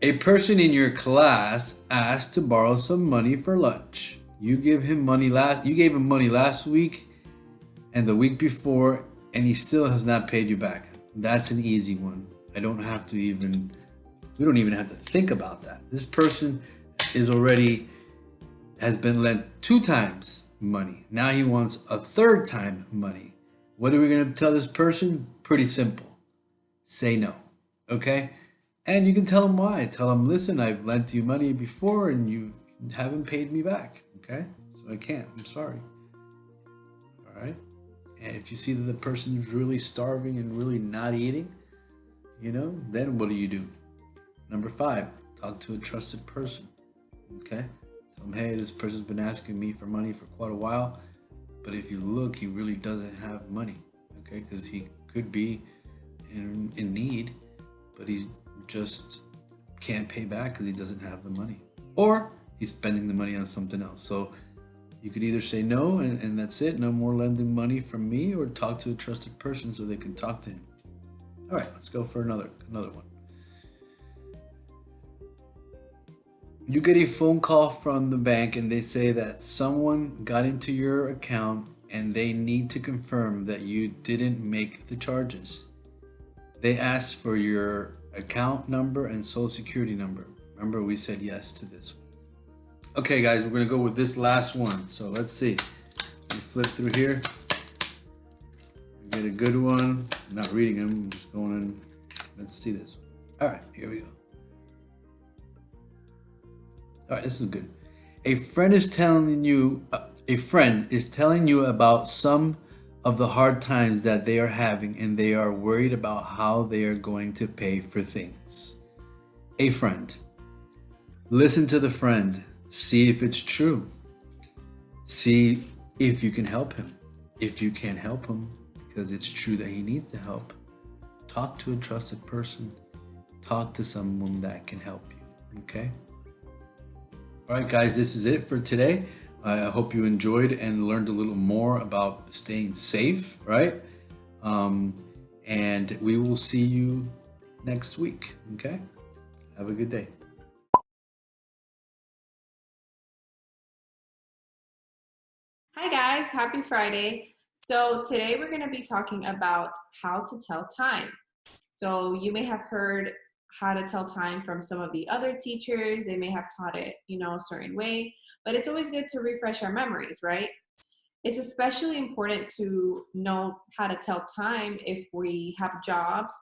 A person in your class asked to borrow some money for lunch. You gave him money last week and the week before, and he still has not paid you back. That's an easy one. We don't even have to think about that. This person has been lent 2 times money. Now he wants a 3rd time money. What are we going to tell this person? Pretty simple. Say no. Okay? And you can tell him why. Tell him, listen, I've lent you money before and you haven't paid me back. Okay? So I can't. I'm sorry. All right? And if you see that the person is really starving and really not eating, then what do? Number 5, talk to a trusted person. Okay? Tell them, hey, this person's been asking me for money for quite a while, but if you look, he really doesn't have money. Okay? Because he could be in need, but he just can't pay back because he doesn't have the money. Or he's spending the money on something else. So you could either say no and that's it, no more lending money from me, or talk to a trusted person so they can talk to him. All right, let's go for another one. You get a phone call from the bank and they say that someone got into your account and they need to confirm that you didn't make the charges. They asked for your account number and social security number. Remember, we said yes to this one. Okay, guys, we're going to go with this last one. So let's see. We flip through here. We get a good one. I'm not reading them. I'm just going in. Let's see this one. All right, here we go. All right, this is good. A friend is telling you about some of the hard times that they are having, and they are worried about how they are going to pay for things. A friend. Listen to the friend. See if it's true. See if you can help him. If you can't help him because it's true that he needs the help, talk to a trusted person. Talk to someone that can help you. Okay? All right, guys, this is it for today. I hope you enjoyed and learned a little more about staying safe, right? And we will see you next week, okay? Have a good day. Hi guys, happy Friday. So today we're going to be talking about how to tell time. So you may have heard how to tell time from some of the other teachers. They may have taught it, a certain way, but it's always good to refresh our memories, right? It's especially important to know how to tell time if we have jobs,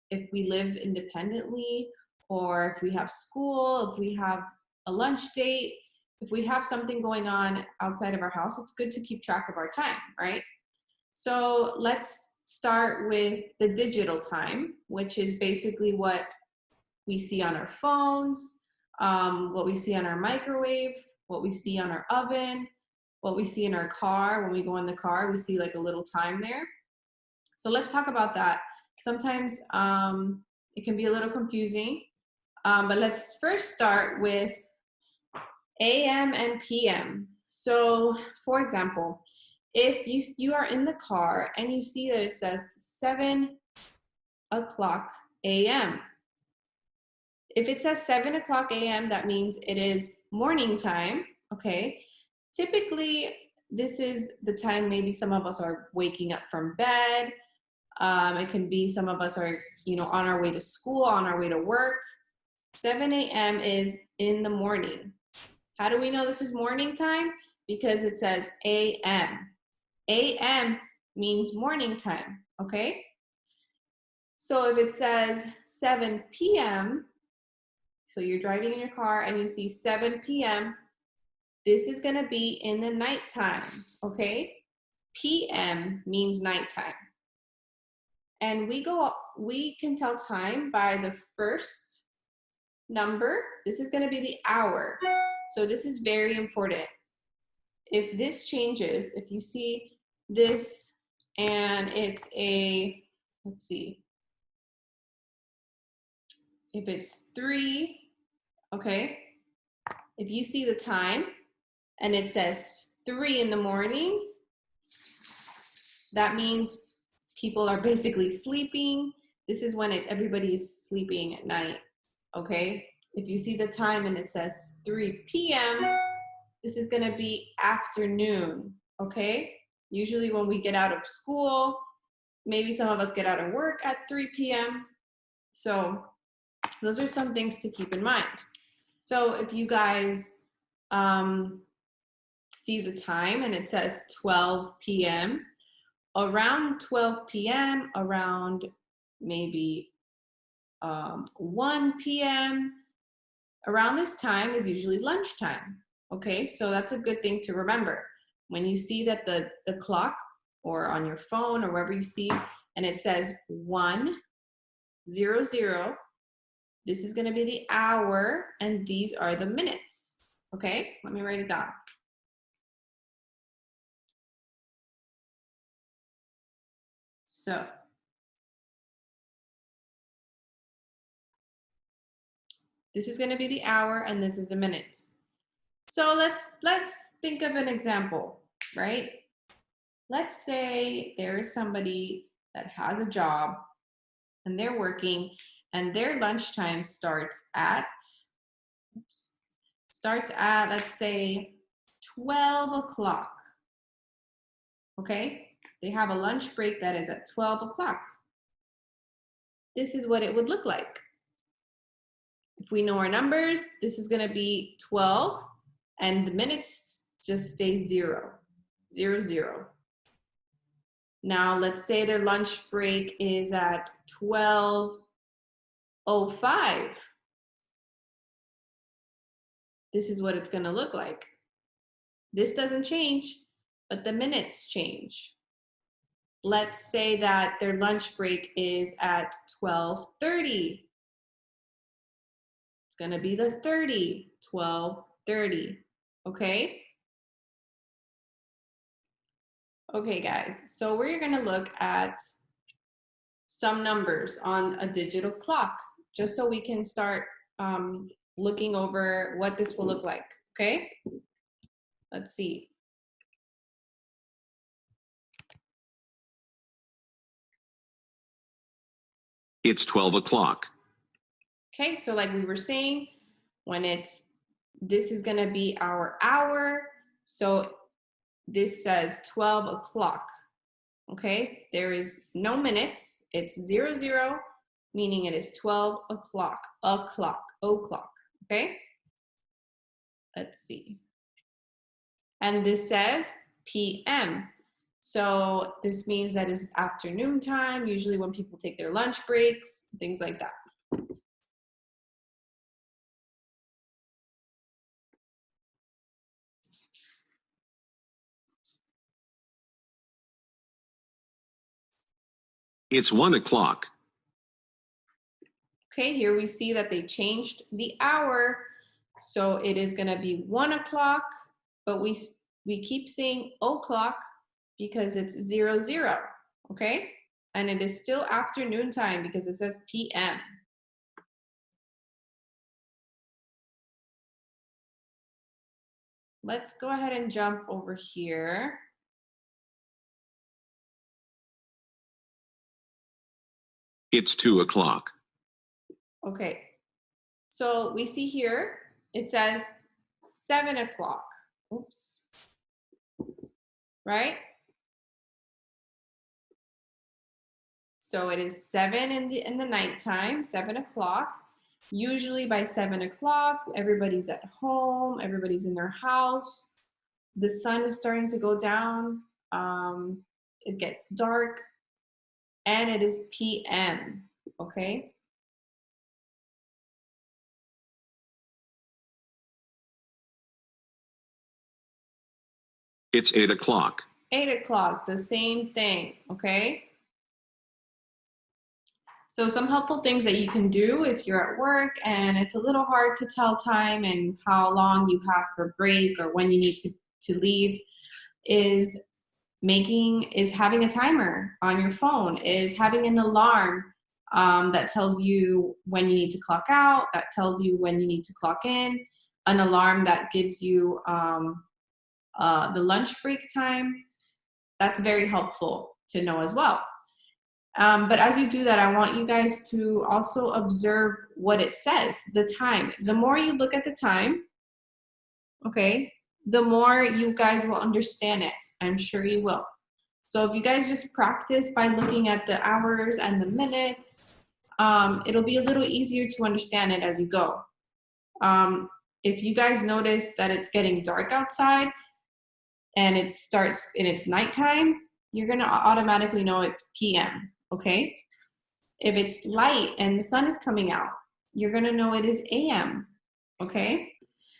if we live independently, or if we have school, if we have a lunch date, if we have something going on outside of our house. It's good to keep track of our time, right? So let's start with the digital time, which is basically what we see on our phones, what we see on our microwave, what we see on our oven, what we see in our car. When we go in the car, we see like a little time there. So let's talk about that. Sometimes it can be a little confusing, but let's first start with AM and PM. So for example, if you are in the car and you see that it says 7 o'clock AM. If it says 7 o'clock AM, that means it is morning time, okay? Typically, this is the time maybe some of us are waking up from bed. It can be some of us are, on our way to school, on our way to work. 7 a.m. is in the morning. How do we know this is morning time? Because it says AM. AM means morning time, okay? So if it says 7 p.m., so you're driving in your car and you see 7 p.m., this is gonna be in the nighttime, okay? PM means nighttime. And we can tell time by the first number. This is going to be the hour. So this is very important. If this changes, if you see this and it's a, let's see, if it's 3, okay, if you see the time and it says 3 in the morning, that means people are basically sleeping. This is when everybody is sleeping at night, okay? If you see the time and it says 3 p.m., this is gonna be afternoon, okay? Usually when we get out of school, maybe some of us get out of work at 3 p.m. So those are some things to keep in mind. So if you guys see the time and it says 12 p.m., around 12 p.m., around maybe 1 p.m., around this time is usually lunchtime, okay? So that's a good thing to remember. When you see that the clock or on your phone or wherever you see and it says 1:00, this is gonna be the hour and these are the minutes, okay? Let me write it down. So, this is gonna be the hour and this is the minutes. So let's think of an example, right? Let's say there is somebody that has a job and they're working and their lunchtime starts at, let's say 12 o'clock, okay? They have a lunch break that is at 12 o'clock. This is what it would look like. If we know our numbers, this is gonna be 12 and the minutes just stay 0, 0, 0. Now let's say their lunch break is at 12:05. This is what it's gonna look like. This doesn't change, but the minutes change. Let's say that their lunch break is at 12:30. It's gonna be the 30, 12:30, okay? Okay guys, so we're gonna look at some numbers on a digital clock, just so we can start looking over what this will look like, okay? Let's see. It's 12 o'clock. Okay, so like we were saying, when this is gonna be our hour, so this says 12 o'clock, okay? There is no minutes, it's 0, 0, meaning it is 12 o'clock, o'clock, okay? Let's see. And this says PM. So this means that it's afternoon time, usually when people take their lunch breaks, things like that. It's 1 o'clock. Okay, here we see that they changed the hour. So it is gonna be 1 o'clock, but we keep saying o'clock because it's 0, 0, okay? And it is still afternoon time because it says PM. Let's go ahead and jump over here. It's 2 o'clock. Okay, so we see here, it says 7 o'clock. Oops. Right? So it is 7 in the nighttime, 7 o'clock. Usually by 7 o'clock, everybody's at home, everybody's in their house. The sun is starting to go down. It gets dark, and it is PM. Okay. It's 8 o'clock. 8 o'clock, the same thing, okay? So some helpful things that you can do if you're at work and it's a little hard to tell time and how long you have for break or when you need to leave is having a timer on your phone, is having an alarm that tells you when you need to clock out, that tells you when you need to clock in, an alarm that gives you the lunch break time. That's very helpful to know as well. But as you do that, I want you guys to also observe what it says, the time. The more you look at the time, okay, the more you guys will understand it. I'm sure you will. So if you guys just practice by looking at the hours and the minutes, it'll be a little easier to understand it as you go. If you guys notice that it's getting dark outside and it starts and it's nighttime, you're gonna automatically know it's PM, okay? If it's light and the sun is coming out, you're gonna know it is AM, okay?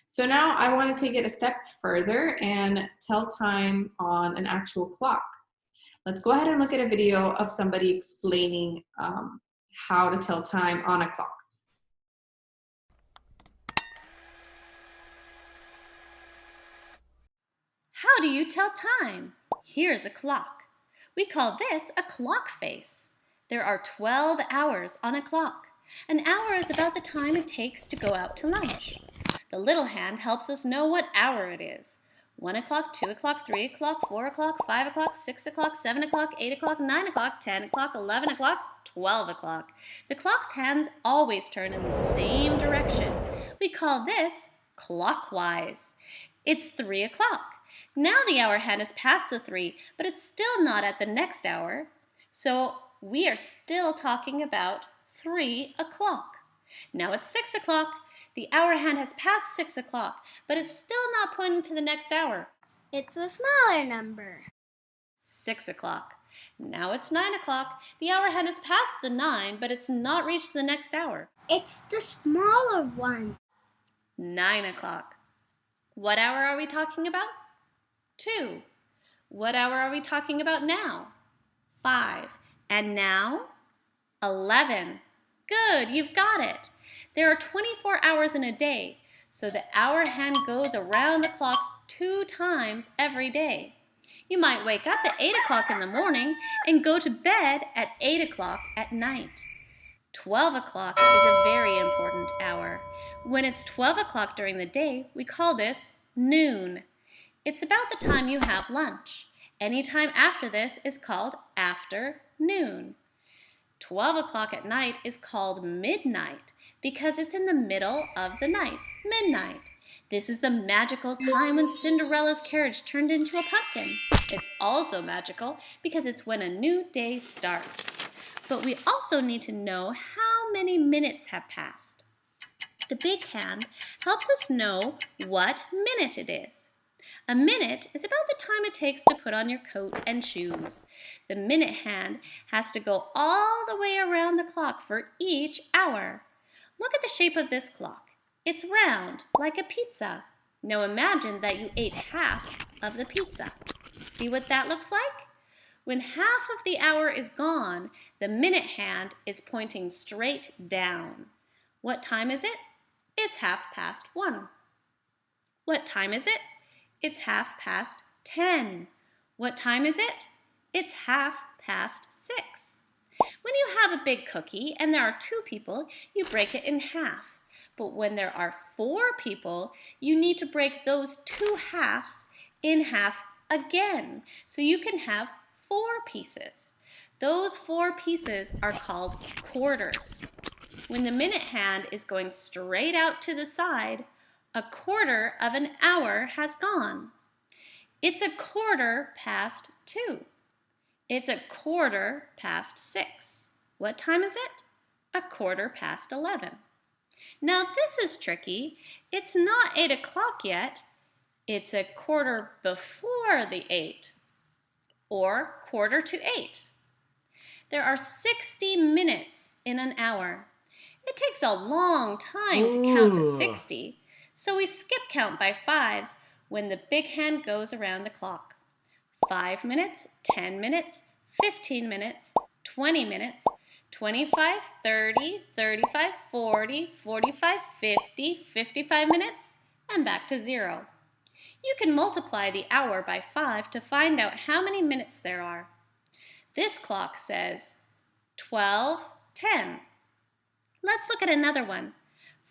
So now I wanna take it a step further and tell time on an actual clock. Let's go ahead and look at a video of somebody explaining how to tell time on a clock. How do you tell time? Here's a clock. We call this a clock face. There are 12 hours on a clock. An hour is about the time it takes to go out to lunch. The little hand helps us know what hour it is. 1 o'clock, 2 o'clock, 3 o'clock, 4 o'clock, 5 o'clock, 6 o'clock, 7 o'clock, 8 o'clock, 9 o'clock, 10 o'clock, 11 o'clock, 12 o'clock. The clock's hands always turn in the same direction. We call this clockwise. It's 3 o'clock. Now the hour hand is past the 3, but it's still not at the next hour. So we are still talking about 3 o'clock. Now it's 6 o'clock. The hour hand has passed 6 o'clock, but it's still not pointing to the next hour. It's a smaller number. 6 o'clock. Now it's 9 o'clock. The hour hand has passed the 9, but it's not reached the next hour. It's the smaller one. 9 o'clock. What hour are we talking about? 2. What hour are we talking about now? 5. And now? 11. Good, you've got it. There are 24 hours in a day, so the hour hand goes around the clock 2 times every day. You might wake up at 8 o'clock in the morning and go to bed at 8 o'clock at night. 12 o'clock is a very important hour. When it's 12 o'clock during the day, we call this noon. It's about the time you have lunch. Any time after this is called afternoon. 12 o'clock at night is called midnight because it's in the middle of the night, midnight. This is the magical time when Cinderella's carriage turned into a pumpkin. It's also magical because it's when a new day starts. But we also need to know how many minutes have passed. The big hand helps us know what minute it is. A minute is about the time it takes to put on your coat and shoes. The minute hand has to go all the way around the clock for each hour. Look at the shape of this clock. It's round, like a pizza. Now imagine that you ate half of the pizza. See what that looks like? When half of the hour is gone, the minute hand is pointing straight down. What time is it? It's 1:30. What time is it? It's 10:30. What time is it? It's 6:30. When you have a big cookie and there are 2 people, you break it in half. But when there are 4 people, you need to break those 2 halves in half again. So you can have 4 pieces. Those 4 pieces are called quarters. When the minute hand is going straight out to the side, a quarter of an hour has gone. It's 2:15. It's 6:15. What time is it? 11:15. Now this is tricky. It's not 8 o'clock yet. It's 8:15, or 7:45. There are 60 minutes in an hour. It takes a long time to count to 60, so we skip count by 5s when the big hand goes around the clock. 5 minutes, 10 minutes, 15 minutes, 20 minutes, 25, 30, 35, 40, 45, 50, 55 minutes, and back to 0. You can multiply the hour by 5 to find out how many minutes there are. This clock says 12:10. Let's look at another one.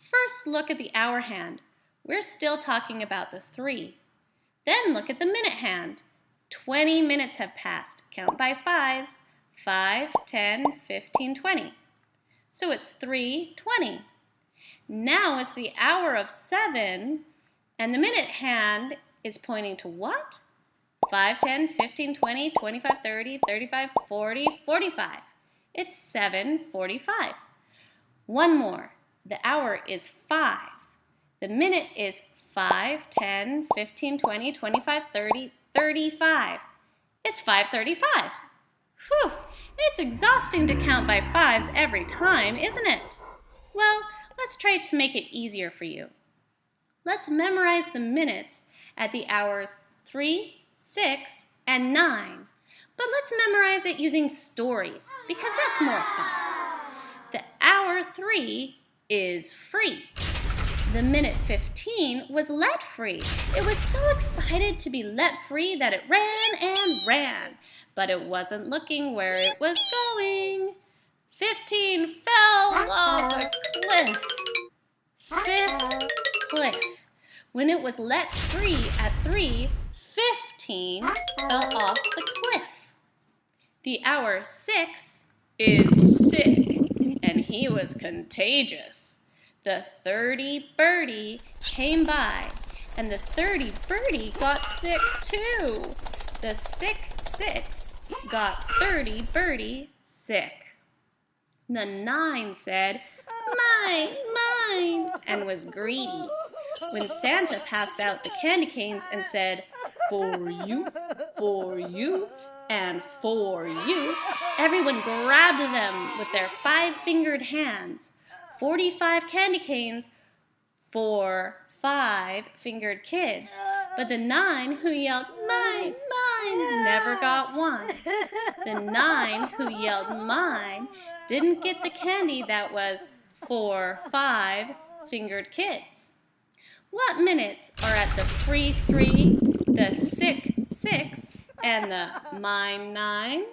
First, look at the hour hand. We're still talking about the 3. Then look at the minute hand. 20 minutes have passed. Count by 5s. 5, 10, 15, 20. So it's 3:20. Now it's the hour of 7, and the minute hand is pointing to what? 5, 10, 15, 20, 25, 30, 35, 40, 45. It's 7:45. One more. The hour is 5. The minute is 5, 10, 15, 20, 25, 30, 35. It's 5:35. Whew, it's exhausting to count by 5s every time, isn't it? Well, let's try to make it easier for you. Let's memorize the minutes at the hours 3, 6, and 9. But let's memorize it using stories, because that's more fun. The hour 3 is free. The minute 15 was let free. It was so excited to be let free that it ran and ran, but it wasn't looking where it was going. 15 fell off a cliff. 5th cliff. When it was let free at 3, 15 fell off the cliff. The hour 6 is sick, and he was contagious. The 30 birdie came by, and the 30 birdie got sick too. The sick 6 got 30 birdie sick. The 9 said, "Mine, mine," and was greedy. When Santa passed out the candy canes and said, for you, and for you, everyone grabbed them with their 5-fingered hands. 45 candy canes for 5-fingered kids. But the 9 who yelled, "Mine, mine," never got one. The 9 who yelled, "Mine," didn't get the candy that was for 5-fingered kids. What minutes are at the free 3, the sick 6, and the mine 9?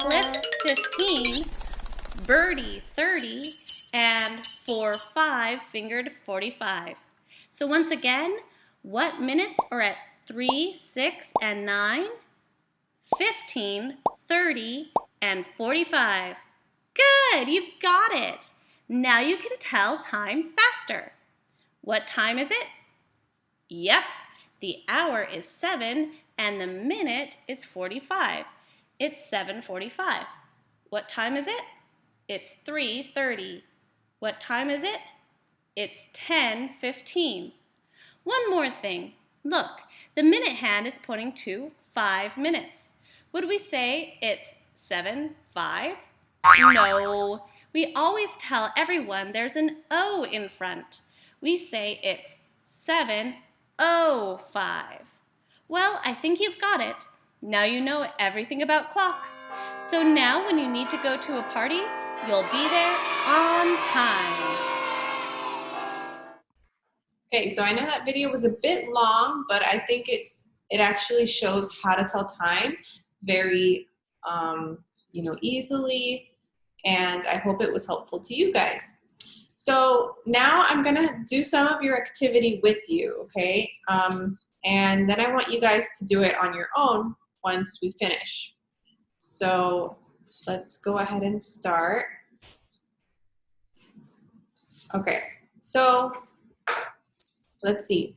Cliff 15, birdie 30, and for 5-fingered 45. So once again, what minutes are at 3, 6, and 9? 15, 30, and 45. Good, you've got it. Now you can tell time faster. What time is it? Yep, the hour is 7 and the minute is 45. It's 7:45. What time is it? It's 3:30. What time is it? It's 10:15. One more thing. Look, the minute hand is pointing to 5 minutes. Would we say it's 7:05? No. We always tell everyone there's an O in front. We say it's 7:05. Well, I think you've got it. Now you know everything about clocks. So now when you need to go to a party, you'll be there on time. Okay, so I know that video was a bit long, but I think it actually shows how to tell time very easily, and I hope it was helpful to you guys. So now I'm gonna do some of your activity with you, okay? And then I want you guys to do it on your own once we finish. So let's go ahead and start. Okay, so let's see.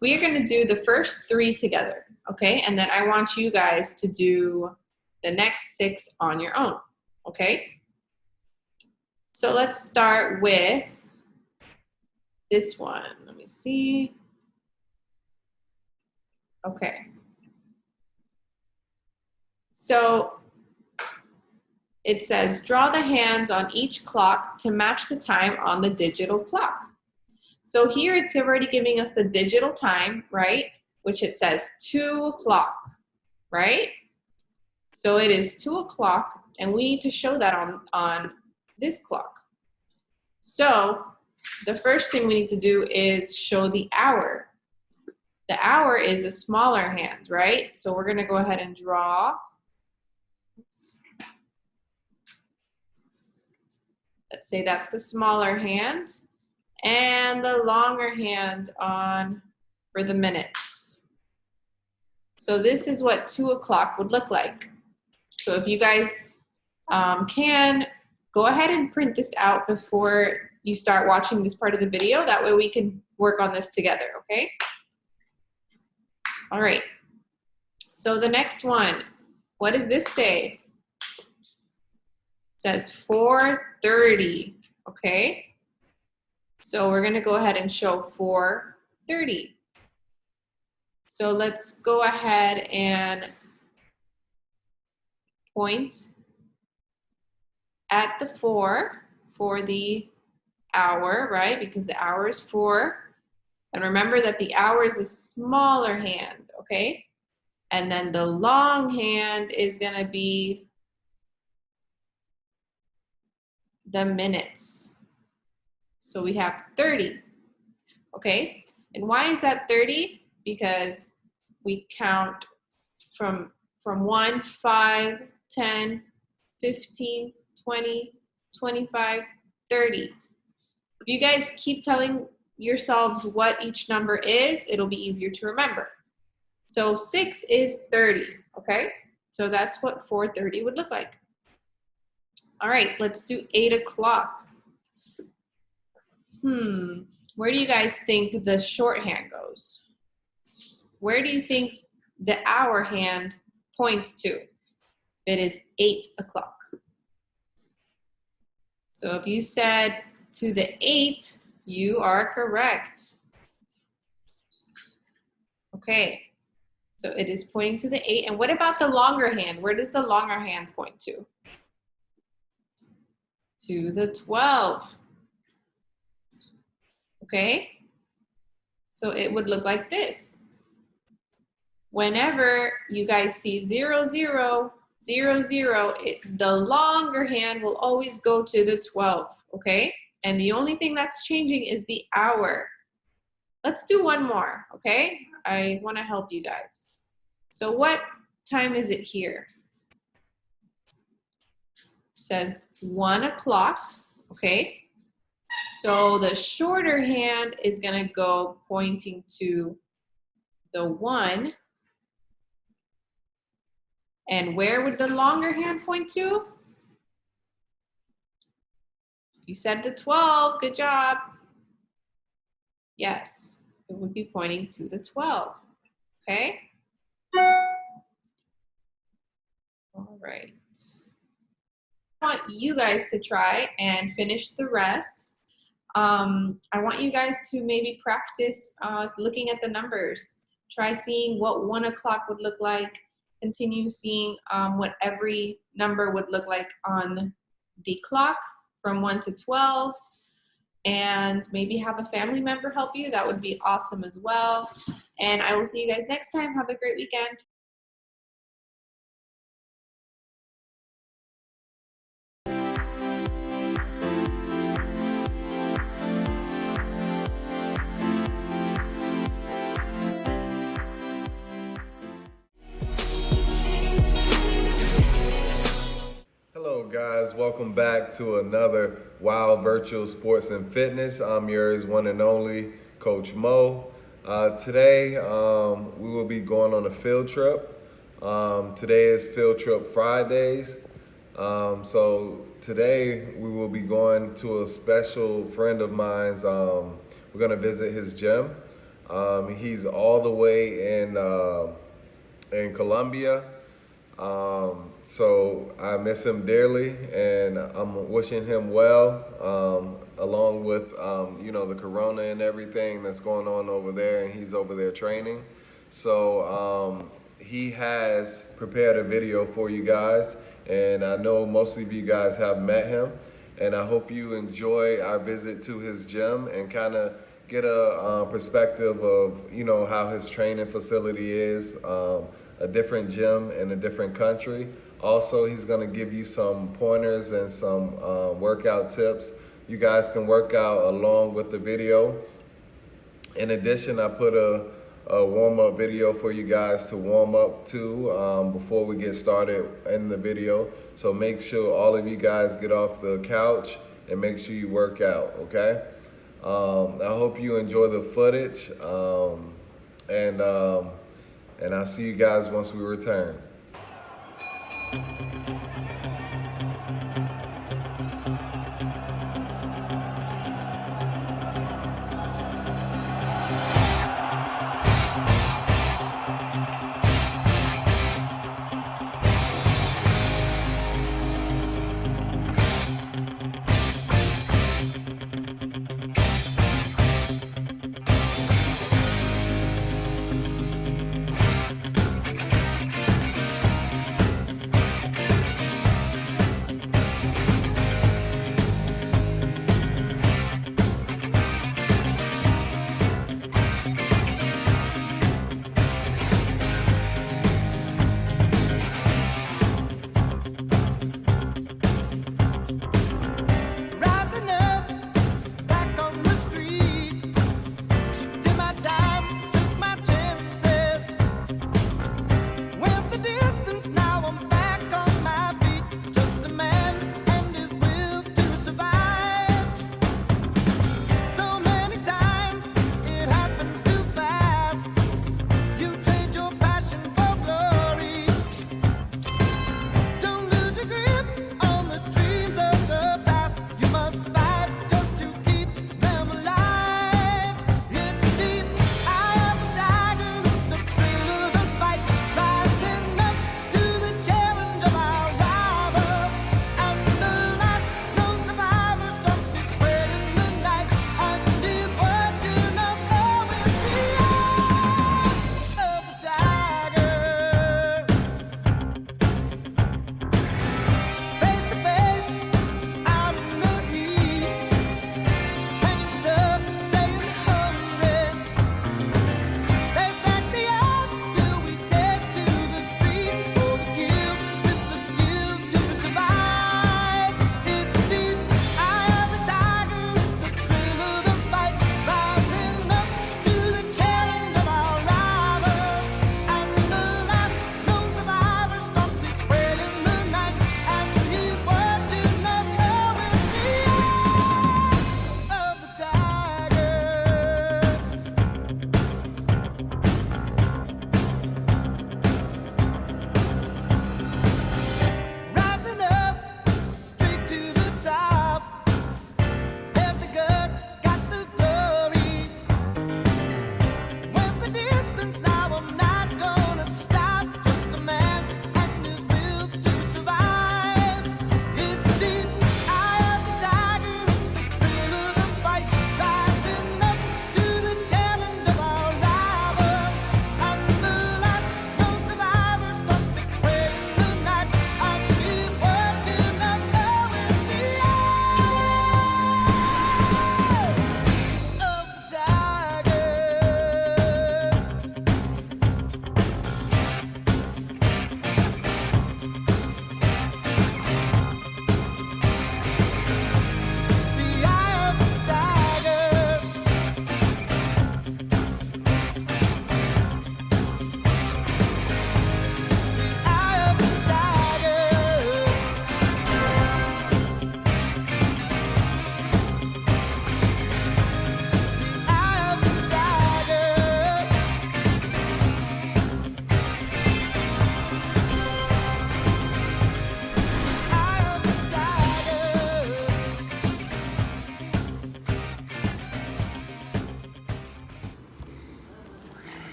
We are gonna do the first 3 together, okay? And then I want you guys to do the next 6 on your own, okay? So let's start with this one. Let me see. Okay. So it says, draw the hands on each clock to match the time on the digital clock. So here it's already giving us the digital time, right? Which it says 2 o'clock, right? So it is 2 o'clock, And we need to show that on this clock. So the first thing we need to do is show the hour. The hour is the smaller hand, right? So we're gonna go ahead and draw. Let's say that's the smaller hand, and the longer hand for the minutes. So this is what 2 o'clock would look like. So if you guys can, go ahead and print this out before you start watching this part of the video. That way we can work on this together, okay? All right. So the next one, what does this say? It says 4:30, okay? So we're gonna go ahead and show 4:30. So let's go ahead and point at the 4 for the hour, right? Because the hour is 4. And remember that the hour is a smaller hand, okay? And then the long hand is gonna be the minutes. So we have 30, okay? And why is that 30? Because we count from 1, 5, 10, 15, 20, 25, 30. If you guys keep telling yourselves what each number is, it'll be easier to remember. So 6 is 30, okay? So that's what 4:30 would look like. All right, let's do 8 o'clock. Where do you guys think the shorthand goes? Where do you think the hour hand points to? It is 8 o'clock. So if you said to the 8, you are correct. Okay, so it is pointing to the 8. And what about the longer hand? Where does the longer hand point to? To the 12. Okay, so it would look like this. Whenever you guys see 0, 0, 0, 0, the longer hand will always go to the 12, okay? And the only thing that's changing is the hour. Let's do one more, okay? I want to help you guys. So what time is it here? It says 1 o'clock, okay? So the shorter hand is going to go pointing to the 1. And where would the longer hand point to? You said the 12, good job. Yes, it would be pointing to the 12, okay? All right. I want you guys to try and finish the rest. I want you guys to maybe practice looking at the numbers. Try seeing what 1 o'clock would look like. Continue seeing what every number would look like on the clock from 1 to 12. And maybe have a family member help you. That would be awesome as well. And I will see you guys next time. Have a great weekend. Hello guys, welcome back to another Wild Virtual Sports and Fitness. I'm yours one and only, Coach Mo. Today we will be going on a field trip. Today is Fieldtrip Fridays. So today we will be going to a special friend of mine's. We're gonna visit his gym. He's all the way in Colombia. So I miss him dearly, and I'm wishing him well, along with, the corona and everything that's going on over there, and he's over there training. So he has prepared a video for you guys, and I know most of you guys have met him, and I hope you enjoy our visit to his gym and kind of get a perspective of, how his training facility is, a different gym in a different country. Also, he's gonna give you some pointers and some workout tips. You guys can work out along with the video. In addition, I put a warm-up video for you guys to warm up to before we get started in the video. So make sure all of you guys get off the couch and make sure you work out, okay? I hope you enjoy the footage, and I'll see you guys once we return.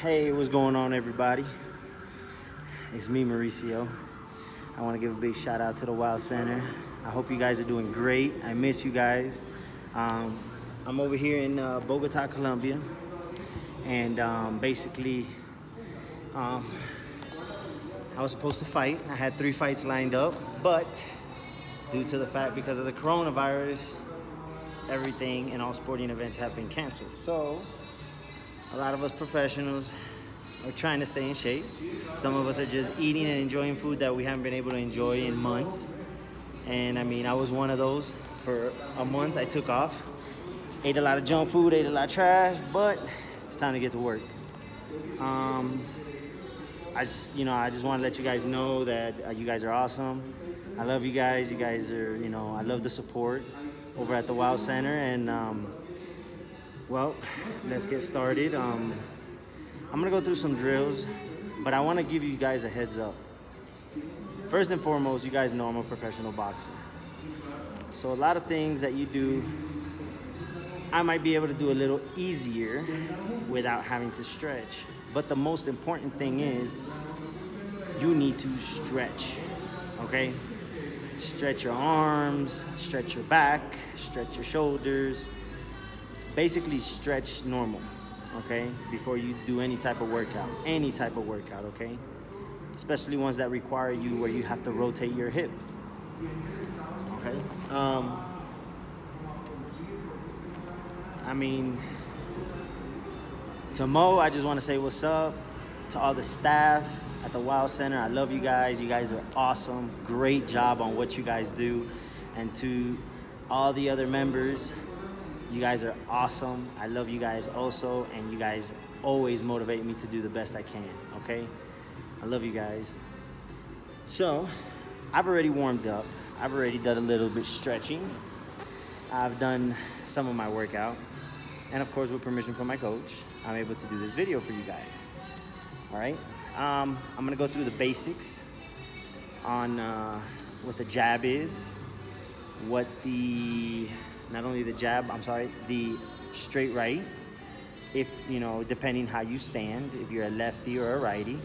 Hey, what's going on, everybody? It's me, Mauricio. I want to give a big shout out to the Wild Center. I hope you guys are doing great. I miss you guys. I'm over here in Bogota, Colombia, and basically, I was supposed to fight. I had 3 fights lined up, but due to the fact because of the coronavirus, everything and all sporting events have been canceled. So a lot of us professionals, we decided to take a break. And I want to give a big shout out to the Wild Center. I hope you guys are doing great. I miss you guys. I'm over here in Bogota, Colombia, and basically, I was supposed to fight. I had 3 fights lined up, but due to the fact because of the coronavirus, everything and all sporting events have been canceled. So a lot of us professionals, are trying to stay in shape. Some of us are just eating and enjoying food that we haven't been able to enjoy in months. And I mean, I was one of those. For a month, I took off. Ate a lot of junk food, ate a lot of trash, but it's time to get to work. I just want to let you guys know that you guys are awesome. I love you guys. You guys are, I love the support over at the Wow Center. And, well, let's get started. I'm going to go through some drills, but I want to give you guys a heads up. First and foremost, you guys know I'm a professional boxer. So a lot of things that you do, I might be able to do a little easier without having to stretch. But the most important thing is you need to stretch, okay? Stretch your arms, stretch your back, stretch your shoulders. Basically stretch normal, okay? Before you do any type of workout, okay? Especially ones that require you where you have to rotate your hip, okay? I mean, to Mo, I just want to say what's up. To all the staff at the Wow Center, I love you guys. You guys are awesome. Great job on what you guys do. And to all the other members, you guys are awesome. I love you guys also, and you guys always motivate me to do the best I can, okay? I love you guys. So, I've already warmed up. I've already done a little bit stretching. I've done some of my workout. And of course, with permission from my coach, I'm able to do this video for you guys. All right? I'm gonna go through the basics on what the jab is, what the straight right, if, depending how you stand, if you're a lefty or a righty.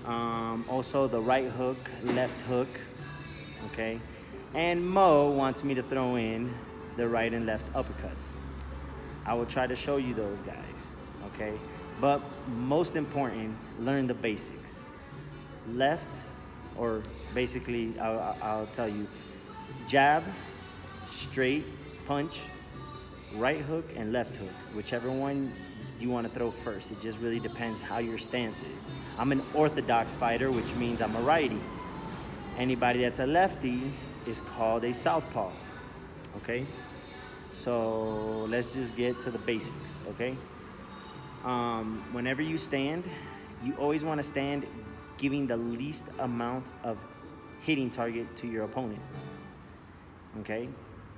Also the right hook, left hook, okay? And Mo wants me to throw in the right and left uppercuts. I will try to show you those guys, okay? But most important, learn the basics. Left, or basically, I'll tell you, jab, straight punch, right hook, and left hook, whichever one you want to throw first. It just really depends how your stance is. I'm an orthodox fighter, which means I'm a righty. Anybody that's a lefty is called a southpaw, okay? So let's just get to the basics, okay? Whenever you stand, you always want to stand giving the least amount of hitting target to your opponent, okay?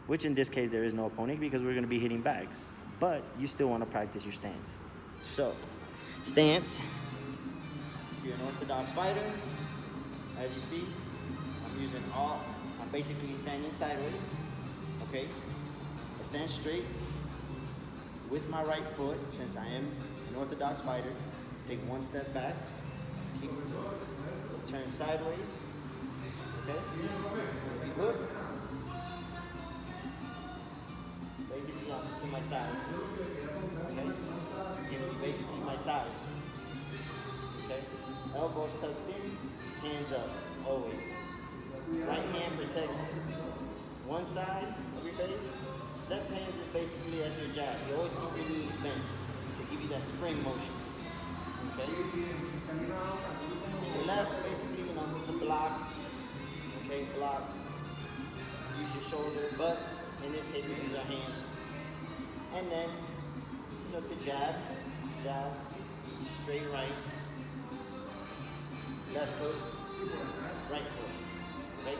Which in this case, there is no opponent because we're going to be hitting bags. But you still want to practice your stance. So, stance. If you're an orthodox fighter, as you see, I'm basically standing sideways, okay? I stand straight with my right foot, since I am an orthodox fighter. Take one step back, turn sideways, okay? If you look, basically I'm to my side, okay? Giving you basically my side, okay? Elbows tucked in, hands up, always. Right hand protects one side of your face. Left hand just basically as your jab. You always keep your knees bent to give you that spring motion, okay? And your left, basically, to block, okay, block. Use your shoulder, but in this case, we use our hands. And then, to jab, straight right, left hook, right hook, okay?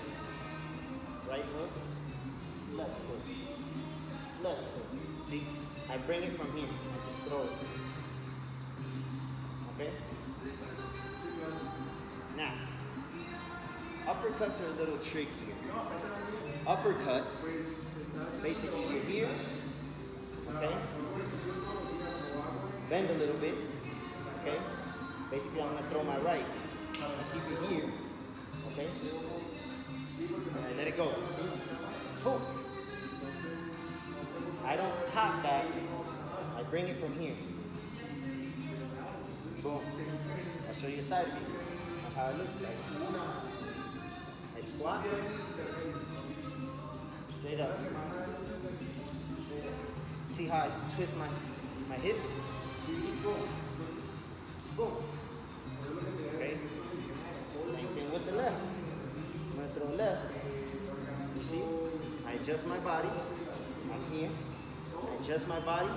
Right hook, left hook, left hook. See, I bring it from here, I just throw it, okay? Now, uppercuts are a little trickier. Uppercuts, basically you're here, okay? Bend a little bit, okay? Basically I'm gonna throw my right. I keep it here, okay? And I let it go, see? Boom. I don't hop back, I bring it from here. Boom. I'll show you a side view of how it looks like. I squat, straight up. See how I twist my hips? Boom. Boom. adjust my body. I'm here. I adjust my body.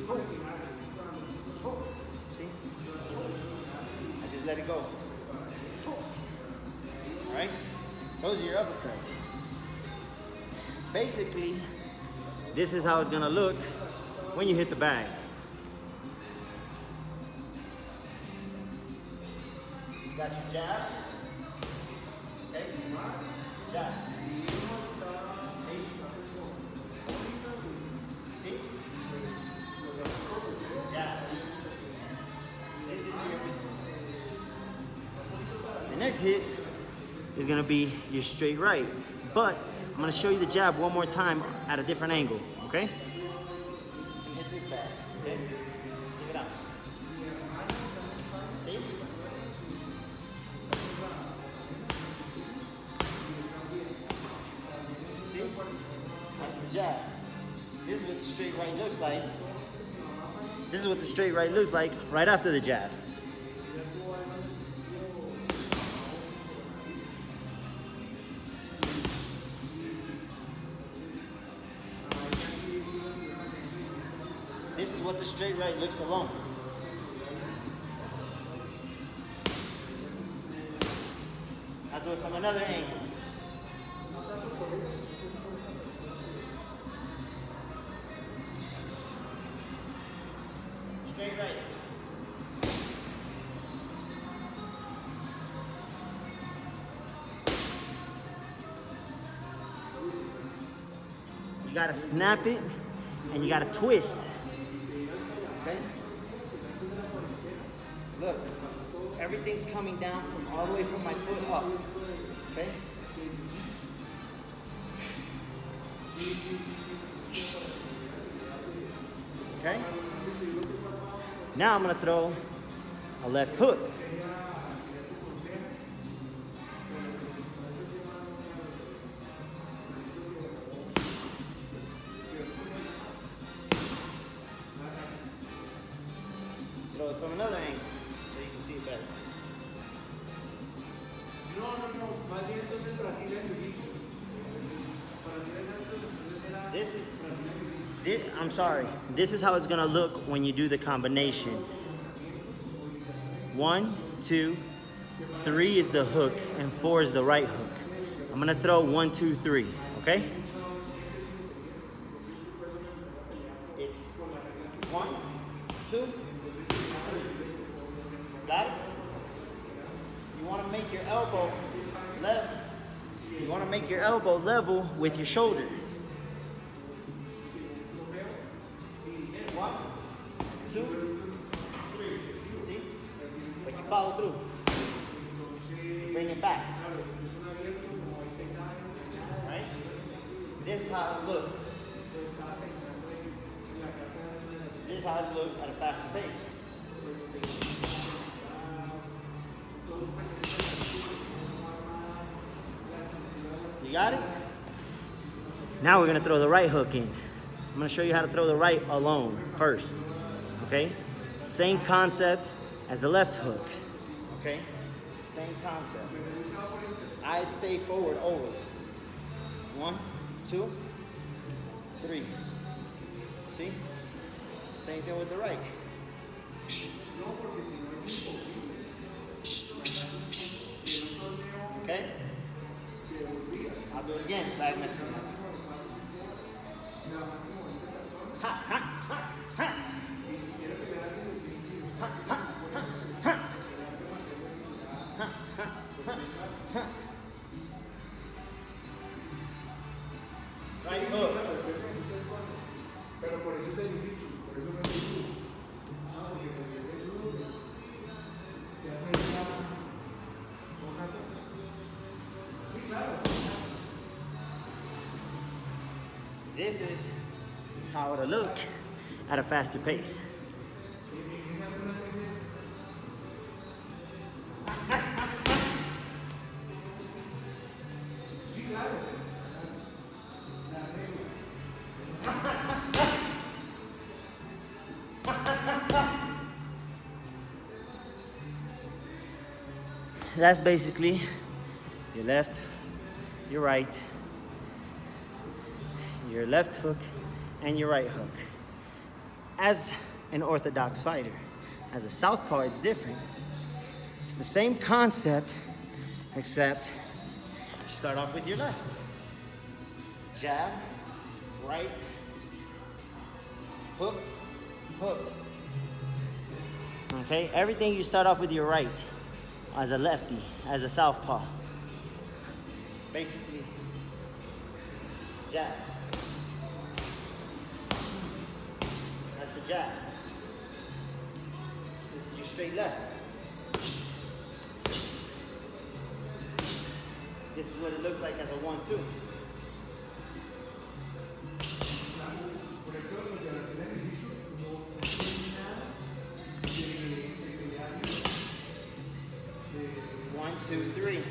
Boom. Boom. See? I just let it go. Boom. All right? Those are your uppercuts. Basically, this is how it's gonna look when you hit the bag. You got your jab. Okay? Jab. See? See? Jab. This is your... The next hit is gonna be your straight right. But I'm gonna show you the jab one more time at a different angle, okay? And hit this back, okay? Check it out. See? See? That's the jab. This is what the straight right looks like. This is what the straight right looks like right after the jab. This is what the straight right looks alone. I'll do it from another angle. Straight right. You gotta snap it and you gotta twist. Okay? Look, everything's coming down from all the way from my foot up. Okay? Okay? Now I'm gonna throw a left hook. Throw it from another angle so you can see it better. I'm sorry. This is how it's gonna look when you do the combination. 1, 2, 3 is the hook, and 4 is the right hook. I'm gonna throw 1, 2, 3. Okay? It's 1, 2. Got it? You want to make your elbow level. You want to make your elbow level with your shoulder. 1, 2, 3. See? But you follow through. Bring it back. Right? This is how it looks. This is how it looks at a faster pace. You got it? Now we're gonna throw the right hook in. I'm gonna show you how to throw the right alone first, okay? Same concept as the left hook, okay? Same concept. Eyes stay forward always. 1, 2, 3. See? Same thing with the right. Okay? I'll do it again. Back messing with it. Ha, ha, ha, ha. Ha, ha, ha, ha. Ha, ha, ha, ha. Right hook. Pero por eso es de jiu-jitsu, por eso no es de judo. Ah, porque pues si es de judo, pues te hace otra cosa. Sí, claro. This is how it'll look at a faster pace. Sí, claro. Las reglas. That's basically your left, your right, your left hook and your right hook. As an orthodox fighter, as a southpaw, it's different. It's the same concept, except you start off with your left. Jab, right, hook, hook. Okay, everything you start off with your right as a lefty, as a southpaw. Basically, jab. That's the jab. This is your straight left. This is what it looks like as a 1-2. One, two, three.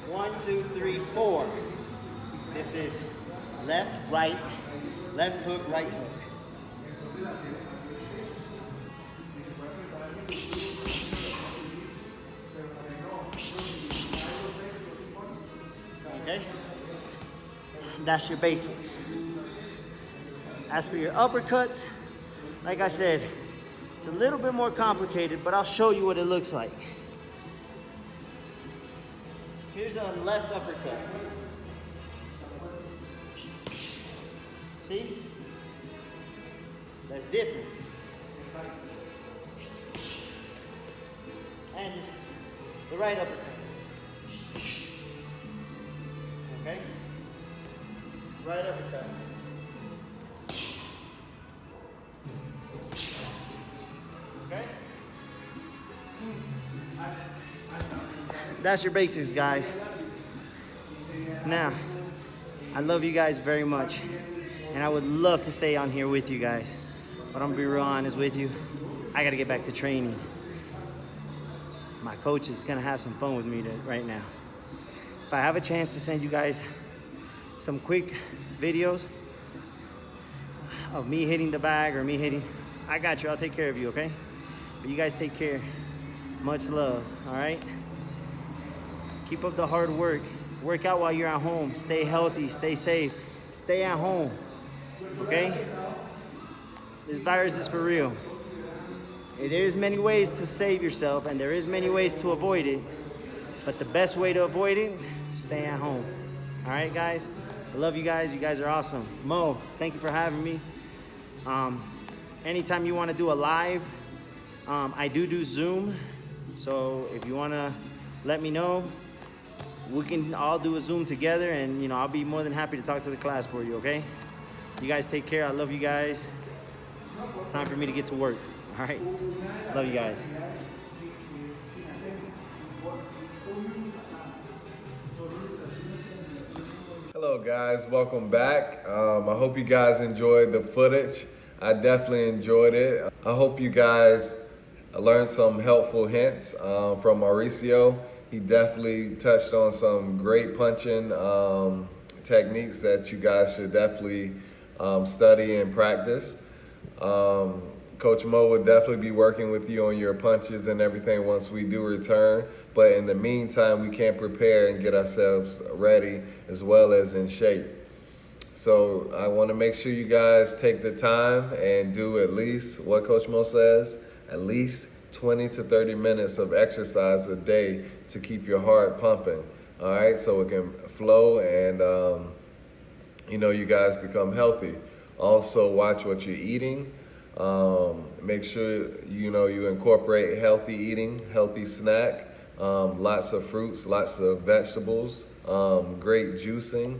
One, two, three, four. This is left, right, left hook, right hook. Okay? That's your basics. As for your uppercuts, like I said, it's a little bit more complicated, but I'll show you what it looks like. Here's a left uppercut. See? That's different. And this is the right uppercut. Okay? Right uppercut. Okay? That's your basics, guys. Now, I love you guys very much, and I would love to stay on here with you guys, but I'm gonna be real honest with you. I gotta get back to training. My coach is gonna have some fun with me right now. If I have a chance to send you guys some quick videos of me hitting the bag or me hitting, I got you, I'll take care of you, okay? But you guys take care. Much love, all right? Keep up the hard work. Work out while you're at home. Stay healthy, stay safe. Stay at home, okay? This virus is for real. There is many ways to save yourself, and there is many ways to avoid it. But the best way to avoid it, stay at home. All right, guys? I love you guys. You guys are awesome. Mo, thank you for having me. Anytime you want to do a live, I do Zoom. So if you want to let me know, we can all do a Zoom together, and I'll be more than happy to talk to the class for you, okay? You guys take care. I love you guys. Time for me to get to work. All right? Love you guys. Hello guys, welcome back. I hope you guys enjoyed the footage. I definitely enjoyed it. I hope you guys learned some helpful hints from Mauricio. He definitely touched on some great punching techniques that you guys should definitely study and practice. Coach Mo would definitely be working with you on your punches and everything once we do return. But in the meantime, we can prepare and get ourselves ready as well as in shape. So I want to make sure you guys take the time and do at least what Coach Mo says, at least 20 to 30 minutes of exercise a day to keep your heart pumping. All right, so it can flow and you guys become healthy. Also, watch what you're eating. Make sure you incorporate healthy eating, healthy snack, lots of fruits, lots of vegetables, great juicing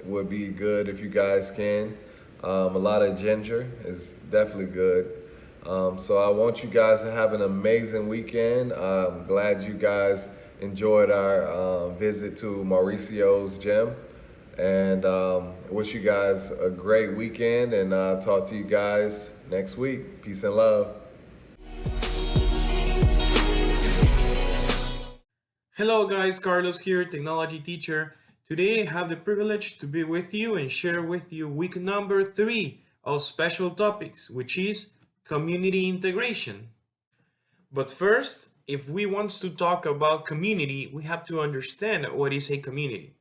would be good if you guys can. A lot of ginger is definitely good. So I want you guys to have an amazing weekend. I'm glad you guys enjoyed our visit to Mauricio's gym. And wish you guys a great weekend, and I'll talk to you guys next week. Peace and love. Hello guys, Carlos here, technology teacher. Today I have the privilege to be with you and share with you week number 3 of special topics, which is community integration. But first, if we want to talk about community, we have to understand what is a community.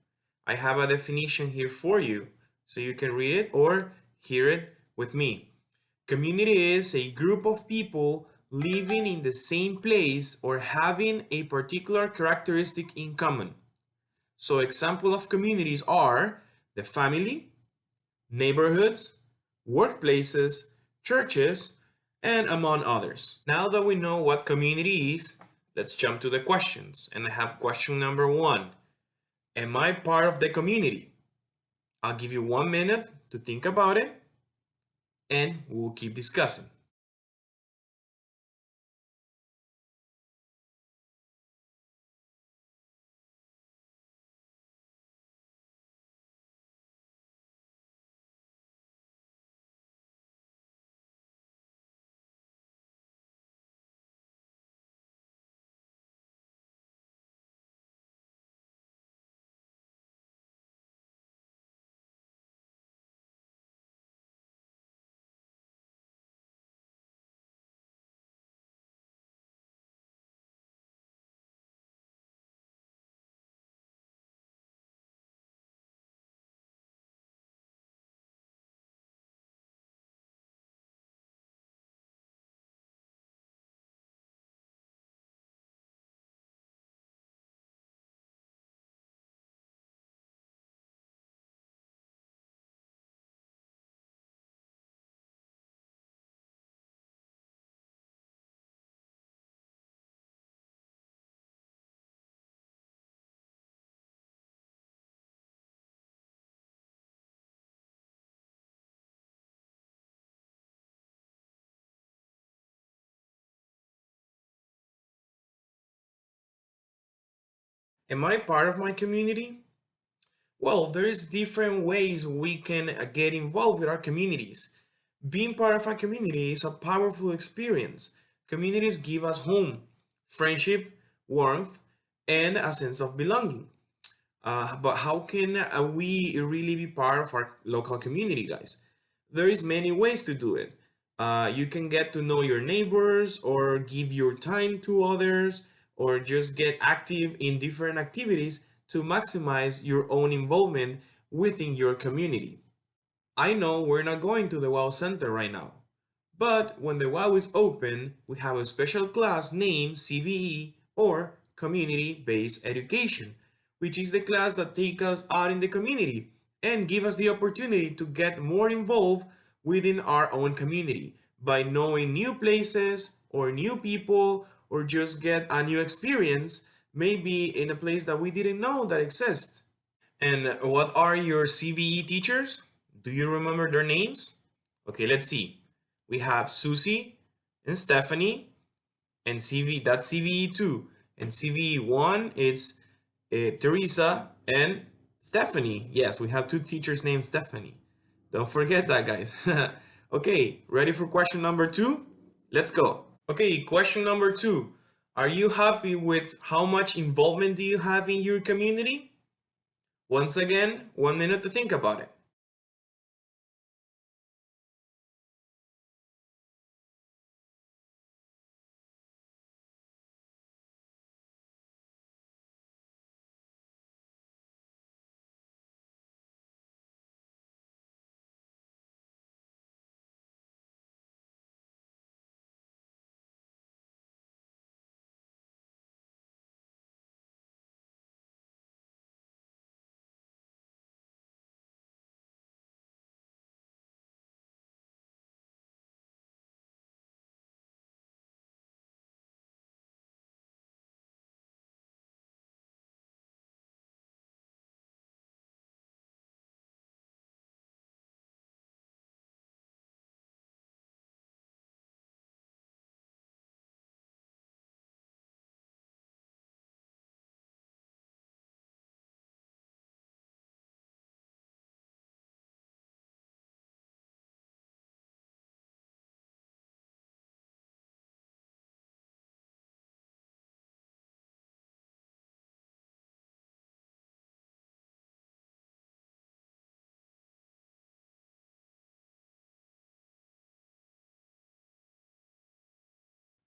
I have a definition here for you, so you can read it or hear it with me. Community is a group of people living in the same place or having a particular characteristic in common. So examples of communities are the family, neighborhoods, workplaces, churches, and among others. Now that we know what community is, let's jump to the questions. And I have question number 1. Am I part of the community? I'll give you 1 minute to think about it, and we'll keep discussing. Am I part of my community? Well, there is different ways we can get involved with our communities. Being part of a community is a powerful experience. Communities give us home, friendship, warmth, and a sense of belonging. But how can we really be part of our local community, guys? There is many ways to do it. You can get to know your neighbors or give your time to others or just get active in different activities to maximize your own involvement within your community. I know we're not going to the WOW Center right now, but when the WOW is open, we have a special class named CBE or Community-Based Education, which is the class that takes us out in the community and give us the opportunity to get more involved within our own community by knowing new places or new people or just get a new experience, maybe in a place that we didn't know that exists. And what are your CBE teachers? Do you remember their names? Okay, let's see. We have Susie and Stephanie, and that's CVE2. And CVE1 is Teresa and Stephanie. Yes, we have 2 teachers named Stephanie. Don't forget that, guys. Okay, ready for question number 2? Let's go. Okay, question number 2. Are you happy with how much involvement do you have in your community? Once again, 1 minute to think about it.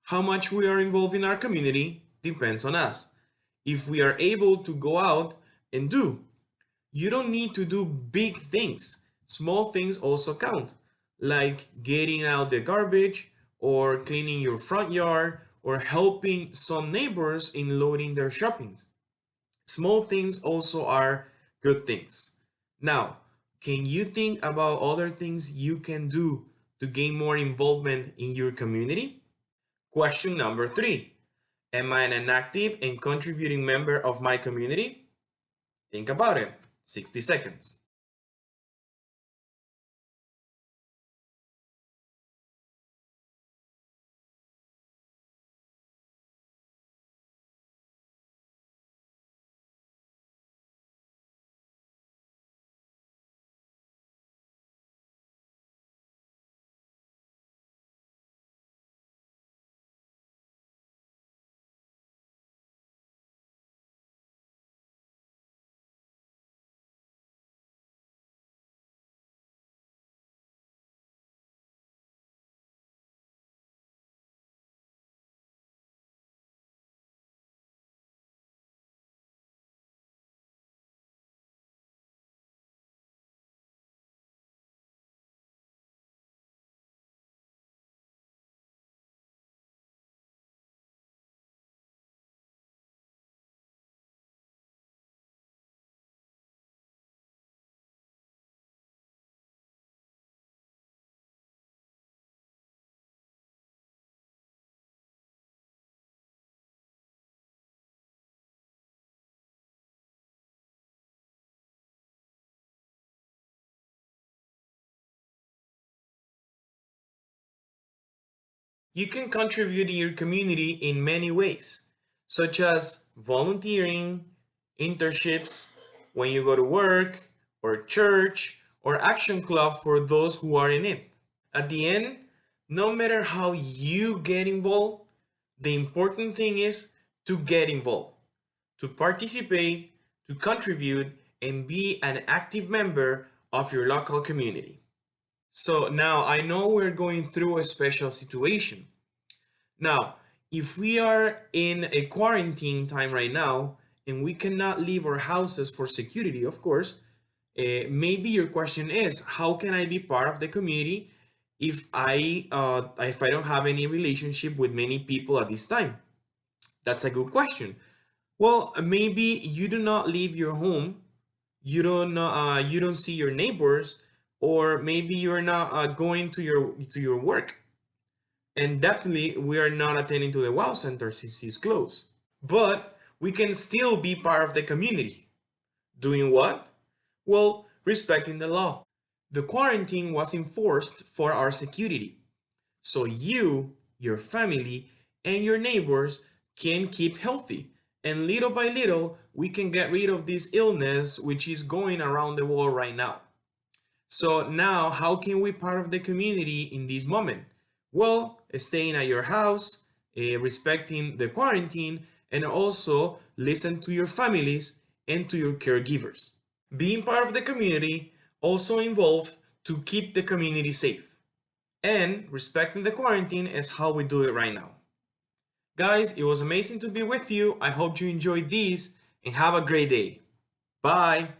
How much we are involved in our community depends on us. If we are able to go out and do. You don't need to do big things. Small things also count, like getting out the garbage or cleaning your front yard or helping some neighbors in loading their shoppings. Small things also are good things. Now, can you think about other things you can do to gain more involvement in your community? Question number 3. Am I an active and contributing member of my community? Think about it. 60 seconds. You can contribute in your community in many ways, such as volunteering, internships, when you go to work, or church, or action club for those who are in it. At the end, no matter how you get involved, the important thing is to get involved, to participate, to contribute, and be an active member of your local community. So now I know we're going through a special situation. Now, if we are in a quarantine time right now and we cannot leave our houses for security, of course, maybe your question is, how can I be part of the community if I don't have any relationship with many people at this time? That's a good question. Well, maybe you do not leave your home, you don't see your neighbors, or maybe you're not going to your work. And definitely we are not attending to the WOW Center since it's closed. But we can still be part of the community. Doing what? Well, respecting the law. The quarantine was enforced for our security. So you, your family, and your neighbors can keep healthy. And little by little, we can get rid of this illness which is going around the world right now. So now, how can we be part of the community in this moment? Well, staying at your house, respecting the quarantine, and also listen to your families and to your caregivers. Being part of the community also involves to keep the community safe. And respecting the quarantine is how we do it right now. Guys, it was amazing to be with you. I hope you enjoyed this and have a great day. Bye!